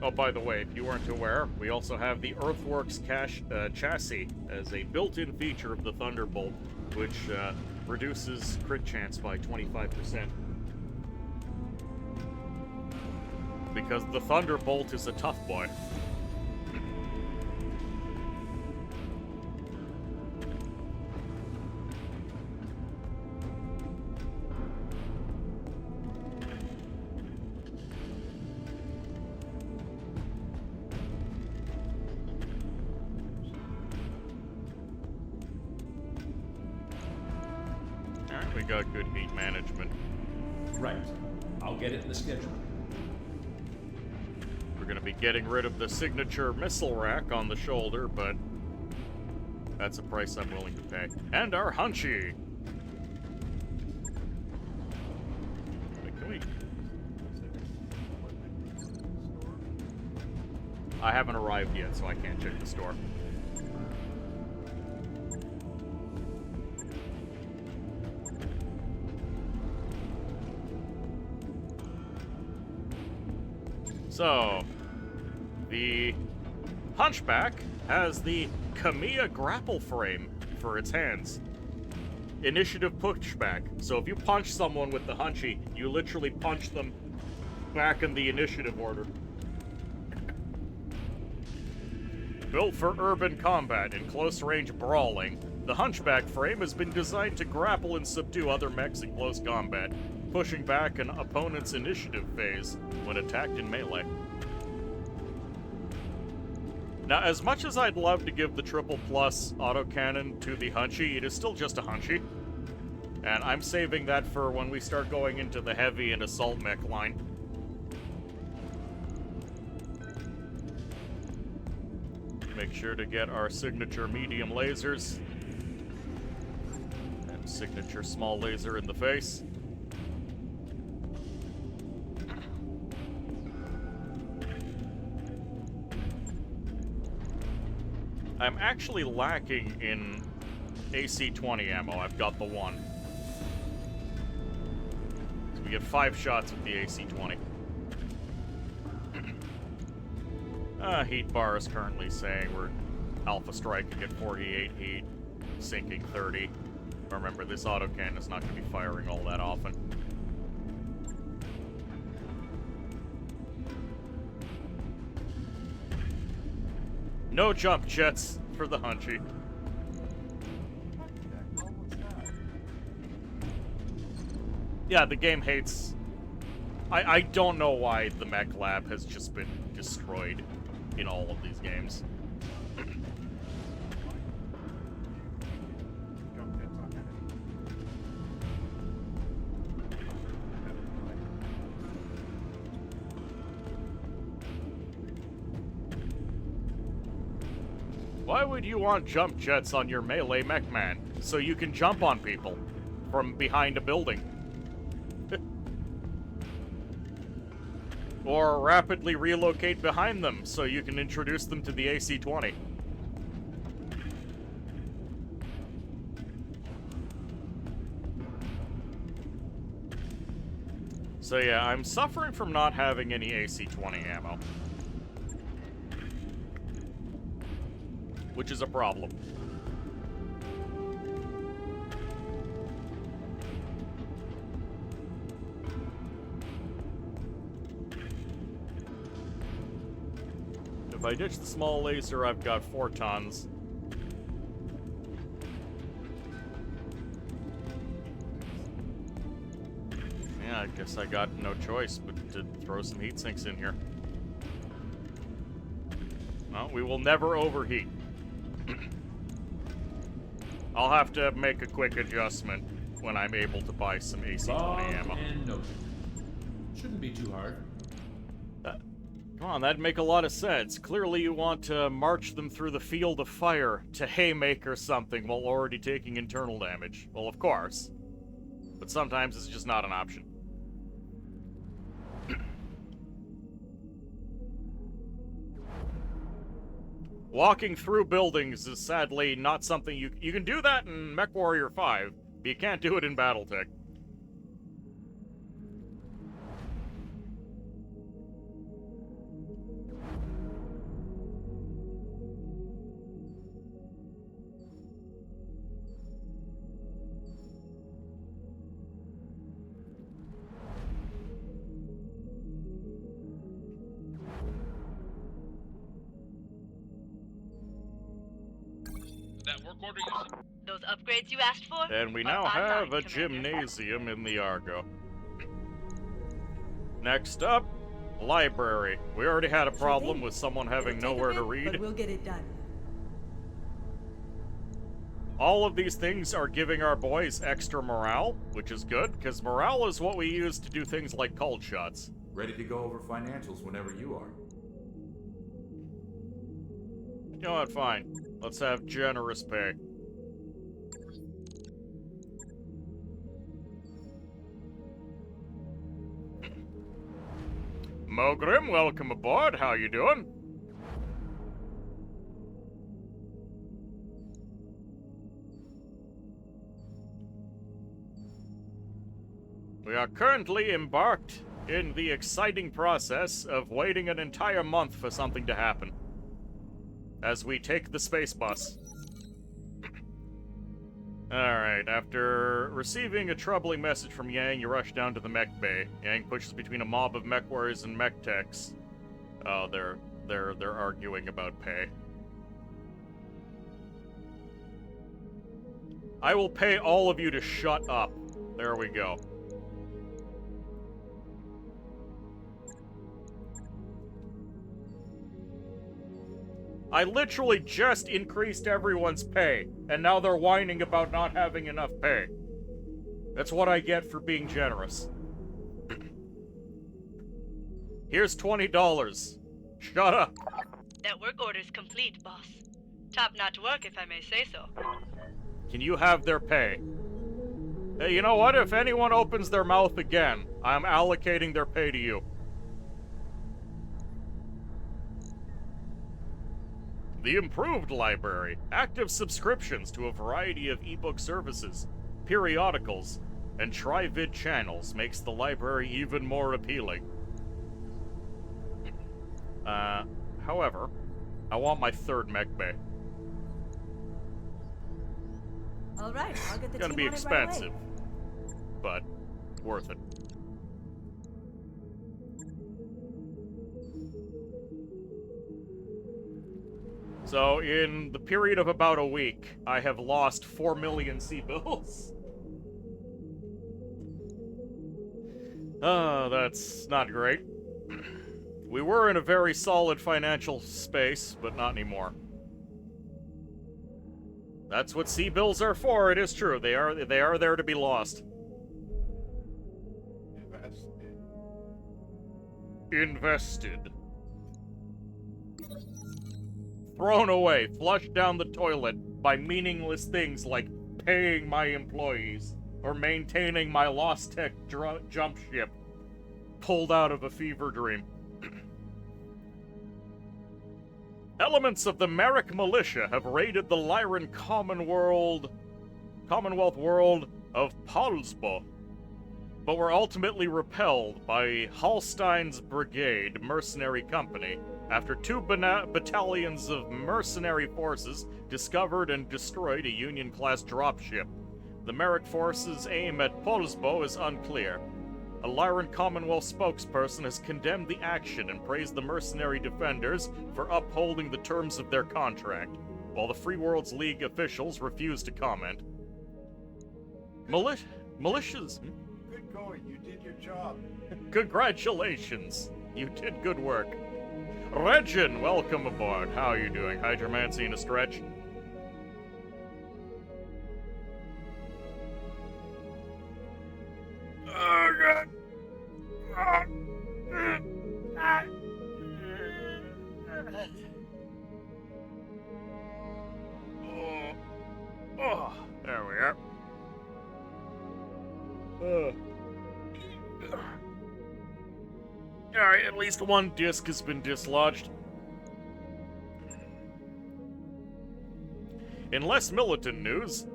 Oh, by the way, if you weren't aware, we also have the Earthworks chassis as a built-in feature of the Thunderbolt, which reduces crit chance by 25%. Because the Thunderbolt is a tough boy. We got good heat management. Right. I'll get it in the schedule. We're going to be getting rid of the signature missile rack on the shoulder, but that's a price I'm willing to pay. And our Hunchy! Wait, can we... I haven't arrived yet, so I can't check the store. So, the Hunchback has the Kamiya grapple frame for its hands. Initiative pushback. So if you punch someone with the Hunchy, you literally punch them back in the initiative order. Built for urban combat and close-range brawling, the Hunchback frame has been designed to grapple and subdue other mechs in close combat, pushing back an opponent's initiative phase when attacked in melee. Now, as much as I'd love to give the triple plus autocannon to the Hunchy, it is still just a Hunchy. And I'm saving that for when we start going into the heavy and assault mech line. Make sure to get our signature medium lasers. And signature small laser in the face. I'm actually lacking in AC-20 ammo. I've got the one. get 5 shots with the AC-20. Heat bar is currently saying we're Alpha striking at 48 heat, sinking 30. Remember, this autocannon is not going to be firing all that often. No jump jets for the Hunchy. Yeah, the game hates... I don't know why the mech lab has just been destroyed in all of these games. Why would you want jump jets on your melee mech man? So you can jump on people from behind a building. Or rapidly relocate behind them so you can introduce them to the AC-20. So yeah, I'm suffering from not having any AC-20 ammo. Which is a problem. If I ditch the small laser, I've got 4 tons. Yeah, I guess I got no choice but to throw some heat sinks in here. Well, we will never overheat. I'll have to make a quick adjustment when I'm able to buy some AC-20 ammo. And noted. Shouldn't be too hard. Come on, that'd make a lot of sense. Clearly you want to march them through the field of fire to haymaker something while already taking internal damage. Well, of course. But sometimes it's just not an option. Walking through buildings is sadly not something you can do that in MechWarrior 5, but you can't do it in BattleTech. That work order you Those upgrades you asked for? And we are now online, have a Commander. gymnasium in the Argo. Next up, library. We already had a problem with someone having nowhere to read. But we'll get it done. All of these things are giving our boys extra morale, which is good, because morale is what we use to do things like cold shots. Ready to go over financials whenever you are. You know what, fine. Let's have generous pay. Mogrim, welcome aboard. How you doing? We are currently embarked in the exciting process of waiting an entire month for something to happen. As we take the space bus. Alright, after receiving a troubling message from Yang, you rush down to the mech bay. Yang pushes between a mob of mech warriors and mech techs. Oh, they're arguing about pay. I will pay all of you to shut up. There we go. I literally just increased everyone's pay, and now they're whining about not having enough pay. That's what I get for being generous. Here's $20. Shut up. That work order's complete, boss. Top-notch work, if I may say so. Can you have their pay? Hey, you know what? If anyone opens their mouth again, I'm allocating their pay to you. The improved library. Active subscriptions to a variety of ebook services, periodicals, and tri-vid channels makes the library even more appealing. However, I want my third mech bay. All right, I'll get the Gonna team be on it right expensive, away. but worth it. So, in the period of about a week, I have lost 4 million C-bills. That's not great. We were in a very solid financial space, but not anymore. That's what C-bills are for, it is true. They are there to be lost. Invested. Thrown away, flushed down the toilet by meaningless things like paying my employees or maintaining my lost tech jump ship, pulled out of a fever dream. Elements of the Merrick militia have raided the Lyran Commonwealth world of Polsbo, but were ultimately repelled by Hallstein's Brigade mercenary company after 2 battalions of mercenary forces discovered and destroyed a Union-class dropship. The Merrick forces' aim at Polsbo is unclear. A Lyran Commonwealth spokesperson has condemned the action and praised the mercenary defenders for upholding the terms of their contract, while the Free Worlds League officials refuse to comment. Militias... Good going, you did your job. Congratulations, you did good work. Regin, welcome aboard. How are you doing? Hydromancy in a stretch? Oh, God. Oh, there we are. Alright, at least one disc has been dislodged. In less militant news,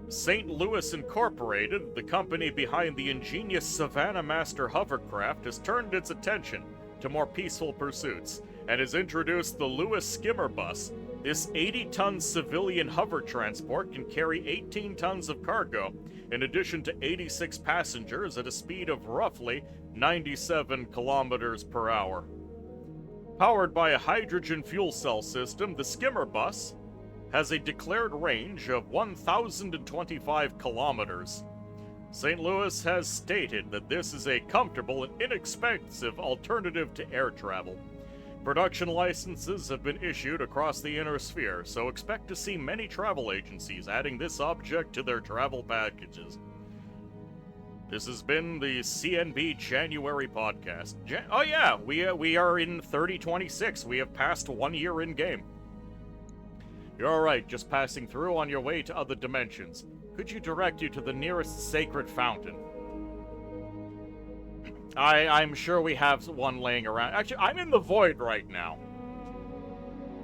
St. Louis Incorporated, the company behind the ingenious Savannah Master hovercraft, has turned its attention to more peaceful pursuits and has introduced the Lewis Skimmer Bus. This 80-ton civilian hover transport can carry 18 tons of cargo, in addition to 86 passengers at a speed of roughly 97 kilometers per hour. Powered by a hydrogen fuel cell system, the Skimmer Bus has a declared range of 1,025 kilometers. St. Louis has stated that this is a comfortable and inexpensive alternative to air travel. Production licenses have been issued across the inner sphere, so expect to see many travel agencies adding this object to their travel packages. This has been the CNB January podcast. Oh yeah, we are in 3026. We have passed 1 year in-game. You're alright, just passing through on your way to other dimensions. Could you direct you to the nearest sacred fountain? I'm sure we have one laying around. Actually, I'm in the void right now.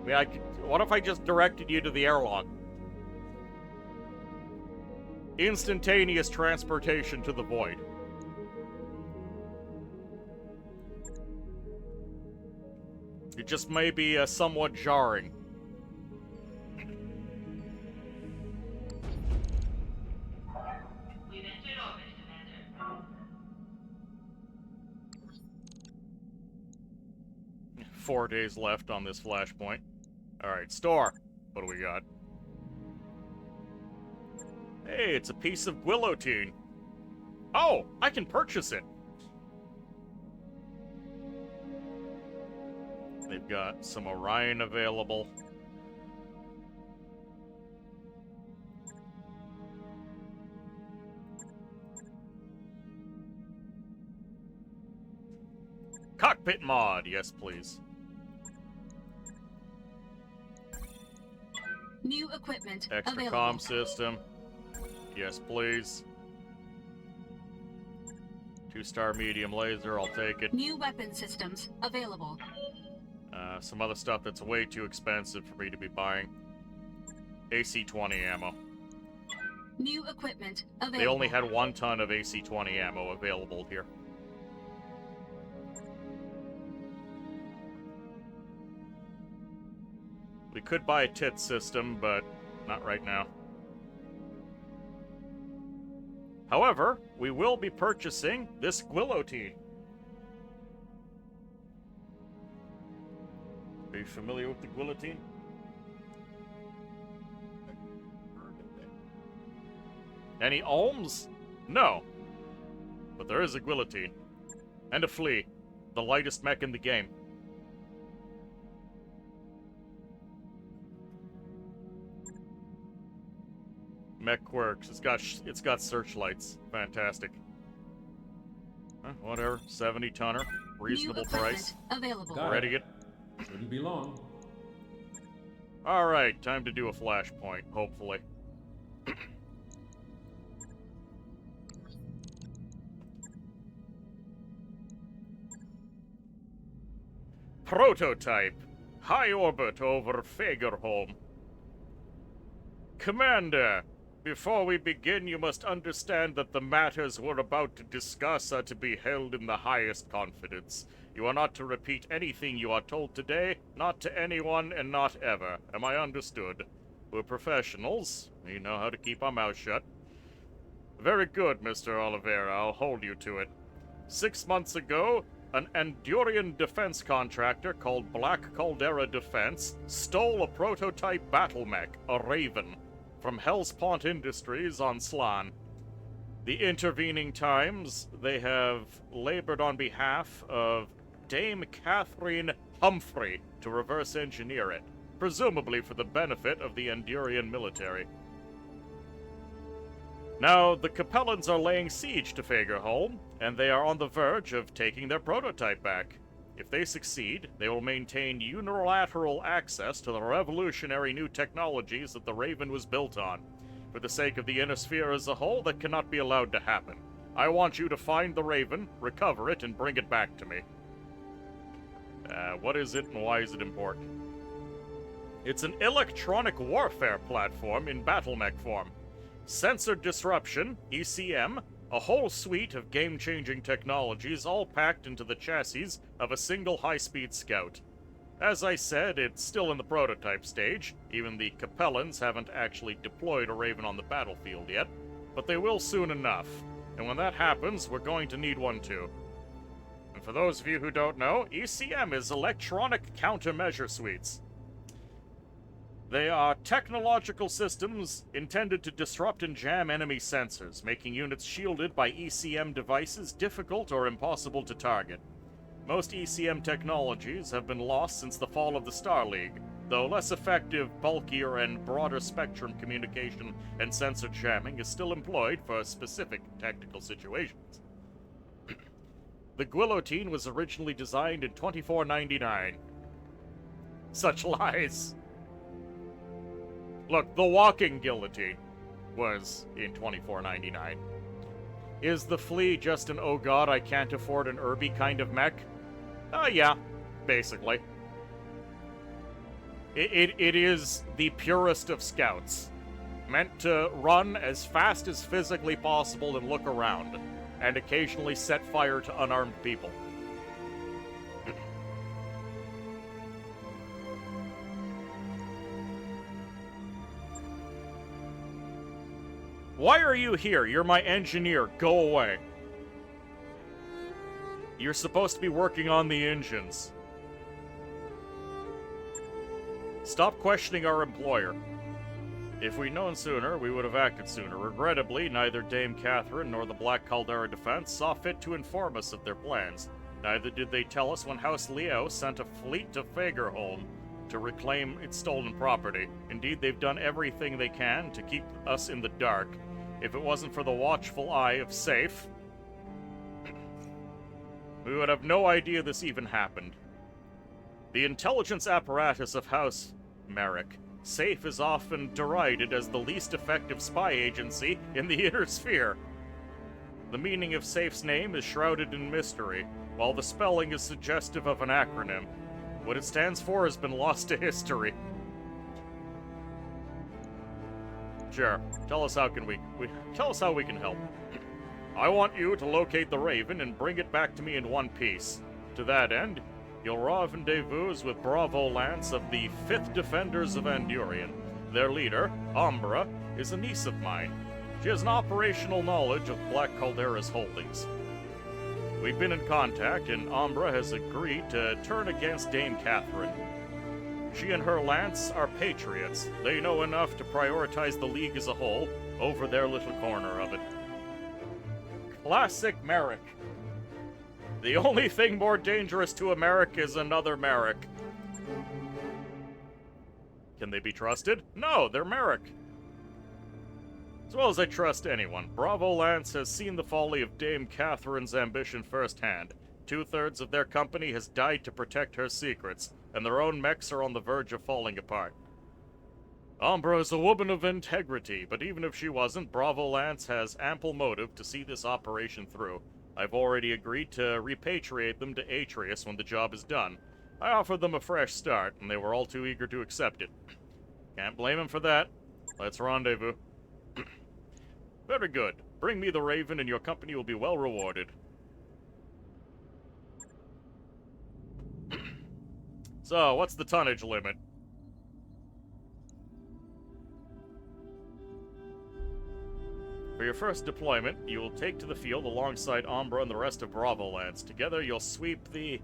I mean, what if I just directed you to the airlock? Instantaneous transportation to the void. It just may be somewhat jarring. We've entered orbit, Commander. 4 days left on this flashpoint. Alright, store. What do we got? Hey, it's a piece of guillotine. Oh, I can purchase it. They've got some Orion available. Cockpit mod, yes please. New equipment Extra available. comm system. Yes, please. 2-star medium laser, I'll take it. New weapon systems available. Some other stuff that's way too expensive for me to be buying. AC-20 ammo. New equipment available. They only had 1 ton of AC-20 ammo available here. We could buy a TIT system, but not right now. However, we will be purchasing this guillotine. Are you familiar with the guillotine? Any ohms? No. But there is a guillotine. And a flea. The lightest mech in the game. Mech works. It's got searchlights. Fantastic. Whatever. 70 tonner. Reasonable price. Available. Ready it. Shouldn't be long. Alright, time to do a flashpoint, hopefully. Prototype. High orbit over Fagerholm. Commander, before we begin, you must understand that the matters we're about to discuss are to be held in the highest confidence. You are not to repeat anything you are told today, not to anyone, and not ever. Am I understood? We're professionals. We know how to keep our mouths shut. Very good, Mr. Oliveira. I'll hold you to it. 6 months ago, an Andurian defense contractor called Black Caldera Defense stole a prototype battle mech, a Raven, from Hellspawn Industries on Slan. The intervening times, they have labored on behalf of Dame Catherine Humphrey to reverse engineer it, presumably for the benefit of the Andurian military. Now, the Capellans are laying siege to Fagerholm, and they are on the verge of taking their prototype back. If they succeed, they will maintain unilateral access to the revolutionary new technologies that the Raven was built on. For the sake of the Inner Sphere as a whole, that cannot be allowed to happen. I want you to find the Raven, recover it, and bring it back to me. What is it and why is it important? It's an electronic warfare platform in battle mech form. Sensor disruption, ECM, a whole suite of game-changing technologies all packed into the chassis of a single high-speed scout. As I said, it's still in the prototype stage. Even the Capellans haven't actually deployed a Raven on the battlefield yet, but they will soon enough. And when that happens, we're going to need one too. And for those of you who don't know, ECM is Electronic Countermeasure Suites. They are technological systems intended to disrupt and jam enemy sensors, making units shielded by ECM devices difficult or impossible to target. Most ECM technologies have been lost since the fall of the Star League, though less effective, bulkier, and broader spectrum communication and sensor jamming is still employed for specific tactical situations. The guillotine was originally designed in 2499. Such lies! Look, the walking guillotine was in 2499. Is the flea just an oh god I can't afford an Irby kind of mech? Yeah, basically. It is the purest of scouts. Meant to run as fast as physically possible and look around, and occasionally set fire to unarmed people. Why are you here? You're my engineer. Go away. You're supposed to be working on the engines. Stop questioning our employer. If we'd known sooner, we would have acted sooner. Regrettably, neither Dame Catherine nor the Black Caldera Defense saw fit to inform us of their plans. Neither did they tell us when House Leo sent a fleet to Fagerholm to reclaim its stolen property. Indeed, they've done everything they can to keep us in the dark. If it wasn't for the watchful eye of Safe, we would have no idea this even happened. The intelligence apparatus of House Merrick. Safe is often derided as the least effective spy agency in the Inner Sphere. The meaning of Safe's name is shrouded in mystery, while the spelling is suggestive of an acronym. What it stands for has been lost to history. Sure. Tell us how we can help. I want you to locate the Raven and bring it back to me in one piece. To that end, you'll rendezvous with Bravo Lance of the 5th Defenders of Andurian. Their leader, Umbra, is a niece of mine. She has an operational knowledge of Black Caldera's holdings. We've been in contact, and Umbra has agreed to turn against Dame Catherine. She and her Lance are patriots. They know enough to prioritize the League as a whole over their little corner of it. Classic Merrick. The only thing more dangerous to a Merrick is another Merrick. Can they be trusted? No, they're Merrick. As well as I trust anyone, Bravo Lance has seen the folly of Dame Catherine's ambition firsthand. 2/3 of their company has died to protect her secrets, and their own mechs are on the verge of falling apart. Umbra is a woman of integrity, but even if she wasn't, Bravo Lance has ample motive to see this operation through. I've already agreed to repatriate them to Atreus when the job is done. I offered them a fresh start, and they were all too eager to accept it. Can't blame them for that. Let's rendezvous. Very good. Bring me the Raven, and your company will be well rewarded. So, what's the tonnage limit? For your first deployment, you will take to the field alongside Umbra and the rest of Bravo Lance. Together, you'll sweep the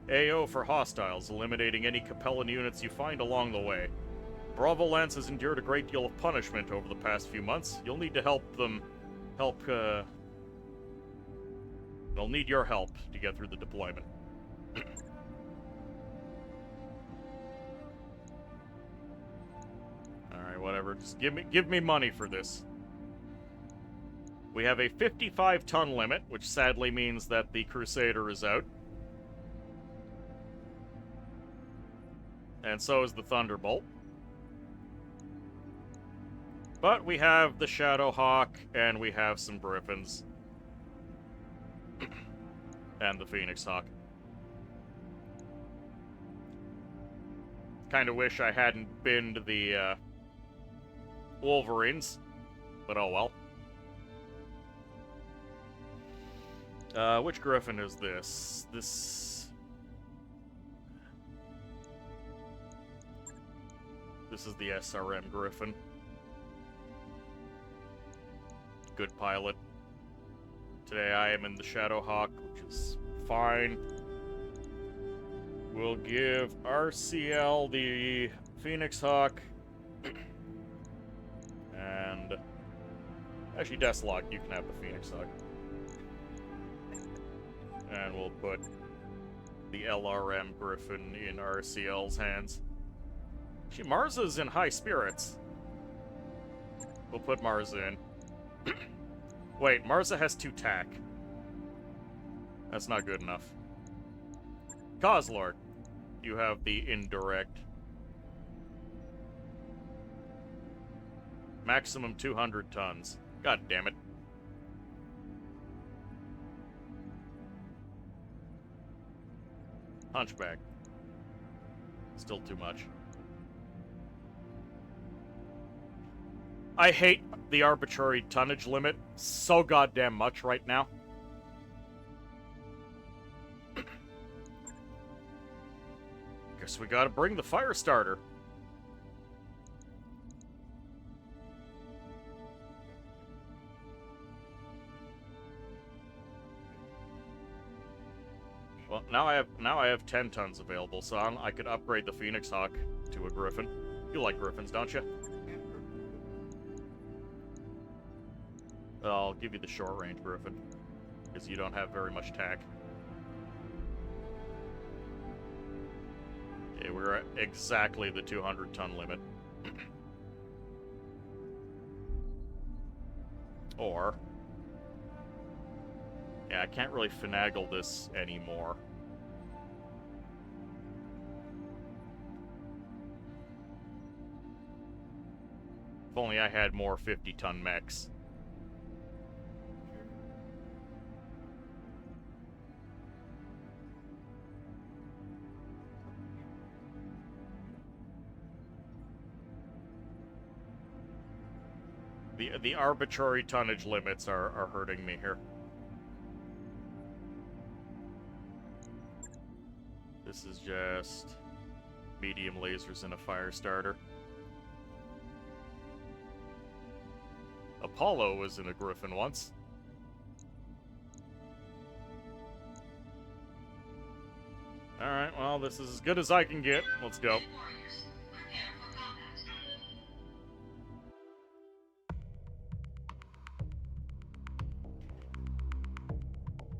AO for hostiles, eliminating any Capellan units you find along the way. Bravo Lance has endured a great deal of punishment over the past few months. You'll need to they'll need your help to get through the deployment. Alright, whatever. Just give me money for this. We have a 55-ton limit, which sadly means that the Crusader is out. And so is the Thunderbolt. But we have the Shadowhawk, and we have some Griffins. And the Phoenix Hawk. Kinda wish I hadn't been to the, Wolverines. But oh well. Which Griffin is this? This is the SRM Griffin. Good pilot. Today I am in the Shadowhawk, which is fine. We'll give RCL the Phoenix Hawk. And... actually, Deathlock, you can have the Phoenix Hawk. And we'll put the LRM Griffin in RCL's hands. Marza's in high spirits. We'll put Marza in. Wait, Marza has 2 tack. That's not good enough. Coslord, you have the indirect. Maximum 200 tons. God damn it. Hunchback. Still too much. I hate the arbitrary tonnage limit so goddamn much right now. Guess we gotta bring the fire starter. Well, now I have 10 tons available, so I could upgrade the Phoenix Hawk to a Griffin. You like Griffins, don't you? I'll give you the short-range Griffin, because you don't have very much tack. Okay, we're at exactly the 200-ton limit. Or... yeah, I can't really finagle this anymore. If only I had more 50-ton mechs. The arbitrary tonnage limits are hurting me here. This is just medium lasers and a fire starter. Apollo was in a Griffin once. Alright, well, this is as good as I can get. Let's go.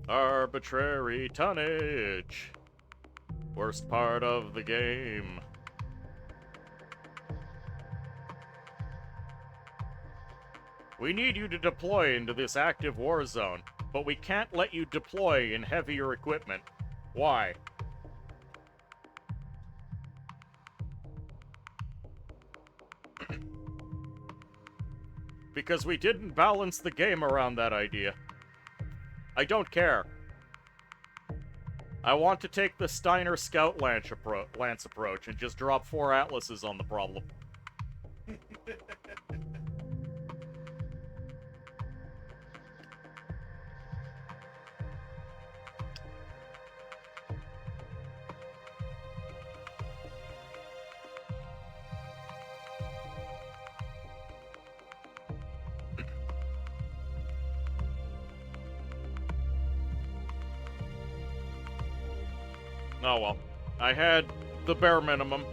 Arbitrary tonnage. Worst part of the game. We need you to deploy into this active war zone, but we can't let you deploy in heavier equipment. Why? Because we didn't balance the game around that idea. I don't care. I want to take the Steiner Scout Lance approach and just drop 4 Atlases on the problem. Oh well. I had the bare minimum.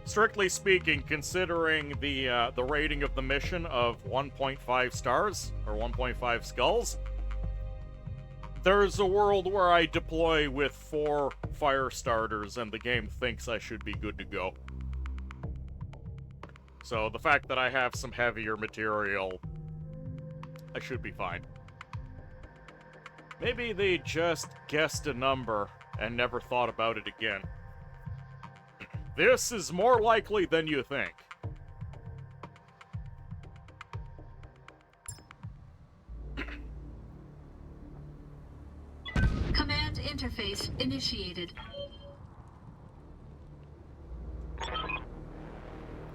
Strictly speaking, considering the rating of the mission of 1.5 stars, or 1.5 skulls, there's a world where I deploy with 4 fire starters and the game thinks I should be good to go. So the fact that I have some heavier material, I should be fine. Maybe they just guessed a number and never thought about it again. This is more likely than you think. Command interface initiated.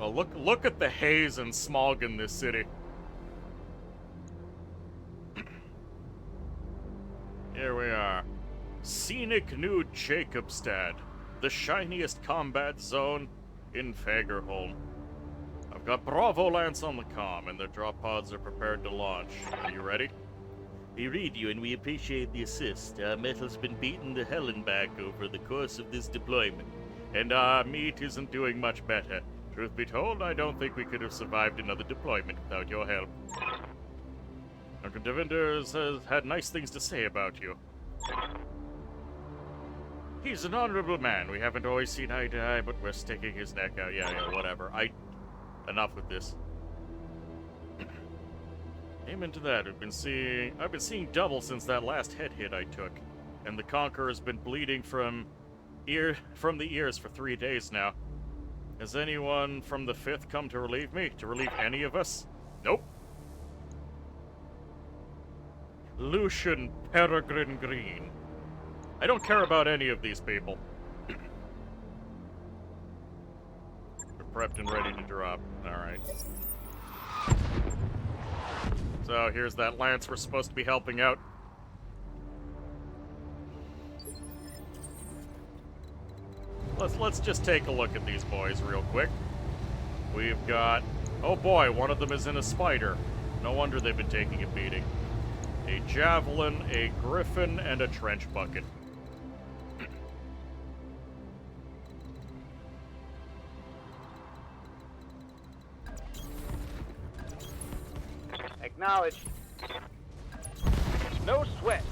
Oh, look at the haze and smog in this city. Here we are. Scenic New Jacobstad, the shiniest combat zone in Fagerholm. I've got Bravo Lance on the comm, and the drop pods are prepared to launch. Are you ready? We read you, and we appreciate the assist. Our metal's been beaten to hell and back over the course of this deployment. And our meat isn't doing much better. Truth be told, I don't think we could have survived another deployment without your help. Dr. Devenders has had nice things to say about you. He's an honorable man. We haven't always seen eye to eye, but we're sticking his neck out. Yeah, whatever. Enough with this. Amen to that. I've been seeing double since that last head hit I took. And the Conqueror's been bleeding from the ears for 3 days now. Has anyone from the 5th come to relieve me? To relieve any of us? Nope. Lucian Peregrine Green. I don't care about any of these people. We're prepped and ready to drop. Alright. So here's that lance we're supposed to be helping out. Let's just take a look at these boys real quick. We've got... Oh boy, one of them is in a spider. No wonder they've been taking a beating. A javelin, a griffin, and a trench bucket. Acknowledged. No sweat.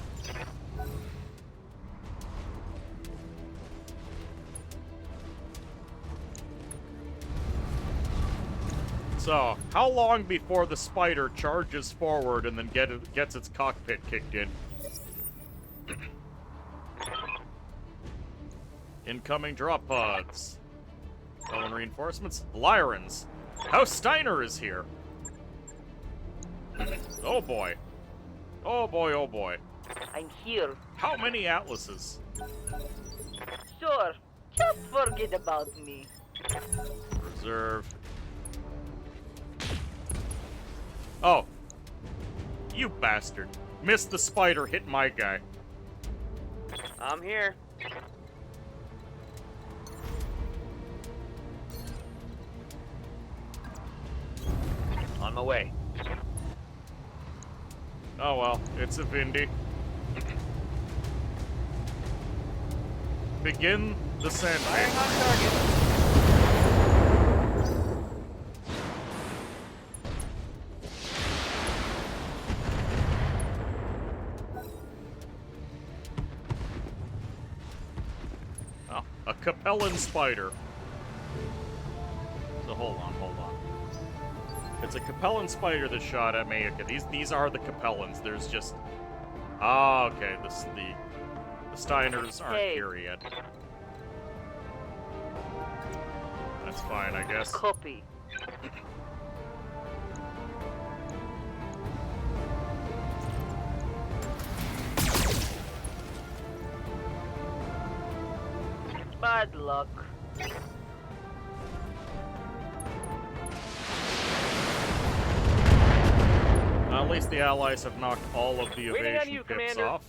So, how long before the spider charges forward and then gets its cockpit kicked in? Incoming drop pods. Fallen reinforcements. Lyrans. House Steiner is here. Oh boy. Oh boy, oh boy. I'm here. How many Atlases? Sure. Just forget about me. Reserve. Oh. You bastard. Missed the spider, hit my guy. I'm here. On my way. Oh well, it's a Vindy. Begin the sand. Firing on target. Oh, a Capellan spider. So hold on. It's a Capellan spider that shot at me. Okay, these are the Capellans. There's just... Ah, okay. The Steiners aren't here yet. That's fine, I guess. Copy. Bad luck. At least the Allies have knocked all of the Waiting on evasion you, pips Commander. off.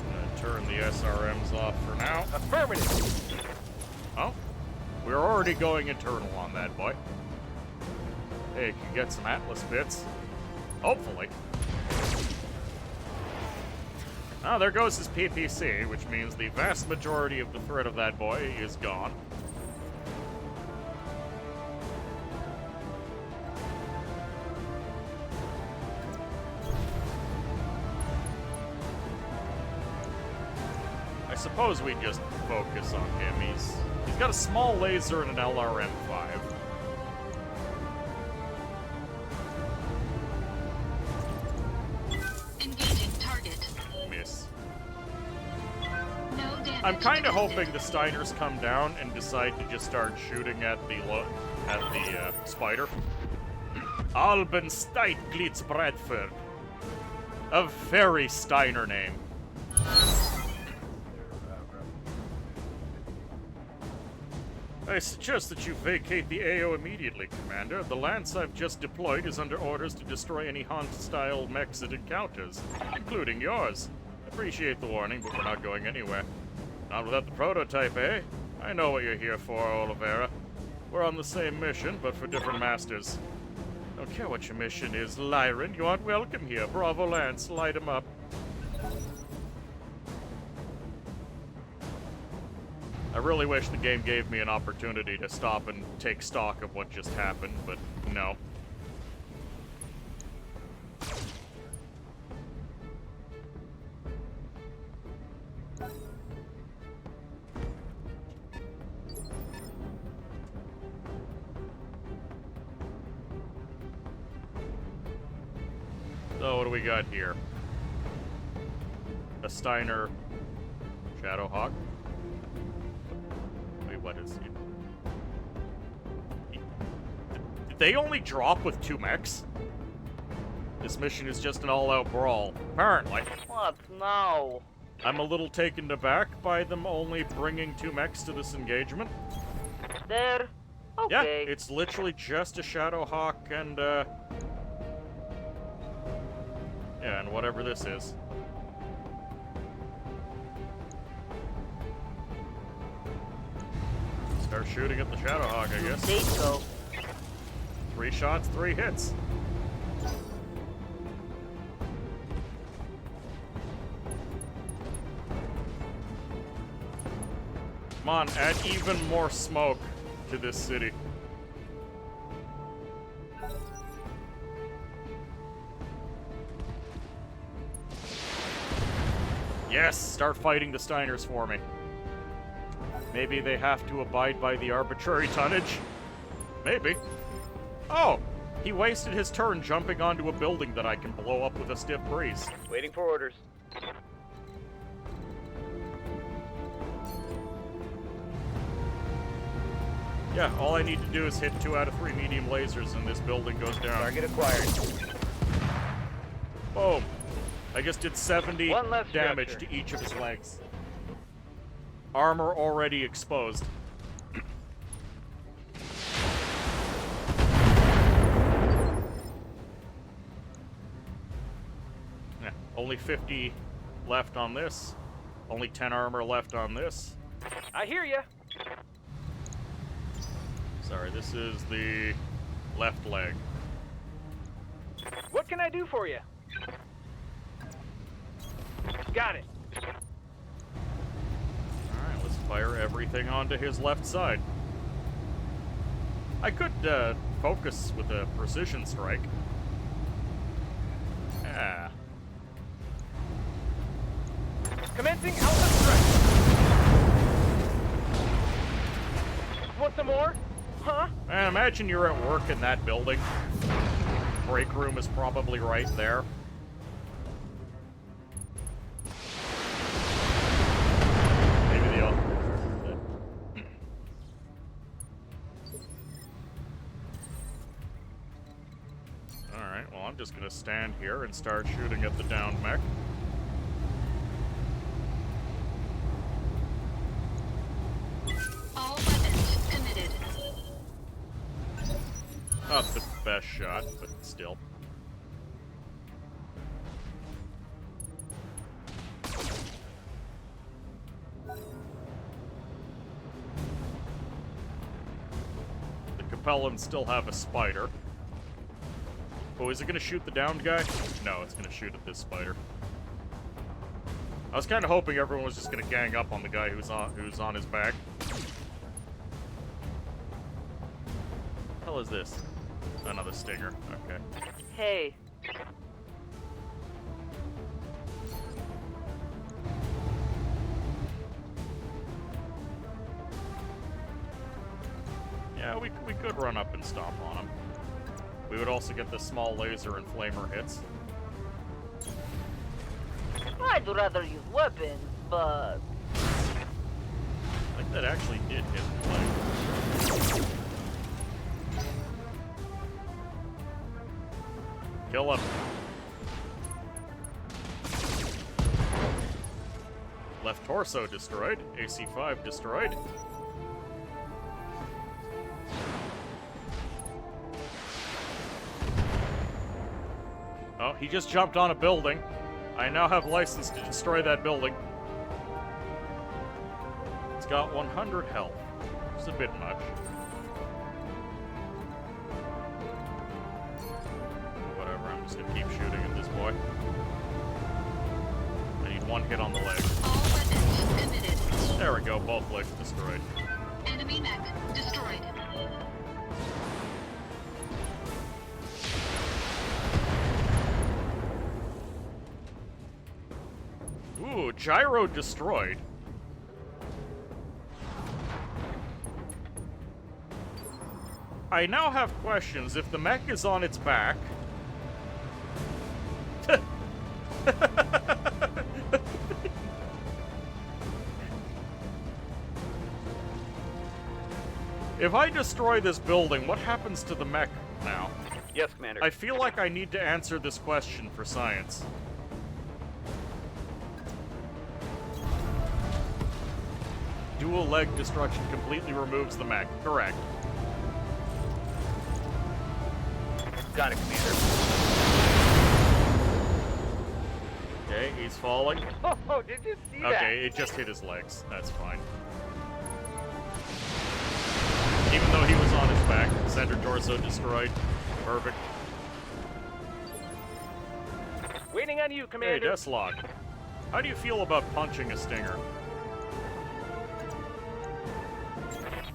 Gonna turn the SRMs off for now. Affirmative. Oh, we're already going internal on that, boy. Hey, can get some Atlas bits. Hopefully. Ah, there goes his PPC, which means the vast majority of the threat of that boy is gone. I suppose we just focus on him. He's got a small laser and an LRM-5. Engaging target. Miss. No damage. I'm kind of detected. hoping the Steiners come down and decide to just start shooting at the spider. Albensteit Glitz Bradford. A very Steiner name. I suggest that you vacate the AO immediately, Commander. The lance I've just deployed is under orders to destroy any hostile mechs it encounters, including yours. Appreciate the warning, but we're not going anywhere. Not without the prototype, eh? I know what you're here for, Oliveira. We're on the same mission, but for different masters. Don't care what your mission is, Lyran. You aren't welcome here. Bravo Lance, light him up. I really wish the game gave me an opportunity to stop and take stock of what just happened, but no. So what do we got here? A Steiner Shadowhawk. Wait, what is it? Did they only drop with 2 mechs? This mission is just an all-out brawl, apparently. What now? I'm a little taken aback by them only bringing 2 mechs to this engagement. There. Okay. Yeah, it's literally just a Shadowhawk and, yeah, and whatever this is. Start shooting at the Shadowhawk, I guess. Say so. 3 shots, 3 hits. Come on, add even more smoke to this city. Yes, start fighting the Steiners for me. Maybe they have to abide by the arbitrary tonnage? Maybe. Oh! He wasted his turn jumping onto a building that I can blow up with a stiff breeze. Waiting for orders. Yeah, all I need to do is hit 2 out of 3 medium lasers and this building goes down. Target acquired. Boom. I just did 70 One less damage structure. to each of his legs. Armor already exposed. Yeah, only 50 left on this. Only 10 armor left on this. I hear ya. Sorry, this is the left leg. What can I do for you? Got it. Alright, let's fire everything onto his left side. I could focus with a precision strike. Yeah. Commencing alpha strike. Want some more? Huh? Man, imagine you're at work in that building. Break room is probably right there. Maybe the other. Alright, well, I'm just gonna stand here and start shooting at the downed mech. All weapons committed. Not the best shot, but still. The Capellans still have a spider. Oh, is it gonna shoot the downed guy? No, it's gonna shoot at this spider. I was kind of hoping everyone was just gonna gang up on the guy who's on his back. What the hell is this? Another stinger. Okay. Hey. Yeah, we could run up and stomp on him. We would also get the small laser and flamer hits. I'd rather use weapons, but... I think that actually did hit the leg. Kill him. Left torso destroyed. AC-5 destroyed. Oh, he just jumped on a building. I now have license to destroy that building. It's got 100 health. It's a bit much. Whatever, I'm just gonna keep shooting at this boy. I need one hit on the leg. All weapons committed. There we go, both legs destroyed. Enemy mech destroyed. Ooh, gyro destroyed. I now have questions. If the mech is on its back... If I destroy this building, what happens to the mech now? Yes, Commander. I feel like I need to answer this question for science. Dual leg destruction completely removes the mech. Correct. Got it, Commander. Okay, he's falling. Oh, did you see that? Okay, it just hit his legs. That's fine. Even though he was on his back, center torso destroyed. Perfect. Waiting on you, Hey, Commander. Deathlock. How do you feel about punching a stinger?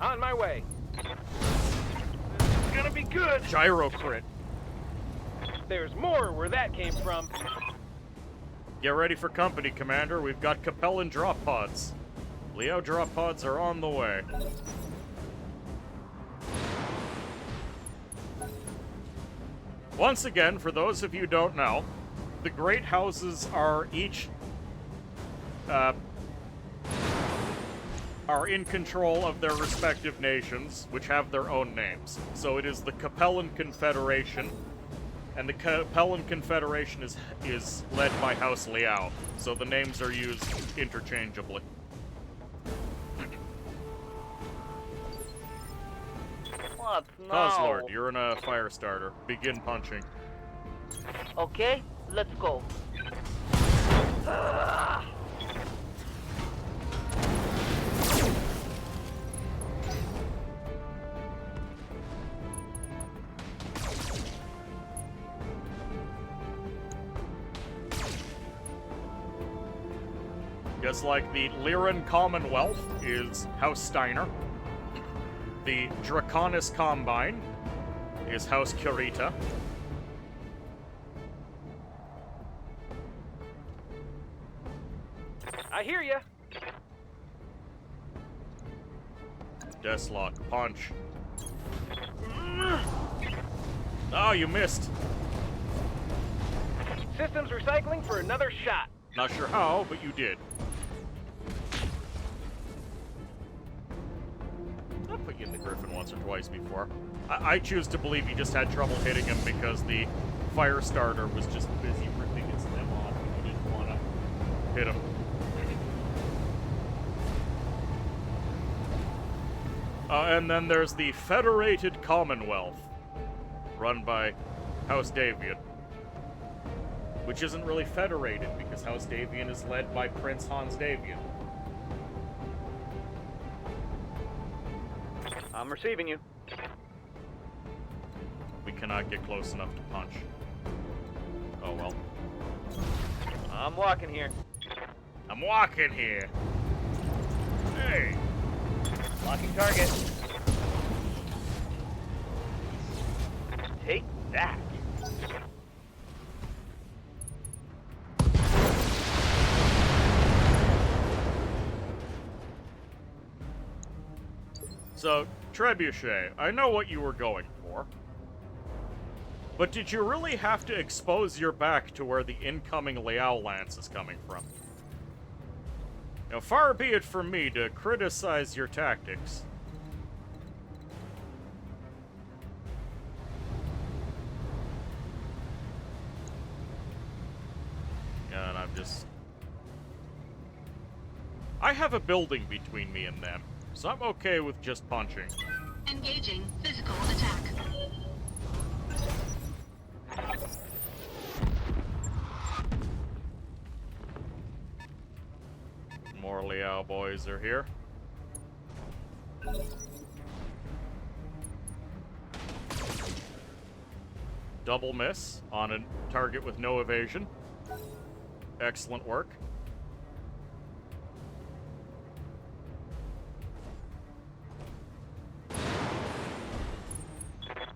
On my way. It's gonna be good. Gyro crit. There's more where that came from. Get ready for company, Commander. We've got Capellan drop pods. Leo drop pods are on the way. Once again, for those of you who don't know, the Great Houses are each are in control of their respective nations, which have their own names. So it is the Capellan Confederation, And the Capellan Confederation is led by House Liao, so the names are used interchangeably. What? No. Cosslord, you're in a fire starter. Begin punching. Okay, let's go. Just like the Lyran Commonwealth is House Steiner. The Draconis Combine is House Kurita. I hear ya. Deathlock, punch. Oh, you missed. Systems recycling for another shot. Not sure how, but you did. I'll put you in the Griffin once or twice before. I choose to believe you just had trouble hitting him because the fire starter was just busy ripping its limb off and you didn't want to hit him. And then there's the Federated Commonwealth, run by House Davian. Which isn't really federated, because House Davian is led by Prince Hans Davian. I'm receiving you. We cannot get close enough to punch. Oh well. I'm walking here. I'm walking here! Hey! Locking target. Take that. So, Trebuchet, I know what you were going for. But did you really have to expose your back to where the incoming Liao Lance is coming from? Now, far be it from me to criticize your tactics. And I'm just... I have a building between me and them, so I'm okay with just punching. Engaging physical attack. More Liao boys are here. Double miss on a target with no evasion. Excellent work.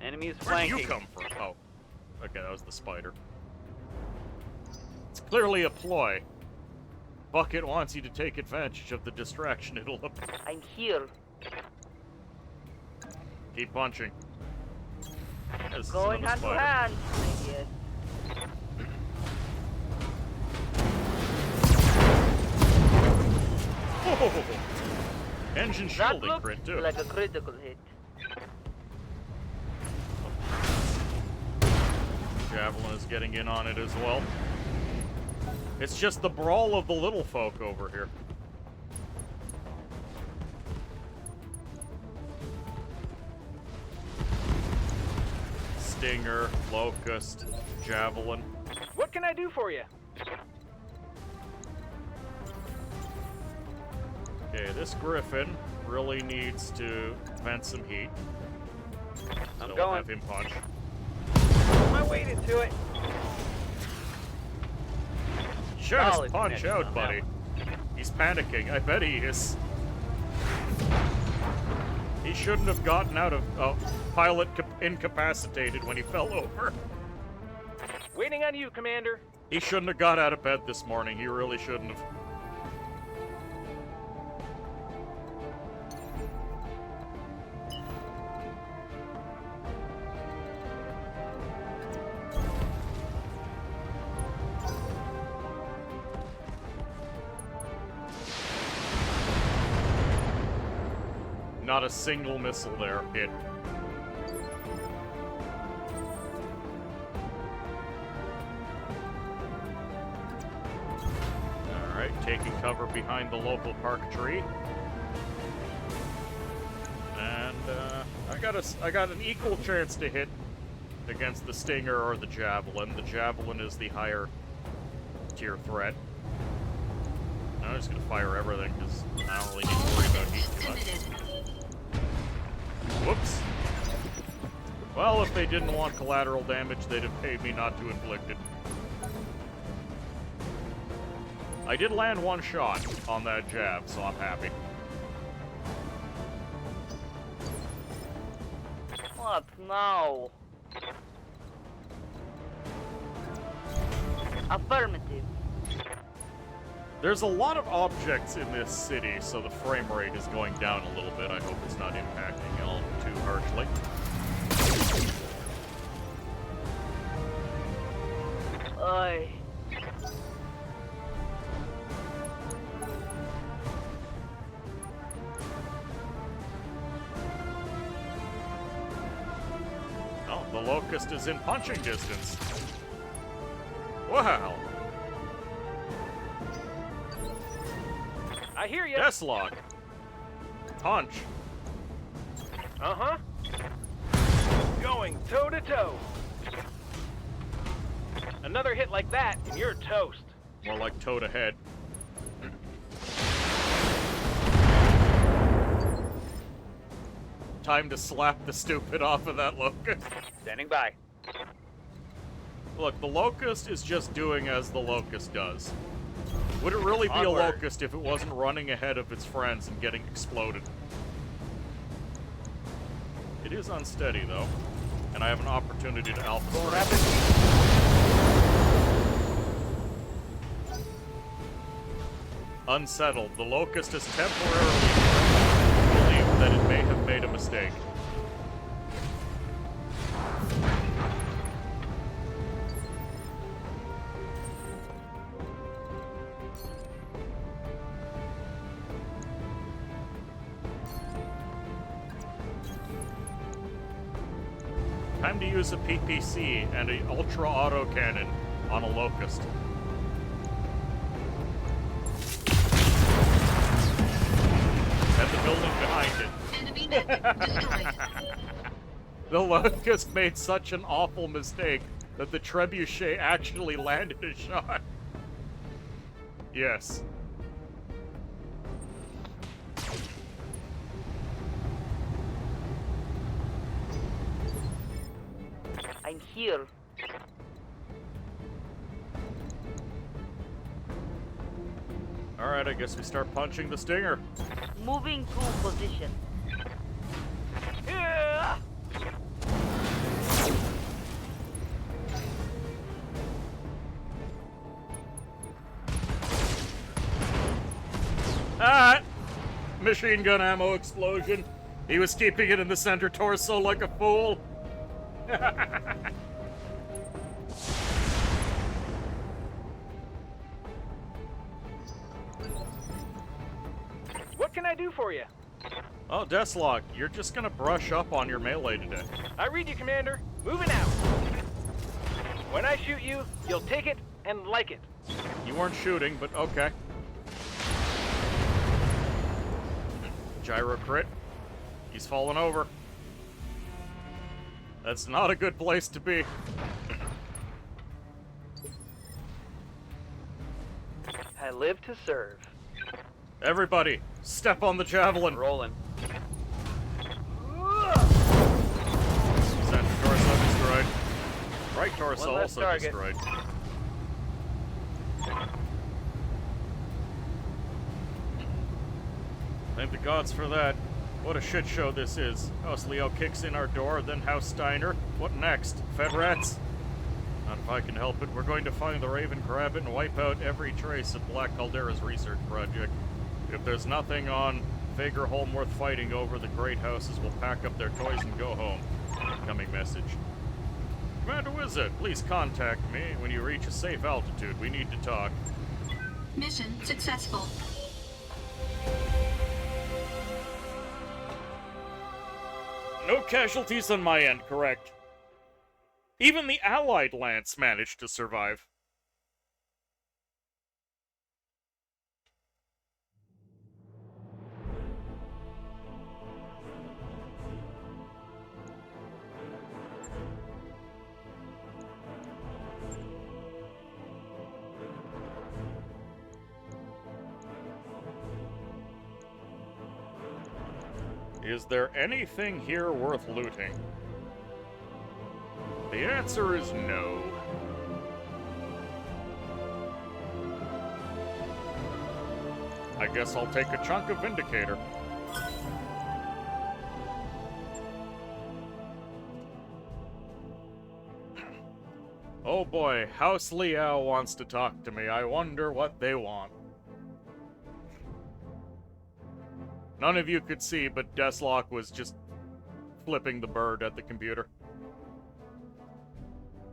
Enemies Where did flanking. you come from? Oh. Okay, that was the spider. It's clearly a ploy. Bucket wants you to take advantage of the distraction it'll apply. I'm here. Keep punching. This is Going another hand to spider. hand. Yes. Oh! Engine That shielding looks crit too. like a critical hit. Javelin is getting in on it as well. It's just the brawl of the little folk over here. Stinger, Locust, Javelin. What can I do for you? Okay, this Griffin really needs to vent some heat. I'm So we'll going. have him punch. I waited to it. Just Solid punch connection out, on buddy. that He's panicking. I bet he is. He shouldn't have gotten out of pilot incapacitated when he fell over. Waiting on you, Commander. He shouldn't have got out of bed this morning. He really shouldn't have. Not a single missile there hit. Alright, taking cover behind the local park tree. And, I got an equal chance to hit against the Stinger or the Javelin. The Javelin is the higher tier threat. I'm just gonna fire everything, because I don't really need to worry about heat too much. Whoops. Well, if they didn't want collateral damage, they'd have paid me not to inflict it. I did land one shot on that jab, so I'm happy. What now? Affirmative. There's a lot of objects in this city, so the frame rate is going down a little bit. I hope it's not impacting y'all too harshly. Oi. Oh, the Locust is in punching distance. Wow. I hear you. Deathlock. Punch. Uh-huh. Going toe to toe. Another hit like that, and you're toast. More like toe to head. Time to slap the stupid off of that Locust. Standing by. Look, the Locust is just doing as the Locust does. Would it really be Onward. a Locust if it wasn't running ahead of its friends and getting exploded? It is unsteady, though, and I have an opportunity to alpha strike. Unsettled. The Locust has temporarily believed that it may have made a mistake. Time to use a PPC and an ultra auto cannon on a Locust. And the building behind it. Enemy mech destroyed. The Locust made such an awful mistake that the Trebuchet actually landed a shot. Yes. I'm here. Alright, I guess we start punching the Stinger. Moving to position. Yeah. Ah! Machine gun ammo explosion. He was keeping it in the center torso like a fool. What can I do for you? Oh, Deathlock, you're just gonna brush up on your melee today. I read you, Commander. Moving out. When I shoot you, you'll take it and like it. You weren't shooting, but okay. Gyro crit. He's fallen over. That's not a good place to be. I live to serve. Everybody, step on the javelin. Rolling. Center torso destroyed. Right torso One less also target. destroyed. Thank the gods for that. What a shit show this is. House Leo kicks in our door, then House Steiner. What next? Fed rats? Not if I can help it. We're going to find the Raven, grab it, and wipe out every trace of Black Caldera's research project. If there's nothing on Fagerholm worth fighting over, the great houses will pack up their toys and go home. Incoming message. Commander Wizard, please contact me when you reach a safe altitude. We need to talk. Mission successful. No casualties on my end, correct? Even the Allied Lance managed to survive. Is there anything here worth looting? The answer is no. I guess I'll take a chunk of Vindicator. Oh boy, House Liao wants to talk to me. I wonder what they want. None of you could see, but Deathlock was just flipping the bird at the computer.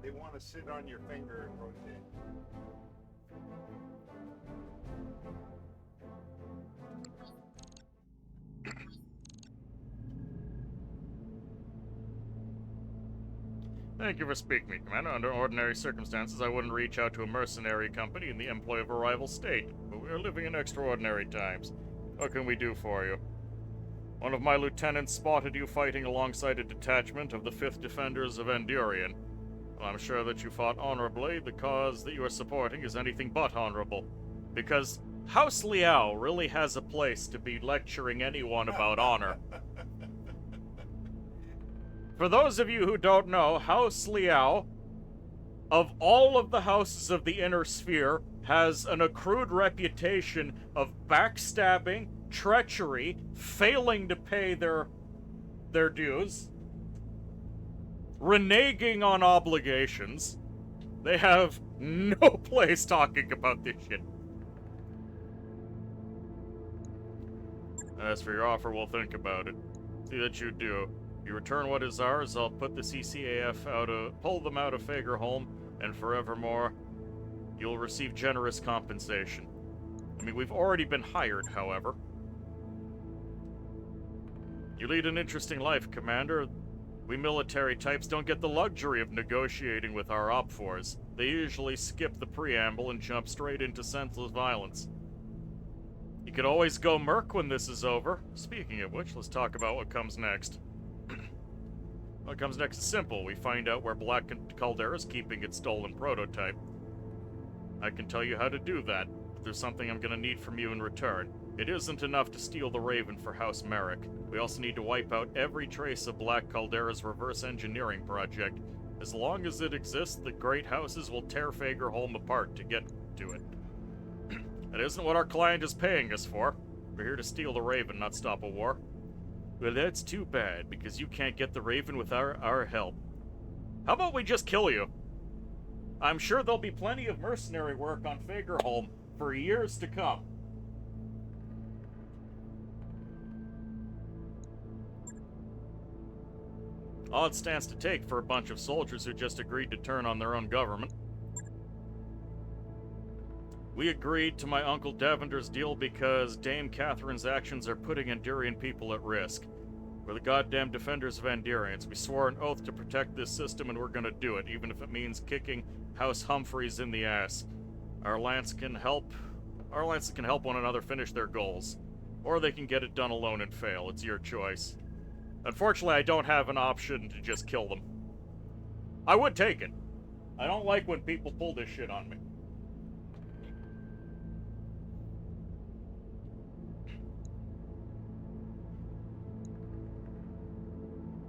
They want to sit on your finger and rotate. Thank you for speaking to me, Commander. Under ordinary circumstances, I wouldn't reach out to a mercenary company in the employ of a rival state, but we are living in extraordinary times. What can we do for you? One of my lieutenants spotted you fighting alongside a detachment of the 5th Defenders of Endurian. Well, I'm sure that you fought honorably. The cause that you are supporting is anything but honorable. Because House Liao really has a place to be lecturing anyone about honor. For those of you who don't know, House Liao, of all of the houses of the Inner Sphere, has an accrued reputation of backstabbing, treachery, failing to pay their dues, reneging on obligations. They have no place talking about this shit. As for your offer, we'll think about it. See that you do. If you return what is ours, I'll put the CCAF pull them out of Fagerholm, and forevermore, you'll receive generous compensation. I mean, we've already been hired, however. You lead an interesting life, Commander. We military types don't get the luxury of negotiating with our OPFORs. They usually skip the preamble and jump straight into senseless violence. You could always go Merc when this is over. Speaking of which, let's talk about what comes next. What comes next is simple. We find out where Black Caldera is keeping its stolen prototype. I can tell you how to do that, but there's something I'm gonna need from you in return. It isn't enough to steal the Raven for House Merrick. We also need to wipe out every trace of Black Caldera's reverse engineering project. As long as it exists, the Great Houses will tear Fagerholm apart to get to it. That isn't what our client is paying us for. We're here to steal the Raven, not stop a war. Well, that's too bad, because you can't get the Raven with our help. How about we just kill you? I'm sure there'll be plenty of mercenary work on Fagerholm for years to come. All it stands to take for a bunch of soldiers who just agreed to turn on their own government. We agreed to my Uncle Davender's deal because Dame Catherine's actions are putting Endurian people at risk. We're the goddamn defenders of Endurians. We swore an oath to protect this system, and we're gonna do it, even if it means kicking House Humphreys in the ass. Our Lance can help one another finish their goals. Or they can get it done alone and fail. It's your choice. Unfortunately, I don't have an option to just kill them. I would take it. I don't like when people pull this shit on me.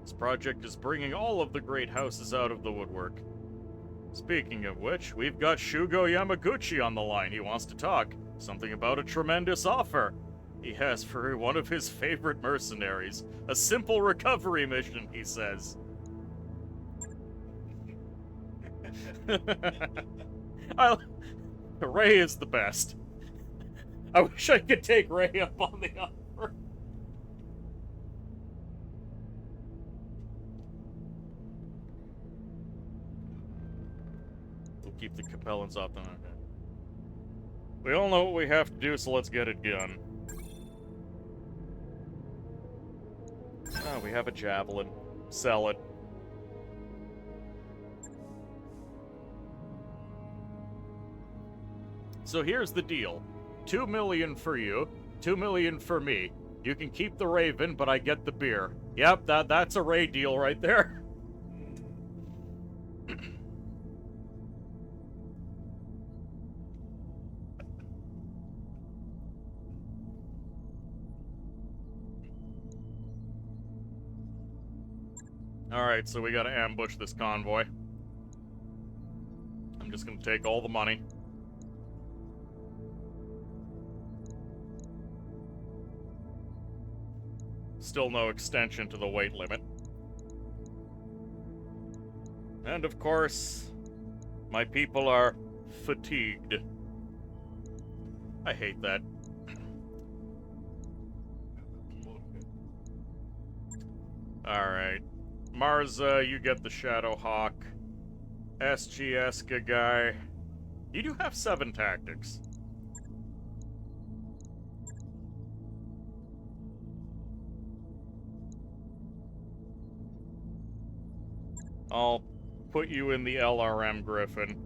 This project is bringing all of the great houses out of the woodwork. Speaking of which, we've got Shugo Yamaguchi on the line. He wants to talk. Something about a tremendous offer he has for one of his favorite mercenaries. A simple recovery mission, he says. Ray is the best. I wish I could take Ray up on the offer. We'll keep the Capellans off the... We all know what we have to do, so let's get it done. Oh, we have a javelin. Sell it. So here's the deal. 2 million for you, 2 million for me. You can keep the Raven, but I get the beer. Yep, that's a Ray deal right there. Alright, so we gotta ambush this convoy. I'm just gonna take all the money. Still no extension to the weight limit. And of course, my people are fatigued. I hate that. Alright. Marza, you get the Shadow Hawk. SGSka guy. You do have 7 tactics. I'll put you in the LRM Griffin.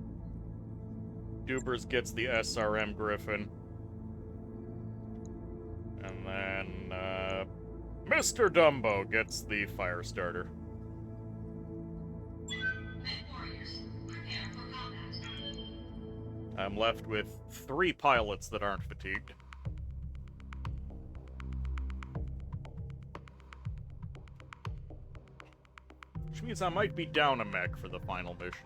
Dubers gets the SRM Griffin. And then, Mr. Dumbo gets the Firestarter. I'm left with 3 pilots that aren't fatigued. Which means I might be down a mech for the final mission.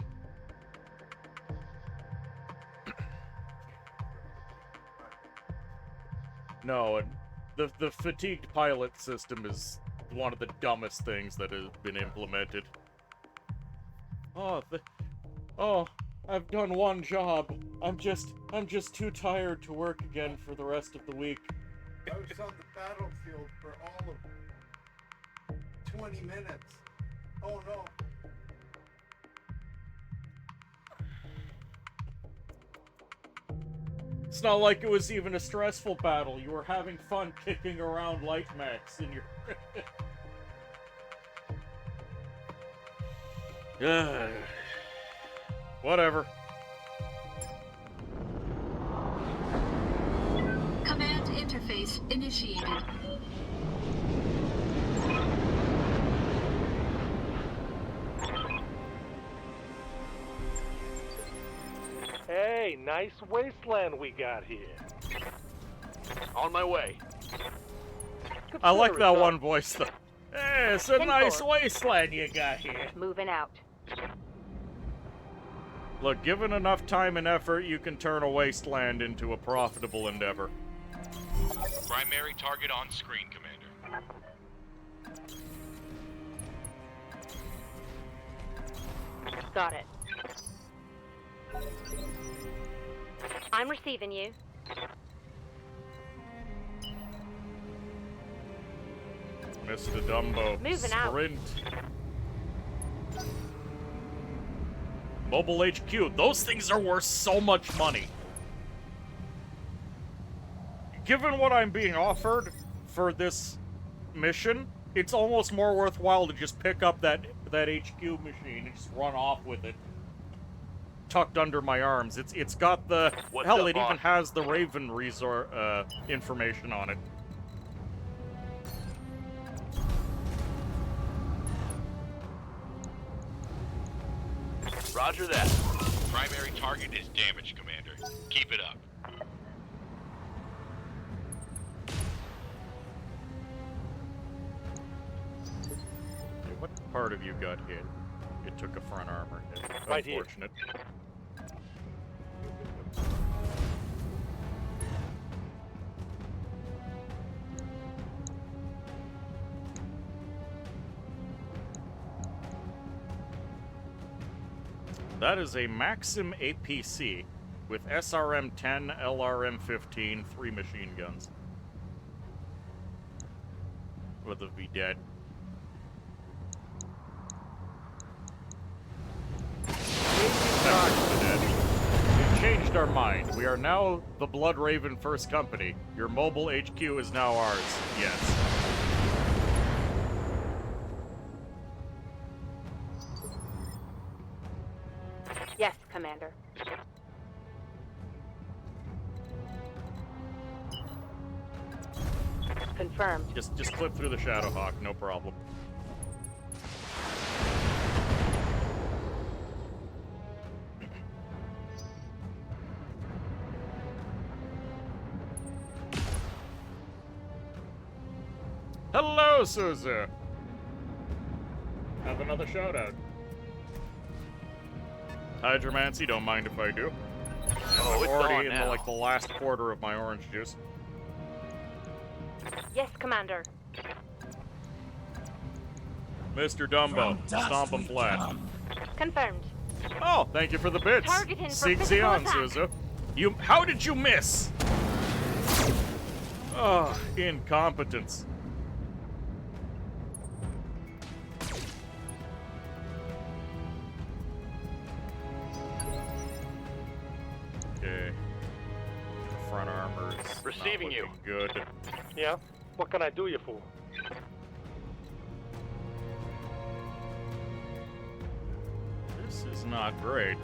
No, and the fatigued pilot system is one of the dumbest things that has been implemented. Oh, I've done one job. I'm just too tired to work again for the rest of the week. I was on the battlefield for all of 20 minutes. Oh no. It's not like it was even a stressful battle. You were having fun kicking around light mechs in your... Whatever. Command interface initiated. Hey, nice wasteland we got here. On my way. I like that one voice, though. Hey, it's a nice wasteland you got here. Moving out. Look, given enough time and effort, you can turn a wasteland into a profitable endeavor. Primary target on screen, Commander. Got it. I'm receiving you. Mr. Dumbo, Moving out. sprint. Mobile HQ, those things are worth so much money. Given what I'm being offered for this mission, it's almost more worthwhile to just pick up that HQ machine and just run off with it. Tucked under my arms. It's got the... hell, it even has the Raven resort information on it. Roger that. Primary target is damaged, Commander. Keep it up. Okay, what part of you got hit? It took a front armor hit. Right here. Unfortunate. That is a Maxim APC with SRM-10, LRM-15, 3 machine guns. Would they be dead? We've changed our mind. We are now the Blood Raven First Company. Your mobile HQ is now ours. Yes. Yes, Commander. Confirmed. Just clip through the Shadowhawk, no problem. Hello, Suzu! And deserve another shout out. Hydromancy, don't mind if I do. Oh, I'm it's already on in now. the last quarter of my orange juice. Yes, Commander. Mr. Dumbo, stomp him flat. Confirmed. Oh, thank you for the bits. Target him for Sig physical Zion, attack. Suzu. How did you miss? Oh, incompetence. Okay. Front armor's Receiving not you. looking good. Yeah? What can I do you for? This is not great.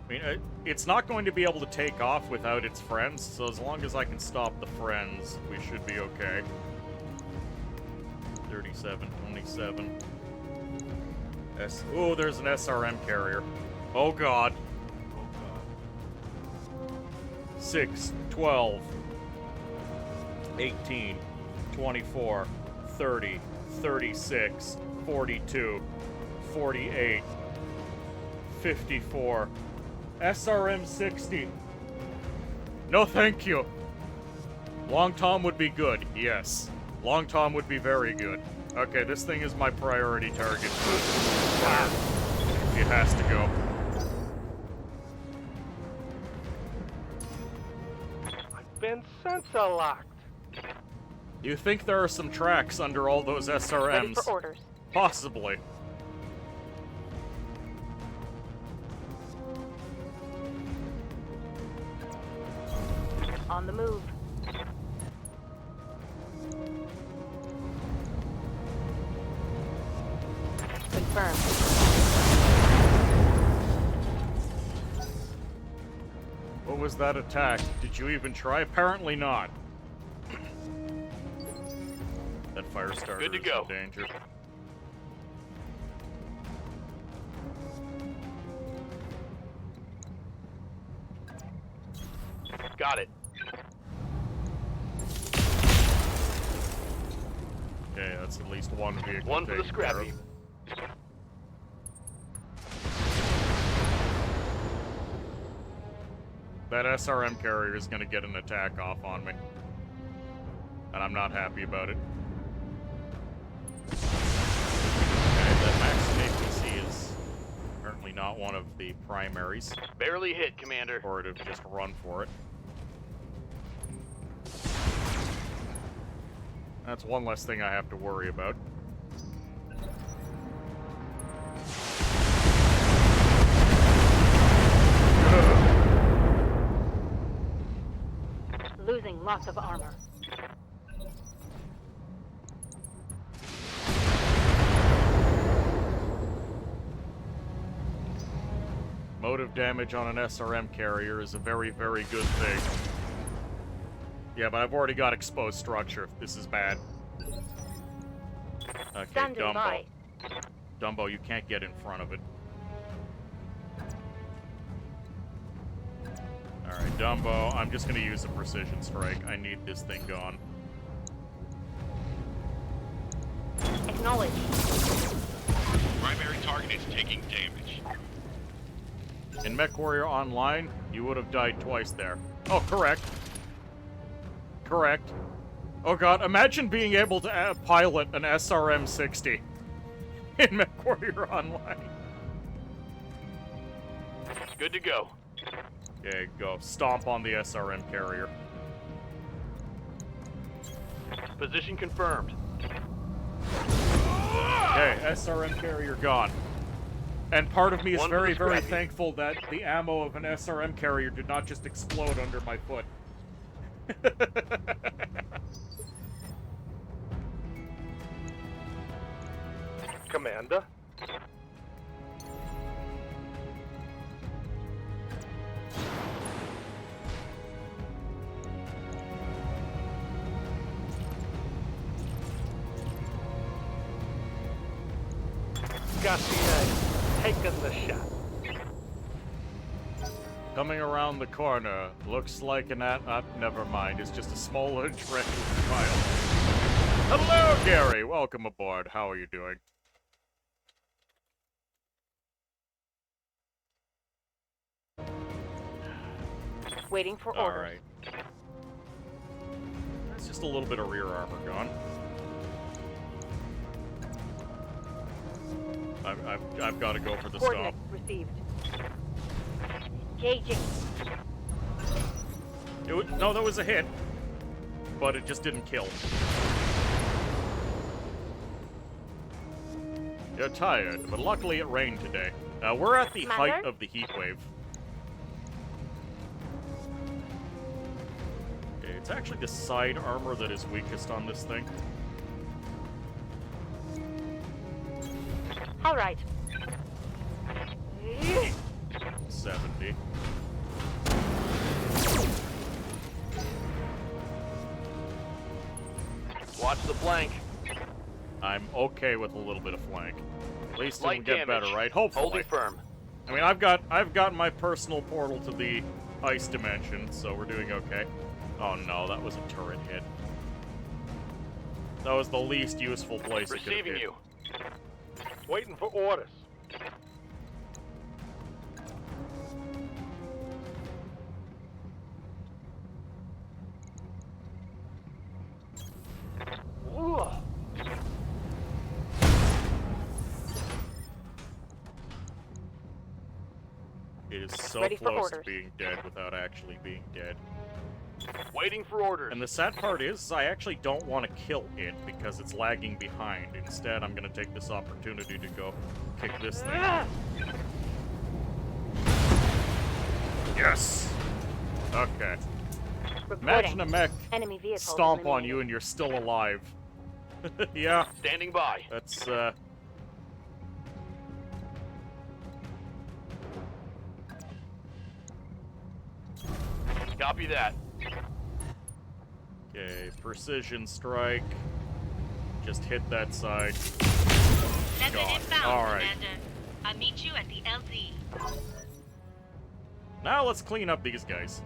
I mean, it's not going to be able to take off without its friends, so as long as I can stop the friends, we should be okay. 37, 27. Oh, there's an SRM carrier. Oh god. 6, 12, 18, 24, 30, 36, 42, 48, 54. SRM 60. No, thank you. Long Tom would be good, yes. Long Tom would be very good. Okay, this thing is my priority target. It has to go. I've been sensor locked. You think there are some tracks under all those SRMs? Ready for orders. Possibly. On the move. Confirmed. What was that attack? Did you even try? Apparently not. That fire starter Good to is go. in danger. Got it. Okay, that's at least one vehicle. One for the taken care scrap of. heap. That SRM carrier is gonna get an attack off on me. And I'm not happy about it. Okay, that max APC is apparently not one of the primaries. Barely hit, Commander. Or to just run for it. That's one less thing I have to worry about. Losing lots of armor. Motive damage on an SRM carrier is a very, very good thing. Yeah, but I've already got exposed structure. This is bad. Okay, Standing Dumbo. by. Dumbo, you can't get in front of it. Alright, Dumbo, I'm just gonna use a precision strike. I need this thing gone. Acknowledge. Primary target is taking damage. In MechWarrior Online, you would have died twice there. Oh, correct. Correct. Oh god, imagine being able to pilot an SRM-60 in MechWarrior Online. Good to go. Okay, go. Stomp on the SRM carrier. Position confirmed. Okay, SRM carrier gone. And part of me is One for the very, very scrappy. thankful that the ammo of an SRM carrier did not just explode under my foot. Commander? Garcia, taking the shot. Coming around the corner, looks like an never mind, it's just a small trench with a file. Hello, Gary. Welcome aboard. How are you doing? Waiting for All orders. right. That's just a little bit of rear armor gone. I've got to go for the stop. Coordinates received. Engaging. No, that was a hit, but it just didn't kill. You're tired, but luckily it rained today. We're at the height Commander? of the heat wave. Okay, it's actually the side armor that is weakest on this thing. All right. 70. Watch the flank. I'm okay with a little bit of flank. At least it'll Light get damage. better, right? Hopefully. Holding firm. I mean, I've got my personal portal to the ice dimension, so we're doing okay. Oh no, that was a turret hit. That was the least useful place it could have Receiving hit. you. Waiting for orders. Ooh. It is so Ready for close to orders. being dead without actually being dead. Waiting for orders. And the sad part is, I actually don't want to kill it because it's lagging behind. Instead, I'm going to take this opportunity to go kick this thing. Yes! Okay. Imagine a mech Enemy vehicle stomp on eliminated. you and you're still alive. Yeah, Standing by. that's, Copy that. okay, precision strike. Just hit that side. Method God. inbound, All right. Commander. I'll meet you at the LZ. Now let's clean up these guys.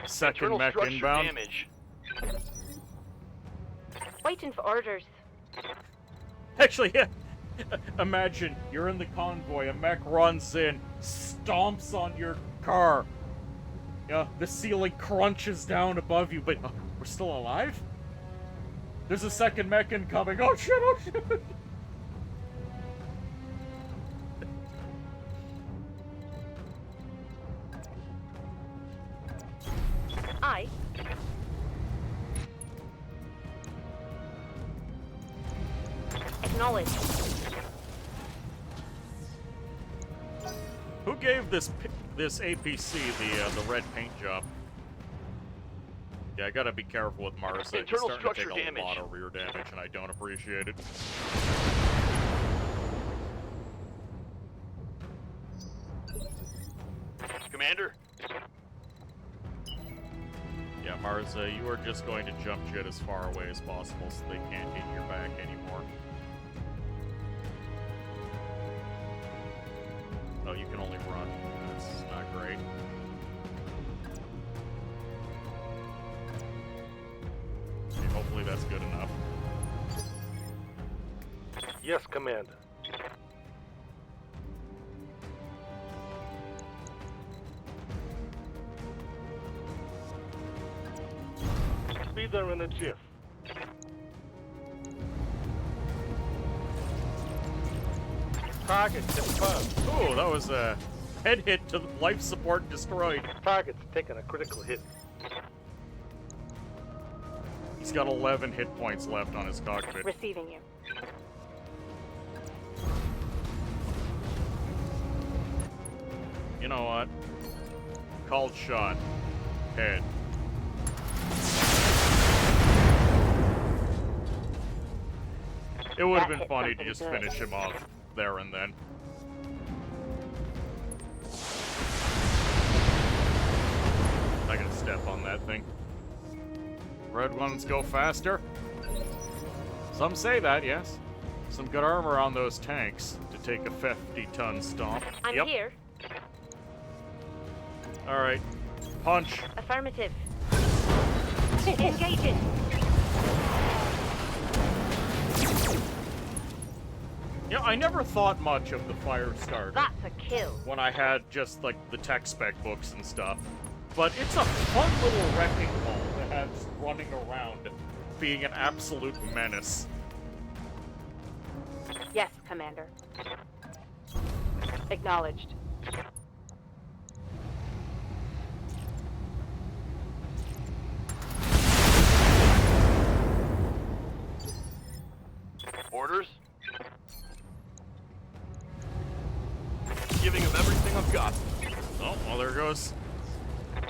Second Internal mech structure inbound. damage. Waiting for orders. Actually, yeah. Imagine you're in the convoy, a mech runs in, stomps on your car. Yeah, the ceiling crunches down above you, but we're still alive? There's a second mech incoming. Oh shit, oh shit. I. Acknowledge. Who gave this APC the red paint job? Yeah, I gotta be careful with Mars. He's Internal starting to structure take a damage. lot of rear damage, and I don't appreciate it. Commander. Yeah, Mars, you are just going to jump jet as far away as possible so they can't hit your back anymore. Oh, you can only run. That's not great. Okay, hopefully that's good enough. Yes, Commander. Be there in a jiff. Target confirmed. Oh, that was a head hit to the life support destroyed. Target's taking a critical hit. He's got 11 hit points left on his cockpit. Receiving you. You know what? Called shot. Head. It would have That been hit funny to something just good. finish him off there and then. I gotta step on that thing. Red ones go faster? Some say that, yes. Some good armor on those tanks to take a 50-ton stomp. I'm Yep. here. Alright. Punch. Affirmative. Engaging. Yeah, I never thought much of the fire starter That's a kill. when I had just, like, the tech spec books and stuff. But it's a fun little wrecking ball to have just running around, being an absolute menace. Yes, Commander. Acknowledged. Orders? Giving him everything I've got. Oh, well, there goes.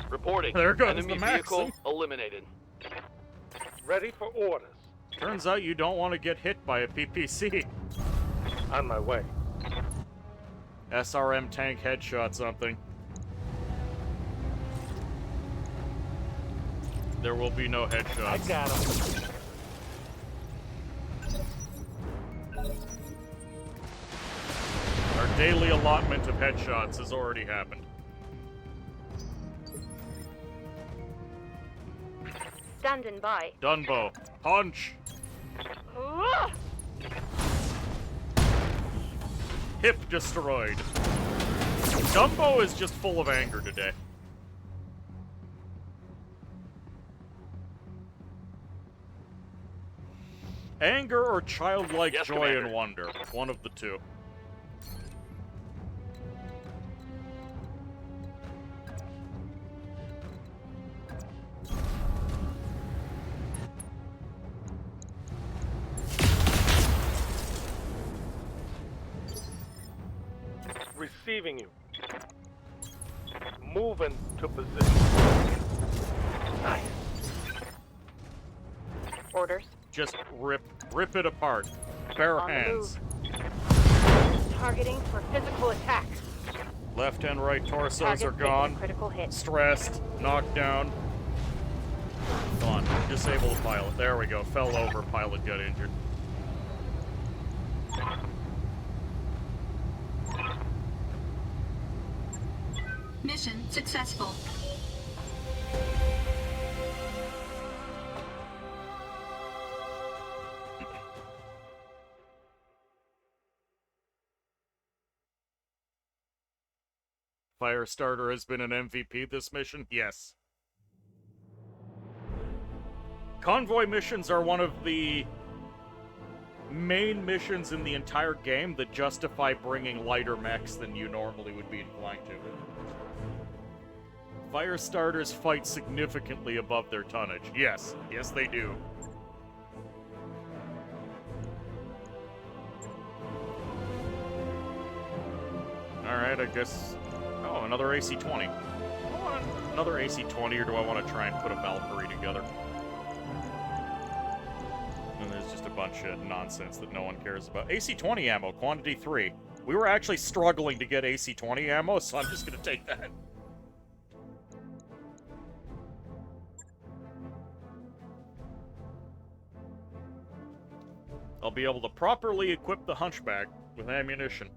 Reporting. There goes Enemy the vehicle Maxim. eliminated. Ready for orders. Turns out you don't want to get hit by a PPC. On my way. SRM tank headshot something. There will be no headshots. I got him. Our daily allotment of headshots has already happened. Standing by. Dunbo. Punch! Ugh! Hip destroyed. Dumbo is just full of anger today. Anger or childlike Yes, joy Commander. and wonder. One of the two. Receiving you. Moving to position. Nice. Orders. Just rip it apart. Bare On the hands. Targeting for physical attack. Left and right torsos Target are taking gone. critical hit. Stressed. Knocked down. Gone. Disable the pilot. There we go. Fell over. Pilot got injured. Mission successful. Firestarter has been an MVP this mission? Yes. Convoy missions are one of the main missions in the entire game that justify bringing lighter mechs than you normally would be inclined to. Firestarters fight significantly above their tonnage. Yes. Yes, they do. Alright, I guess... Oh, another AC-20. Do I want another AC-20, or do I want to try and put a Valkyrie together? And there's just a bunch of nonsense that no one cares about. AC-20 ammo, quantity 3. We were actually struggling to get AC-20 ammo, so I'm just gonna take that. I'll be able to properly equip the Hunchback with ammunition.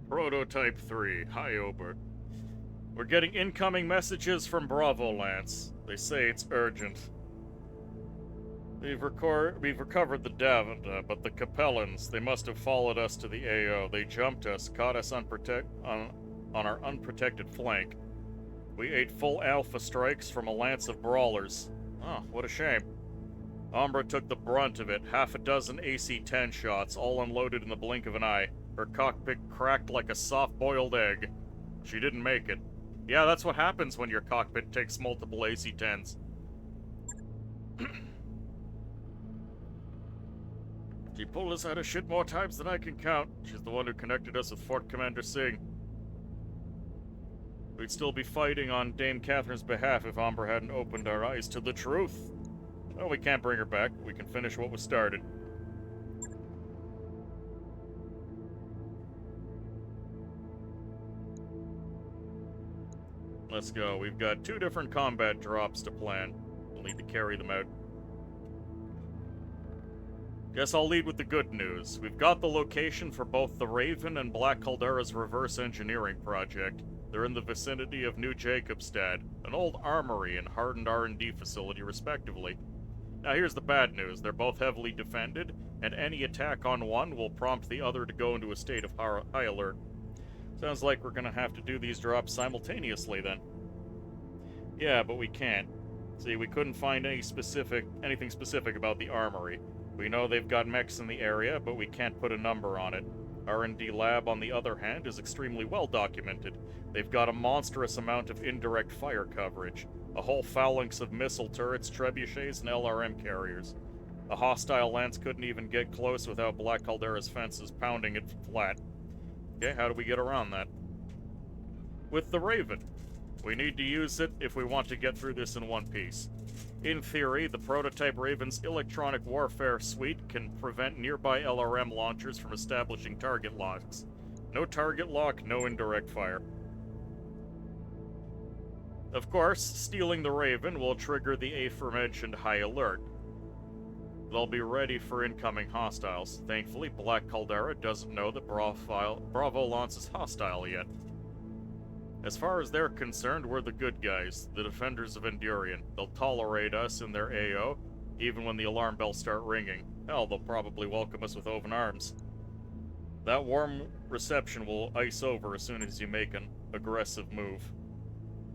Prototype 3. Hi, Ober. We're getting incoming messages from Bravo Lance. They say it's urgent. We've recovered the Davent, but the Capellans, they must have followed us to the AO. They jumped us, caught us on our unprotected flank. We ate full alpha strikes from a lance of brawlers. Oh, what a shame. Umbra took the brunt of it, half a dozen AC-10 shots, all unloaded in the blink of an eye. Her cockpit cracked like a soft-boiled egg. She didn't make it. Yeah, that's what happens when your cockpit takes multiple AC-10s. She pulled us out of shit more times than I can count. She's the one who connected us with Fort Commander Singh. We'd still be fighting on Dame Catherine's behalf if Umbra hadn't opened our eyes to the truth. Well, we can't bring her back. We can finish what was started. Let's go. We've got 2 different combat drops to plan. We'll need to carry them out. Guess I'll lead with the good news. We've got the location for both the Raven and Black Caldera's reverse engineering project. They're in the vicinity of New Jacobstad, an old armory and hardened R&D facility respectively. Now here's the bad news. They're both heavily defended, and any attack on one will prompt the other to go into a state of high alert. Sounds like we're gonna have to do these drops simultaneously then. Yeah, but we can't. See, we couldn't find anything specific about the armory. We know they've got mechs in the area, but we can't put a number on it. R&D Lab, on the other hand, is extremely well documented. They've got a monstrous amount of indirect fire coverage, a whole phalanx of missile turrets, trebuchets, and LRM carriers. A hostile lance couldn't even get close without Black Caldera's fences pounding it flat. Okay, how do we get around that? With the Raven. We need to use it if we want to get through this in one piece. In theory, the prototype Raven's electronic warfare suite can prevent nearby LRM launchers from establishing target locks. No target lock, no indirect fire. Of course, stealing the Raven will trigger the aforementioned high alert. They'll be ready for incoming hostiles. Thankfully, Black Caldera doesn't know that Bravo Lance is hostile yet. As far as they're concerned, we're the good guys, the defenders of Endurian. They'll tolerate us in their AO, even when the alarm bells start ringing. Hell, they'll probably welcome us with open arms. That warm reception will ice over as soon as you make an aggressive move.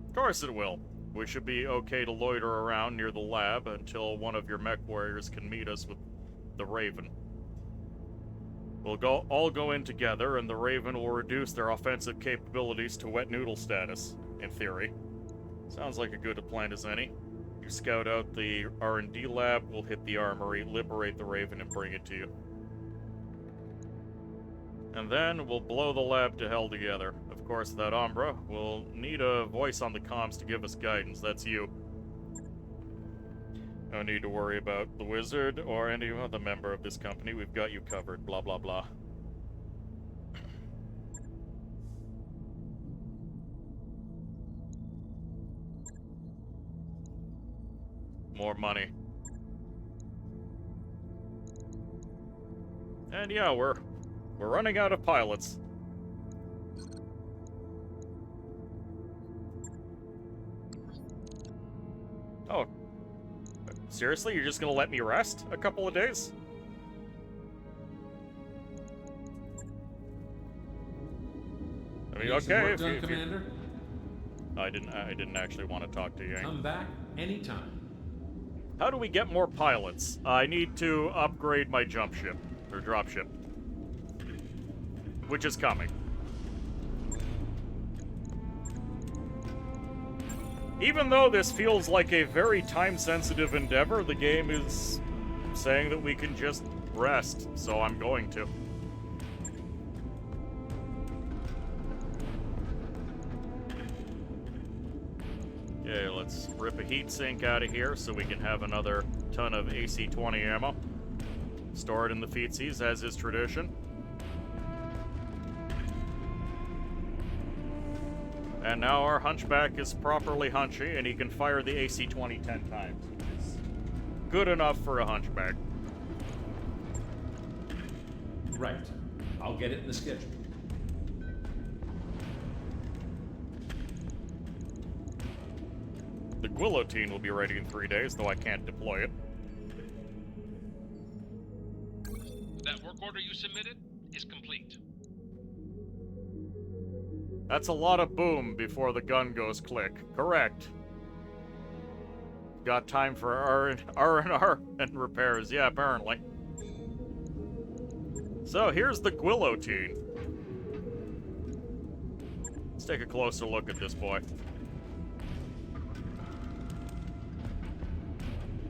Of course it will. We should be okay to loiter around near the lab until one of your mech warriors can meet us with the Raven. We'll all go in together, and the Raven will reduce their offensive capabilities to wet noodle status, in theory. Sounds like a good a plan as any. You scout out the R&D lab, we'll hit the armory, liberate the Raven, and bring it to you. And then we'll blow the lab to hell together. Of course, that Umbra will need a voice on the comms to give us guidance. That's you. No need to worry about the wizard or any other member of this company. We've got you covered. Blah, blah, blah. More money. And yeah, we're running out of pilots. Oh. Seriously? You're just gonna let me rest a couple of days? I mean, okay, if you, Commander? I didn't actually want to talk to you. Come back anytime. How do we get more pilots? I need to upgrade my jump ship, or drop ship. Which is coming. Even though this feels like a very time-sensitive endeavor, the game is saying that we can just rest, so I'm going to. Okay, let's rip a heatsink out of here so we can have another ton of AC-20 ammo. Store it in the feetsies, as is tradition. And now our Hunchback is properly hunchy, and he can fire the AC-20 10 times, which is good enough for a Hunchback. Right. I'll get it in the schedule. The guillotine will be ready in 3 days, though I can't deploy it. That work order you submitted is complete. That's a lot of boom before the gun goes click. Correct. Got time for R&R and repairs. Yeah, apparently. So, here's the guillotine. Let's take a closer look at this boy.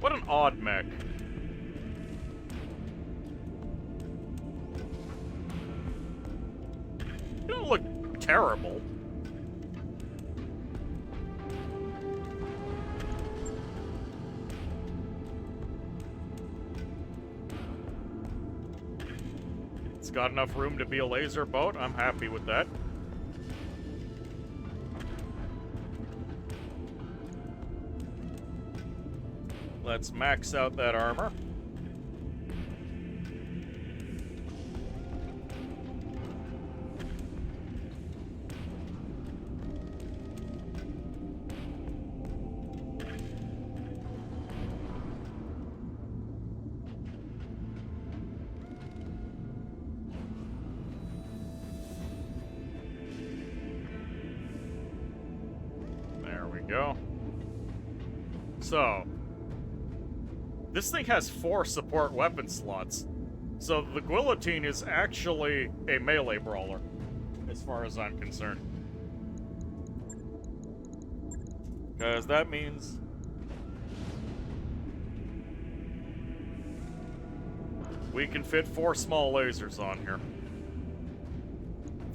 What an odd mech. You don't look terrible. It's got enough room to be a laser boat. I'm happy with that. Let's max out that armor. There we go. So, this thing has 4 support weapon slots. So the guillotine is actually a melee brawler, as far as I'm concerned. Because that means we can fit 4 small lasers on here.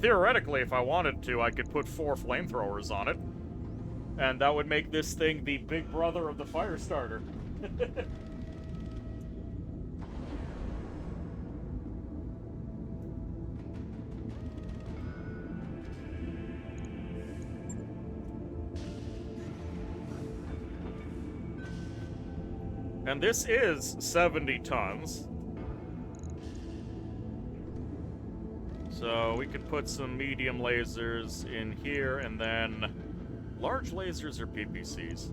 Theoretically, if I wanted to, I could put 4 flamethrowers on it. And that would make this thing the big brother of the fire starter. And this is 70 tons. So we could put some medium lasers in here, and then large lasers or PPCs?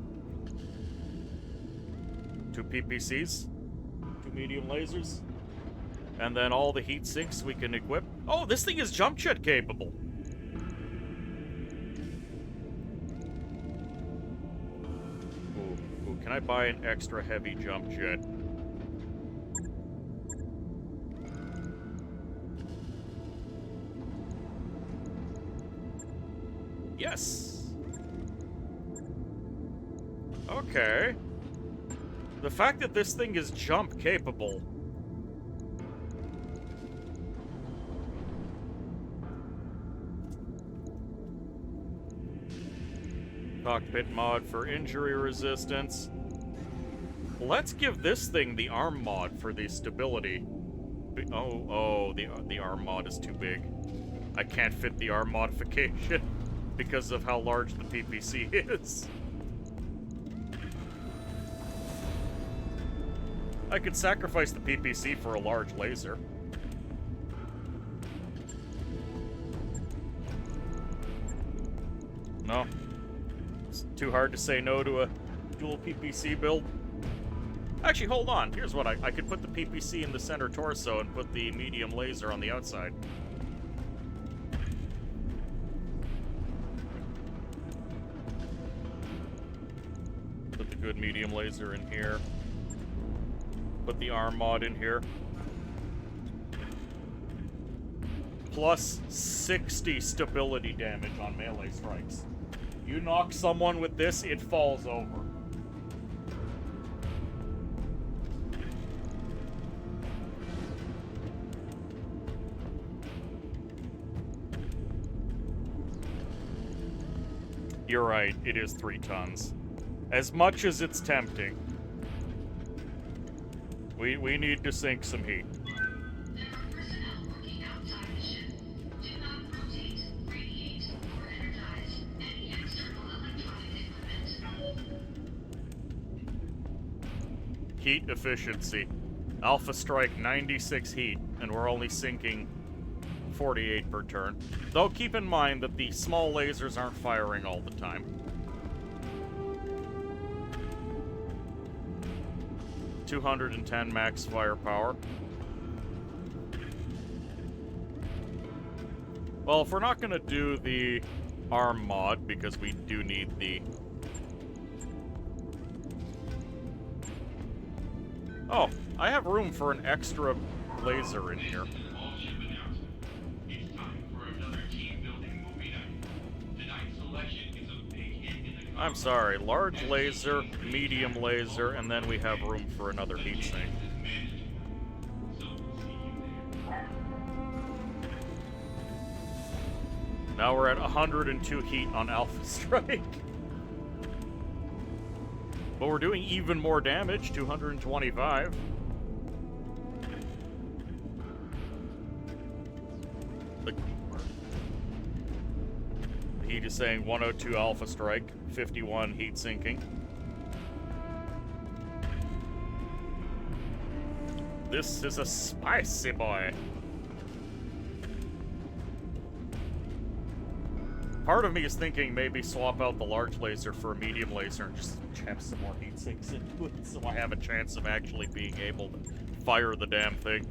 2 PPCs, 2 medium lasers, and then all the heat sinks we can equip. Oh, this thing is jump jet capable. Ooh, can I buy an extra heavy jump jet? Yes. Okay. The fact that this thing is jump capable. Cockpit mod for injury resistance. Let's give this thing the arm mod for the stability. Oh, the arm mod is too big. I can't fit the arm modification because of how large the PPC is. I could sacrifice the PPC for a large laser. No. It's too hard to say no to a dual PPC build. Actually, hold on. Here's what I could put the PPC in the center torso and put the medium laser on the outside. Put the good medium laser in here. Put the arm mod in here. Plus 60 stability damage on melee strikes. You knock someone with this, it falls over. You're right, it is 3 tons. As much as it's tempting. We need to sink some heat. There are personnel working outside the ship. Do not rotate, radiate, or energize any external electronic equipment. Heat efficiency. Alpha Strike 96 heat, and we're only sinking 48 per turn. Though keep in mind that the small lasers aren't firing all the time. .210 max firepower. Well, if we're not going to do the arm mod, because we do need the... Oh, I have room for an extra laser in here. I'm sorry, large laser, medium laser, and then we have room for another heatsink. Now we're at 102 heat on Alpha Strike. But we're doing even more damage, 225. The heat is saying 102 Alpha Strike, 51 heat sinking. This is a spicy boy. Part of me is thinking maybe swap out the large laser for a medium laser and just jam some more heat sinks into it so I have a chance of actually being able to fire the damn thing.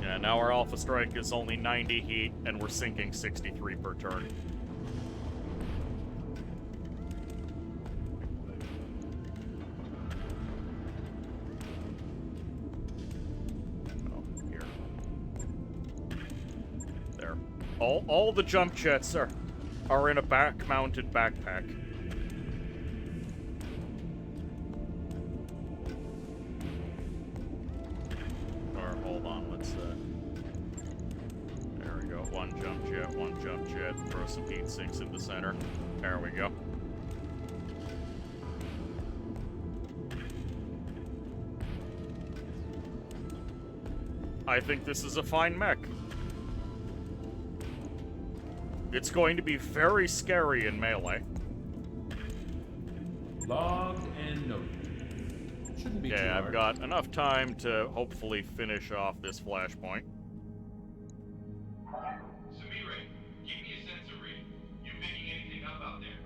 Yeah, now our Alpha Strike is only 90 heat and we're sinking 63 per turn. All the jump jets are in a back-mounted backpack. Or hold on, let's there we go. One jump jet, throw some heat sinks in the center. There we go. I think this is a fine mech. It's going to be very scary in melee. Logged and noted. Shouldn't be too Okay, I've hard. got enough time to hopefully finish off this flashpoint. Samire, give me a sensor read. You picking anything up out there?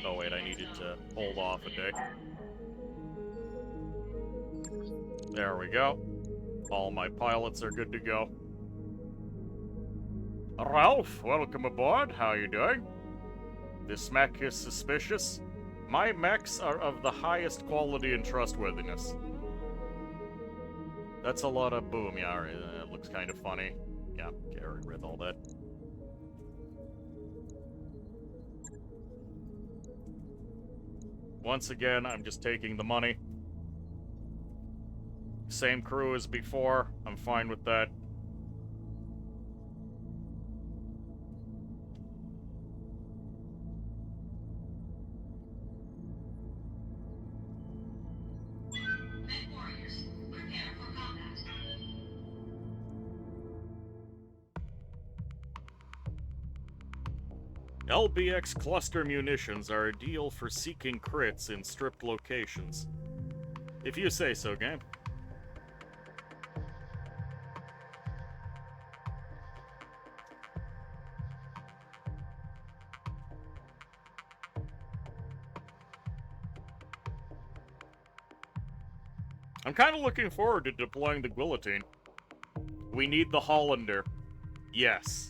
Oh wait, I needed to hold off a day. There we go. All my pilots are good to go. Ralph, welcome aboard. How you doing? This mech is suspicious. My mechs are of the highest quality and trustworthiness. That's a lot of boom, yeah. It looks kind of funny. Yeah, get rid of all that. Once again, I'm just taking the money. Same crew as before. I'm fine with that. LBX cluster munitions are ideal for seeking crits in stripped locations. If you say so, game. I'm kind of looking forward to deploying the guillotine. We need the Hollander. Yes.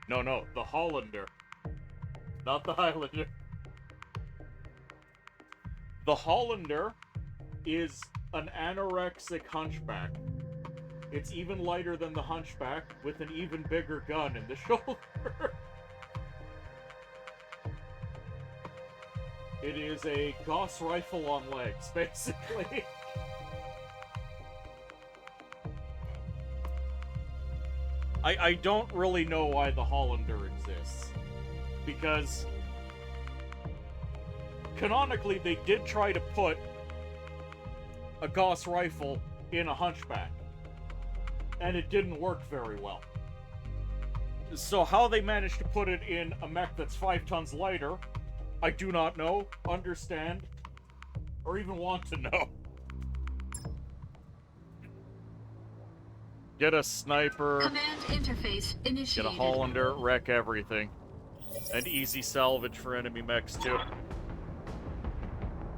No, the Hollander. Not the Highlander. The Hollander is an anorexic hunchback. It's even lighter than the hunchback with an even bigger gun in the shoulder. It is a Gauss rifle on legs, basically. I don't really know why the Hollander exists. Because canonically they did try to put a Gauss rifle in a hunchback. And it didn't work very well. So how they managed to put it in a mech that's 5 tons lighter, I do not know, understand, or even want to know. Get a sniper, Command interface initiated. get a Hollander, wreck everything. And easy salvage for enemy mechs too.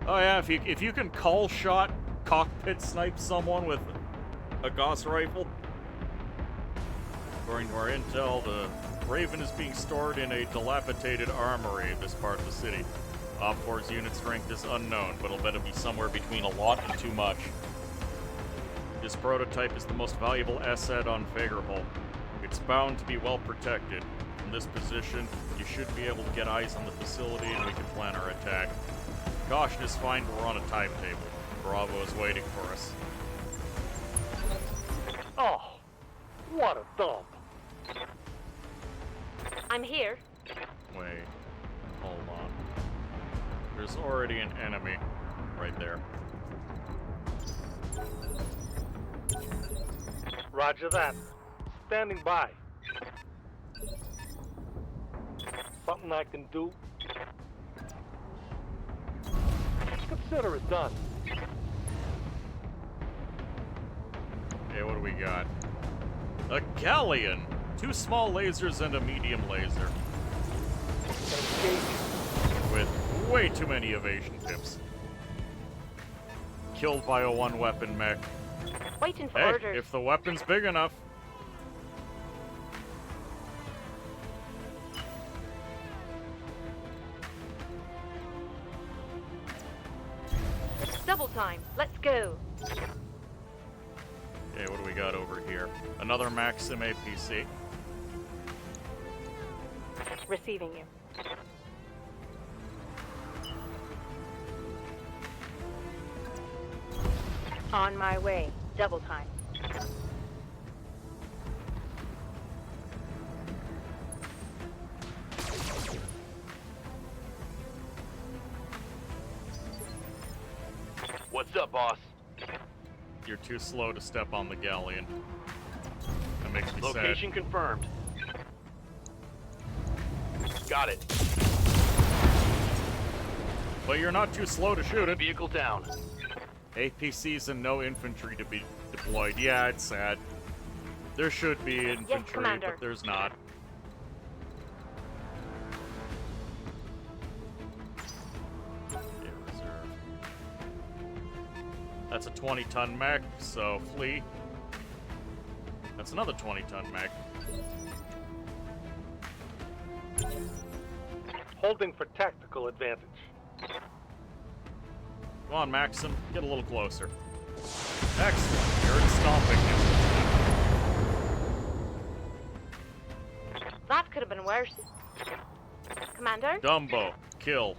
Oh yeah, if you can call shot cockpit snipe someone with a Gauss rifle. According to our intel, the Raven is being stored in a dilapidated armory in this part of the city. Op4's unit strength is unknown, but I'll bet it'll be somewhere between a lot and too much. This prototype is the most valuable asset on Fagerhole. It's bound to be well protected. From this position, you should be able to get eyes on the facility and we can plan our attack. Caution is fine, we're on a timetable. Bravo is waiting for us. Oh, what a dump. I'm here. Wait, hold on. There's already an enemy right there. Roger that. Standing by. Something I can do? Consider it done. Okay, what do we got? A galleon! 2 small lasers and a medium laser. With way too many evasion tips. Killed by a 1-weapon mech. Waiting for Hey, orders. if the weapon's big enough. Double time. Let's go. Okay, what do we got over here? Another Maxim APC. Receiving you. On my way. Double time. What's up, boss? You're too slow to step on the galleon. That makes me Location sad. confirmed. Got it. But you're not too slow to shoot it. Vehicle down. APCs and no infantry to be deployed. Yeah, it's sad. There should be infantry, Commander. but there's not. Okay, reserve. That's a 20-ton mech, so flee. That's another 20-ton mech. Holding for tactical advantage. Come on, Maxim, get a little closer. Excellent, you're in stomping distance That could have been worse. Commander? Dumbo, kill.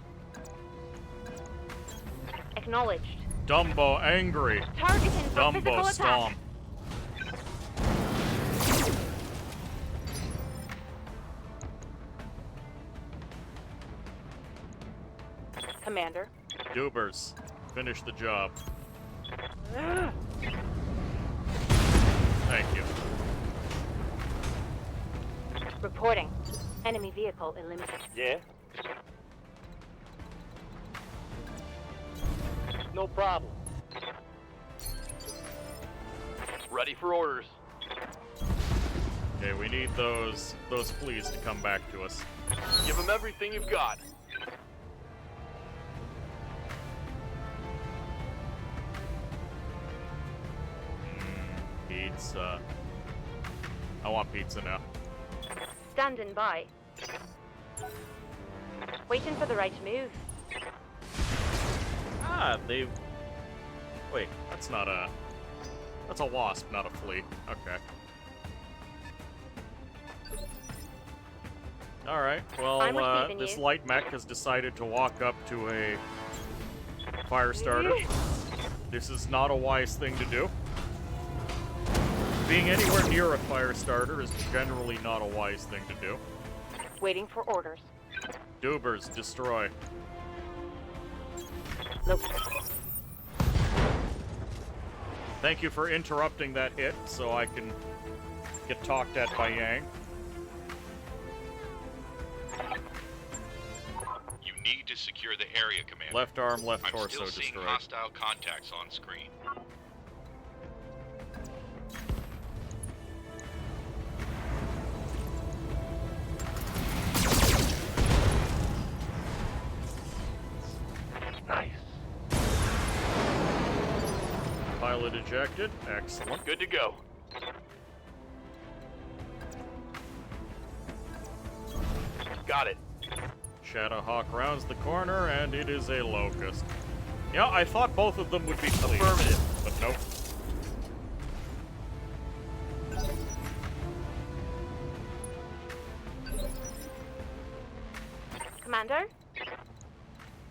Acknowledged. Dumbo, angry. Targeting for physical Dumbo, attack. stomp. Commander? Dubers, finish the job. Thank you. Reporting. Enemy vehicle eliminated. Yeah? No problem. Ready for orders. Okay, we need those fleas to come back to us. Give them everything you've got. Pizza. I want pizza now. Standing by. Waiting for the right move. Ah, they've... Wait, that's not a... That's a wasp, not a flea. Okay. Alright, well, I'm receiving this you. light mech has decided to walk up to a fire starter. This is not a wise thing to do. Being anywhere near a fire starter is generally not a wise thing to do. Waiting for orders. Dubers, destroy. Look. Thank you for interrupting that hit so I can get talked at by Yang. You need to secure the area, Commander. Left arm, left I'm torso still seeing destroyed. hostile contacts on screen. Nice. Pilot ejected. Excellent. Good to go. Got it. Shadowhawk rounds the corner, and it is a locust. Yeah, I thought both of them would be clean. Affirmative. But nope. Commander?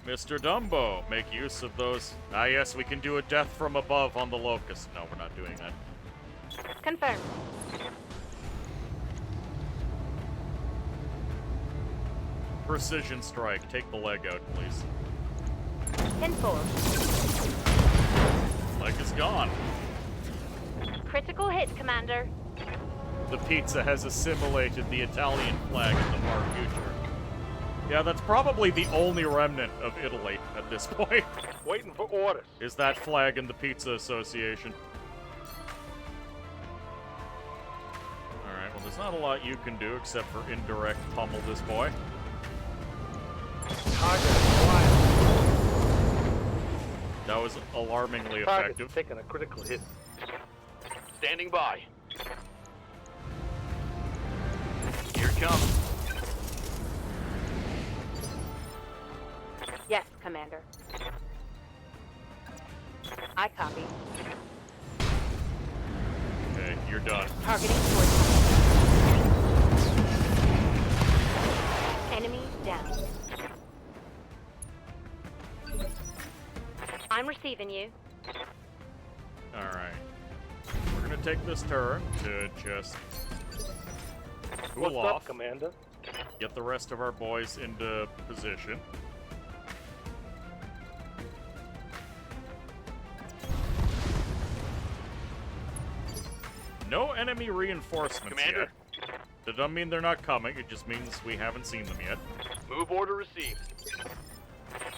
Mr. Dumbo, make use of those. Ah, yes, we can do a death from above on the locust. No, we're not doing that. Confirmed. Precision strike. Take the leg out, please. 10-4. Leg is gone. Critical hit, Commander. The pizza has assimilated the Italian flag in the far future. Yeah, that's probably the only remnant of Italy at this point. Waiting for orders. Is that flag in the Pizza Association. Alright, well there's not a lot you can do except for indirect pummel this boy. Target acquired. That was alarmingly Target's effective. taking a critical hit. Standing by. Here it comes. Yes, Commander. I copy. Okay, you're done. Targeting towards enemy down. I'm receiving you. Alright. We're gonna take this turn to just cool What's off. up, Commander? Get the rest of our boys into position. No enemy reinforcements Commander? yet. That doesn't mean they're not coming, it just means we haven't seen them yet. Move order received.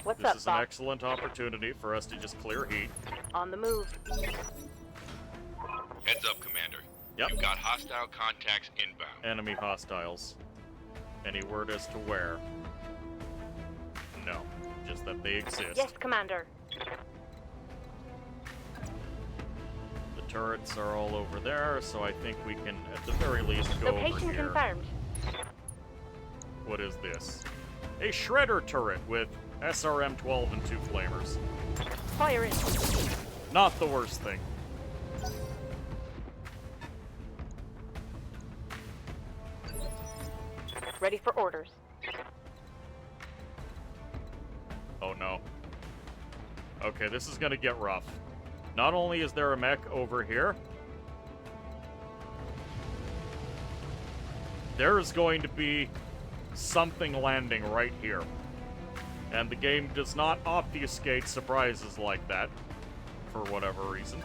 What's This up, is an Bob? excellent opportunity for us to just clear heat. On the move. Heads up, Commander. Yep. You've got hostile contacts inbound. Enemy hostiles. Any word as to where? No. Just that they exist. Yes, Commander. The turrets are all over there, so I think we can, at the very least, go over Location here. confirmed. What is this? A shredder turret with SRM-12 and 2 flamers. Fire in. Not the worst thing. Ready for orders. Oh no. Okay, this is gonna get rough. Not only is there a mech over here, there is going to be something landing right here. And the game does not obfuscate surprises like that, for whatever reason.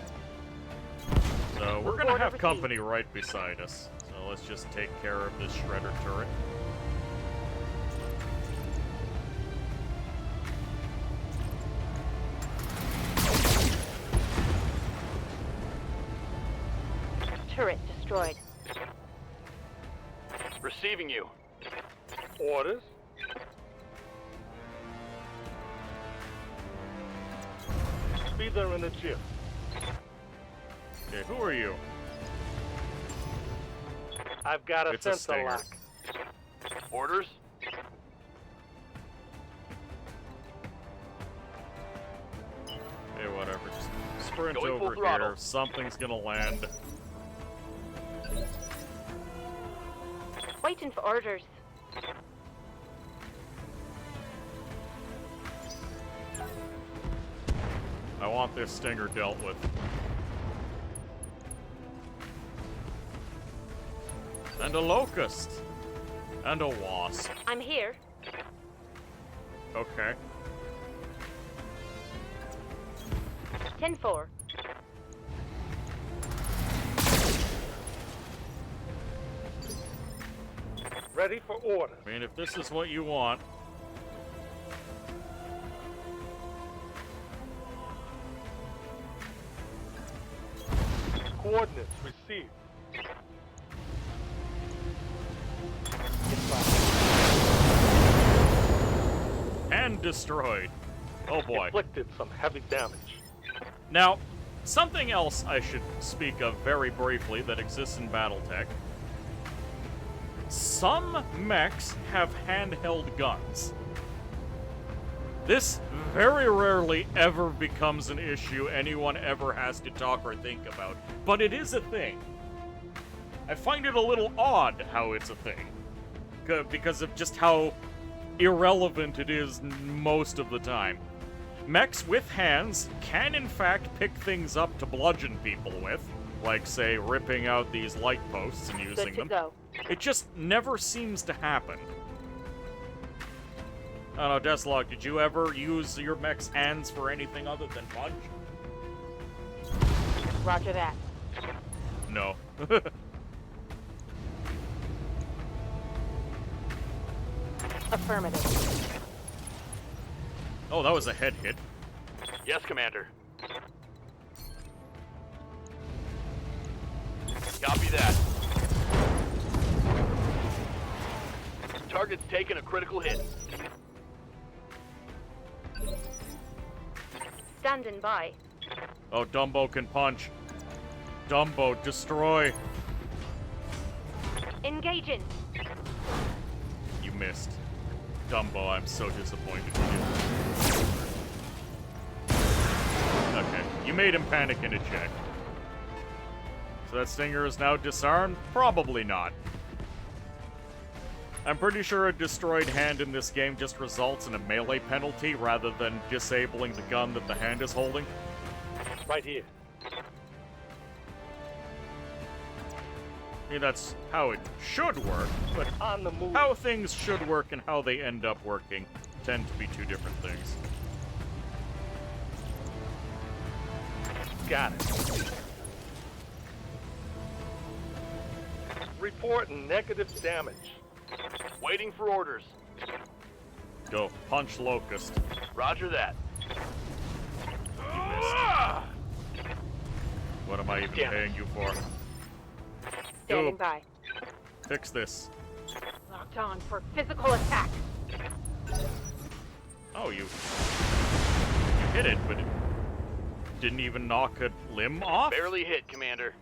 So we're gonna have company right beside us. So let's just take care of this shredder turret. Turret destroyed. Receiving you. Orders? Be there in a jiff. Okay, who are you? I've got a It's a sensor stinger. lock. Orders? Hey, whatever. Just sprint Going full over throttle. here. Something's gonna land. Waiting for orders. I want this stinger dealt with. And a locust. And a wasp. I'm here. Okay. 10-4. Ready for orders. I mean, if this is what you want. Coordinates received. And destroyed. Oh boy. Inflicted some heavy damage. Now, something else I should speak of very briefly that exists in Battletech. Some mechs have handheld guns. This very rarely ever becomes an issue anyone ever has to talk or think about, but it is a thing. I find it a little odd how it's a thing, because of just how irrelevant it is most of the time. Mechs with hands can in fact pick things up to bludgeon people with, like, say, ripping out these light posts and using Good to them. go. It just never seems to happen. I don't know, Deslog, did you ever use your mech's hands for anything other than punch? Roger that. No. Affirmative. Oh, that was a head hit. Yes, Commander. Copy that. Target's taken a critical hit. Standing by. Oh, Dumbo can punch. Dumbo, destroy. Engaging. You missed. Dumbo, I'm so disappointed in you. Okay, you made him panic and eject. So that Stinger is now disarmed? Probably not. I'm pretty sure a destroyed hand in this game just results in a melee penalty rather than disabling the gun that the hand is holding. Right here. I mean, that's how it should work, but On the move. how things should work and how they end up working tend to be two different things. Got it. Reporting negative damage. Waiting for orders. Go, punch Locust. Roger that. What am I even Damn it. paying you for? Standing Go, by. fix this. Locked on for physical attack. Oh, you hit it, but it didn't even knock a limb off? Barely hit, Commander.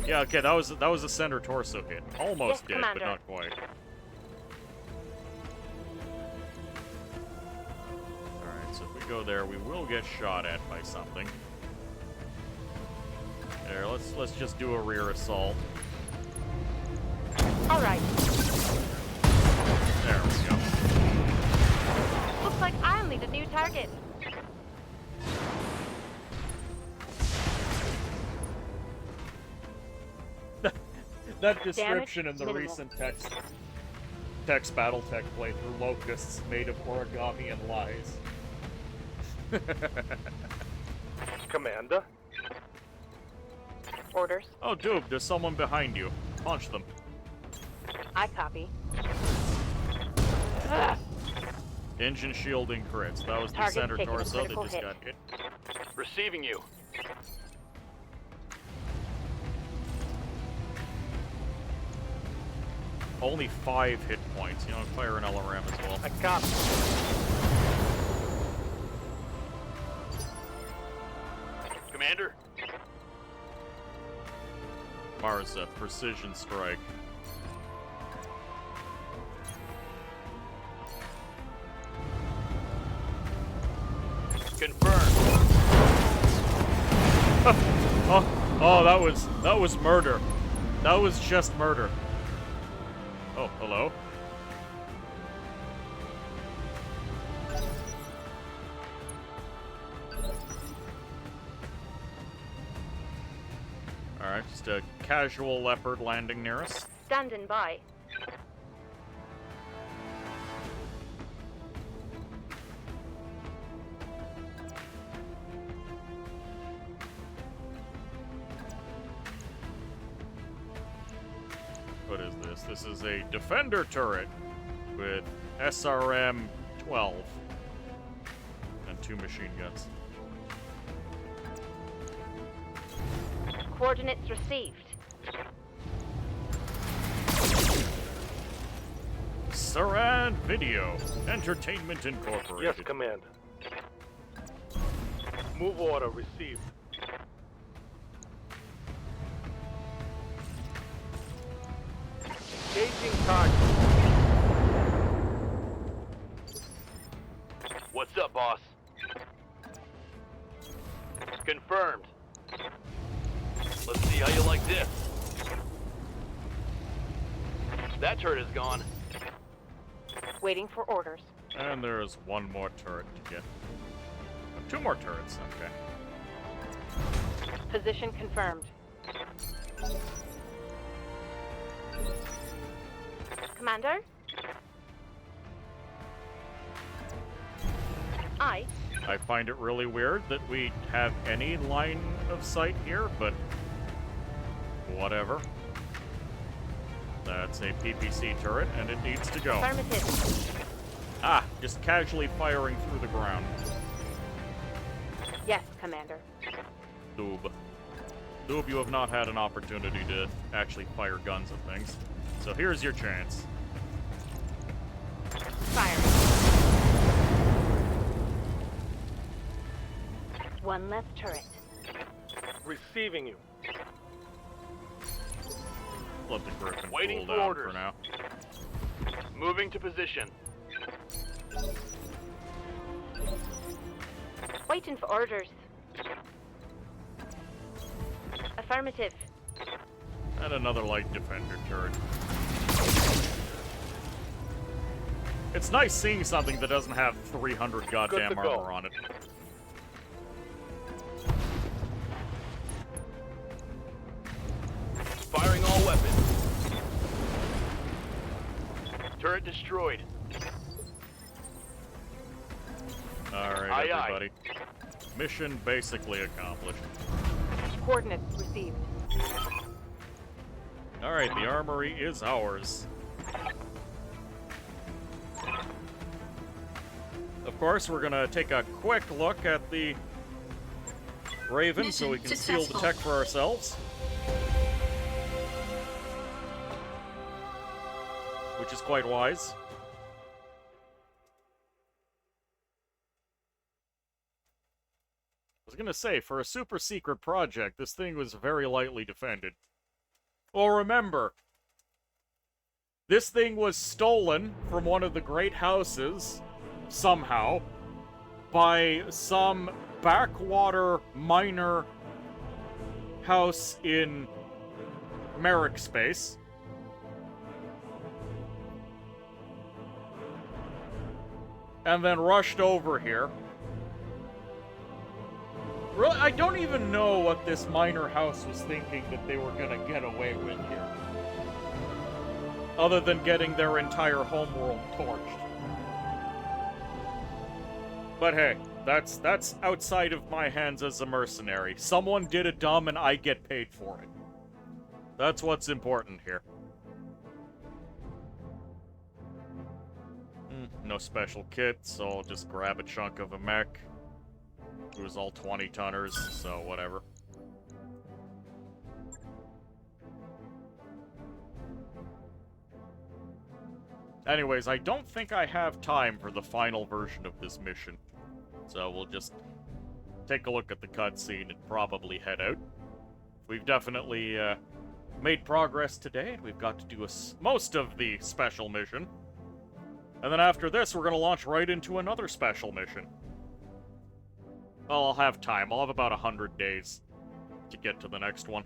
Yeah, okay, that was a center torso hit. Almost Yes, did, Commander. but not quite. Alright, so if we go there, we will get shot at by something. There, let's just do a rear assault. All right. There we go. Looks like I'll need a new target. That description Damage in the minimal. recent text Battletech playthrough, locusts made of origami and lies. Commander. Orders. Oh, dude, there's someone behind you. Punch them. I copy. Ugh. Engine shielding crits. That was the Target center taking a torso that critical just hit. got hit. Receiving you. Only 5 hit points. You know, fire an LRM as well. I copy. Commander. Marza, precision strike. Confirmed. Oh, that was murder. That was just murder. Oh, hello. Alright, just a casual leopard landing near us. Standing by. What is this? This is a defender turret with SRM 12 and 2 machine guns. Coordinates received. Saran Video Entertainment Incorporated. Yes, Commander. Move order received. Engaging target. What's up, boss? Confirmed. Let's see how you like this. That turret is gone. Waiting for orders. And there's one more turret to get. 2 more turrets, okay. Position confirmed. Commander? I I find it really weird that we have any line of sight here, but whatever. That's a PPC turret, and it needs to go. Affirmative. Ah, just casually firing through the ground. Yes, Commander. Doob. Doob, you have not had an opportunity to actually fire guns at things. So here's your chance. Fire. One left turret. Receiving you. Let the Griffin Waiting cool for down orders. for now. Moving to position. Waiting for orders. Affirmative. And another light defender turret. It's nice seeing something that doesn't have 300 goddamn Good to go. armor on it. Firing all weapons. Turret destroyed. Alright, Aye, aye. everybody. Mission basically accomplished. Coordinates received. Alright, the armory is ours. Of course, we're gonna take a quick look at the Raven so we can seal the tech for ourselves. Which is quite wise. I was gonna say, for a super secret project, this thing was very lightly defended. Well, remember, this thing was stolen from one of the great houses, somehow, by some backwater miner house in Merrick space. And then rushed over here. Really, I don't even know what this miner house was thinking that they were gonna get away with here. Other than getting their entire homeworld torched. But hey, that's outside of my hands as a mercenary. Someone did a dumb and I get paid for it. That's what's important here. No special kit, so I'll just grab a chunk of a mech. It was all 20 tonners, so whatever. Anyways, I don't think I have time for the final version of this mission. So we'll just take a look at the cutscene and probably head out. We've definitely made progress today, and we've got to do most of the special mission. And then after this, we're going to launch right into another special mission. Well, I'll have time. I'll have about 100 days to get to the next one.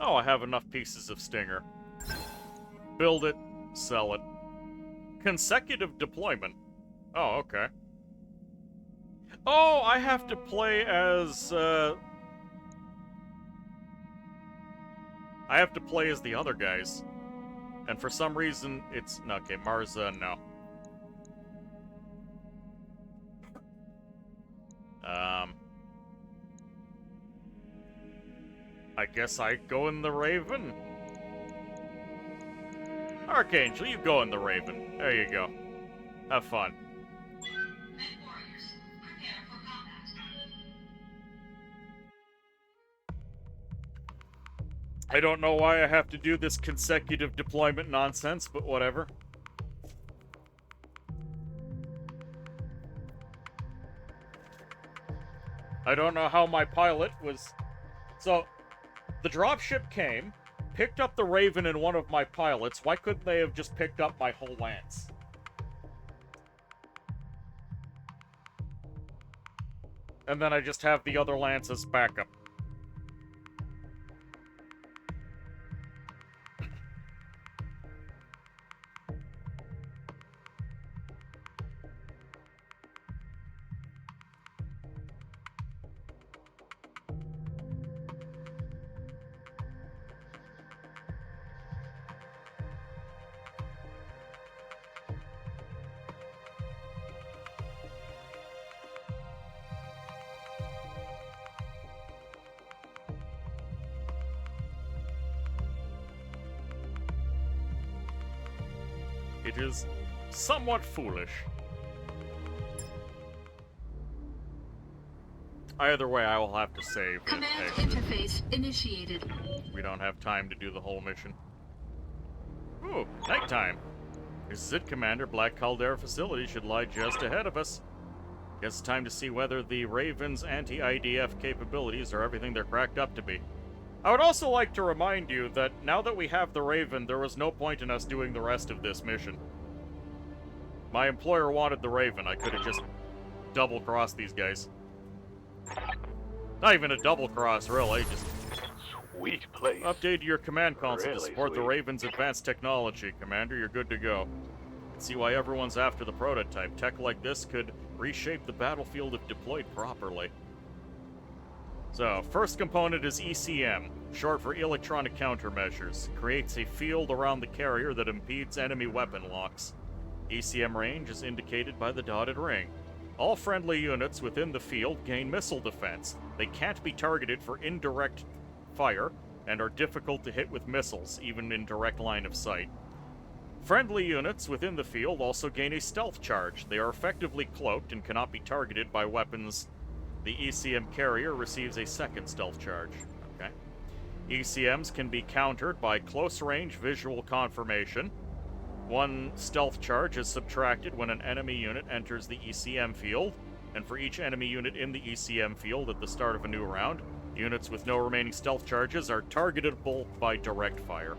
Oh, I have enough pieces of Stinger. Build it, sell it. Consecutive deployment. Oh, okay. Oh, I have to play as, I have to play as the other guys. And for some reason, it's... Okay, Marza, no. I guess I go in the Raven. Archangel, you go in the Raven. There you go. Have fun. Mech warriors, prepare for combat. I don't know why I have to do this consecutive deployment nonsense, but whatever. I don't know how my pilot was... So, the dropship came, picked up the Raven and one of my pilots. Why couldn't they have just picked up my whole lance? And then I just have the other lance as backup. it is somewhat foolish. Either way, I will have to save. Command interface initiated. We don't have time to do the whole mission. Ooh, nighttime. This is it, Commander. Black Caldera facility should lie just ahead of us. Guess it's time to see whether the Raven's anti-IDF capabilities are everything they're cracked up to be. I would also like to remind you that now that we have the Raven, there was no point in us doing the rest of this mission. My employer wanted the Raven. I could have just double-crossed these guys. Not even a double-cross, really. Just Sweet place. update your command console to Really support the sweet. Raven's advanced technology. Commander, you're good to go. See why everyone's after the prototype. Tech like this could reshape the battlefield if deployed properly. So, first component is ECM, short for Electronic Countermeasures. Creates a field around the carrier that impedes enemy weapon locks. ECM range is indicated by the dotted ring. All friendly units within the field gain missile defense. They can't be targeted for indirect fire and are difficult to hit with missiles, even in direct line of sight. Friendly units within the field also gain a stealth charge. They are effectively cloaked and cannot be targeted by weapons. The ECM carrier receives a second stealth charge. Okay. ECMs can be countered by close-range visual confirmation. One stealth charge is subtracted when an enemy unit enters the ECM field, and for each enemy unit in the ECM field at the start of a new round, units with no remaining stealth charges are targetable by direct fire.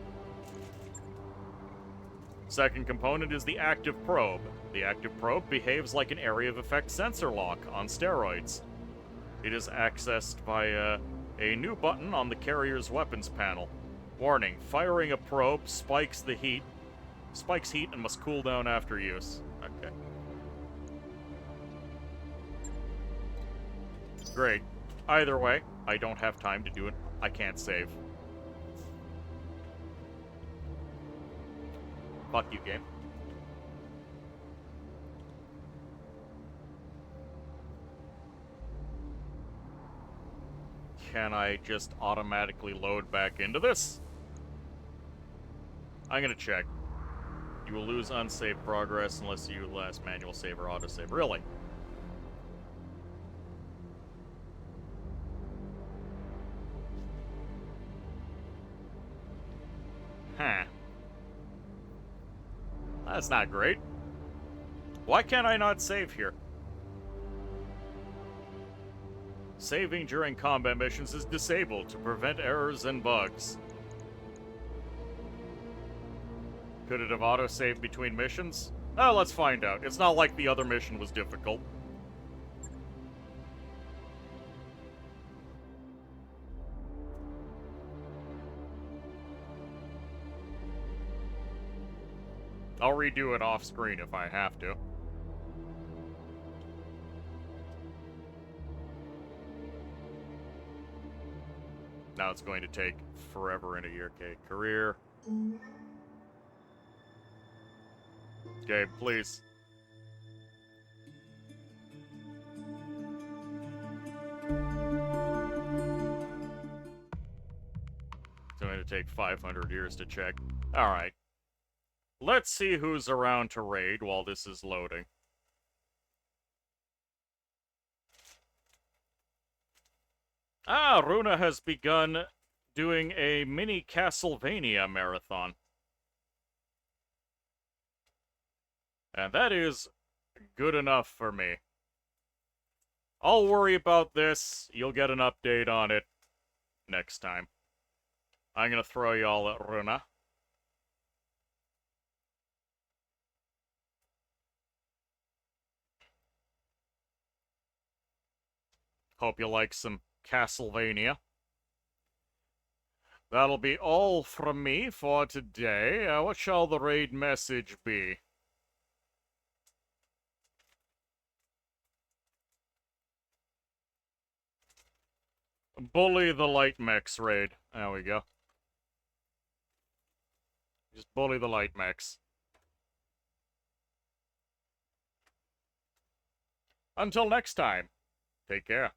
Second component is the active probe. The active probe behaves like an area of effect sensor lock on steroids. It is accessed via a new button on the carrier's weapons panel. Warning, firing a probe spikes heat and must cool down after use. Okay. Great. Either way, I don't have time to do it. I can't save. Fuck you, game. Can I just automatically load back into this? I'm gonna check. You will lose unsaved progress unless you last manual save or autosave. Really? Huh. That's not great. Why can't I not save here? Saving during combat missions is disabled to prevent errors and bugs. Could it have autosaved between missions? Oh, let's find out. It's not like the other mission was difficult. I'll redo it off screen if I have to. Now it's going to take forever and a year. Okay, career. Okay, please. It's going to take 500 years to check. Alright. Let's see who's around to raid while this is loading. Ah, Runa has begun doing a mini Castlevania marathon. And that is good enough for me. I'll worry about this. You'll get an update on it next time. I'm gonna throw y'all at Runa. Hope you like some Castlevania. That'll be all from me for today. What shall the raid message be? Bully the light mechs raid. There we go. Just bully the light mechs. Until next time, take care.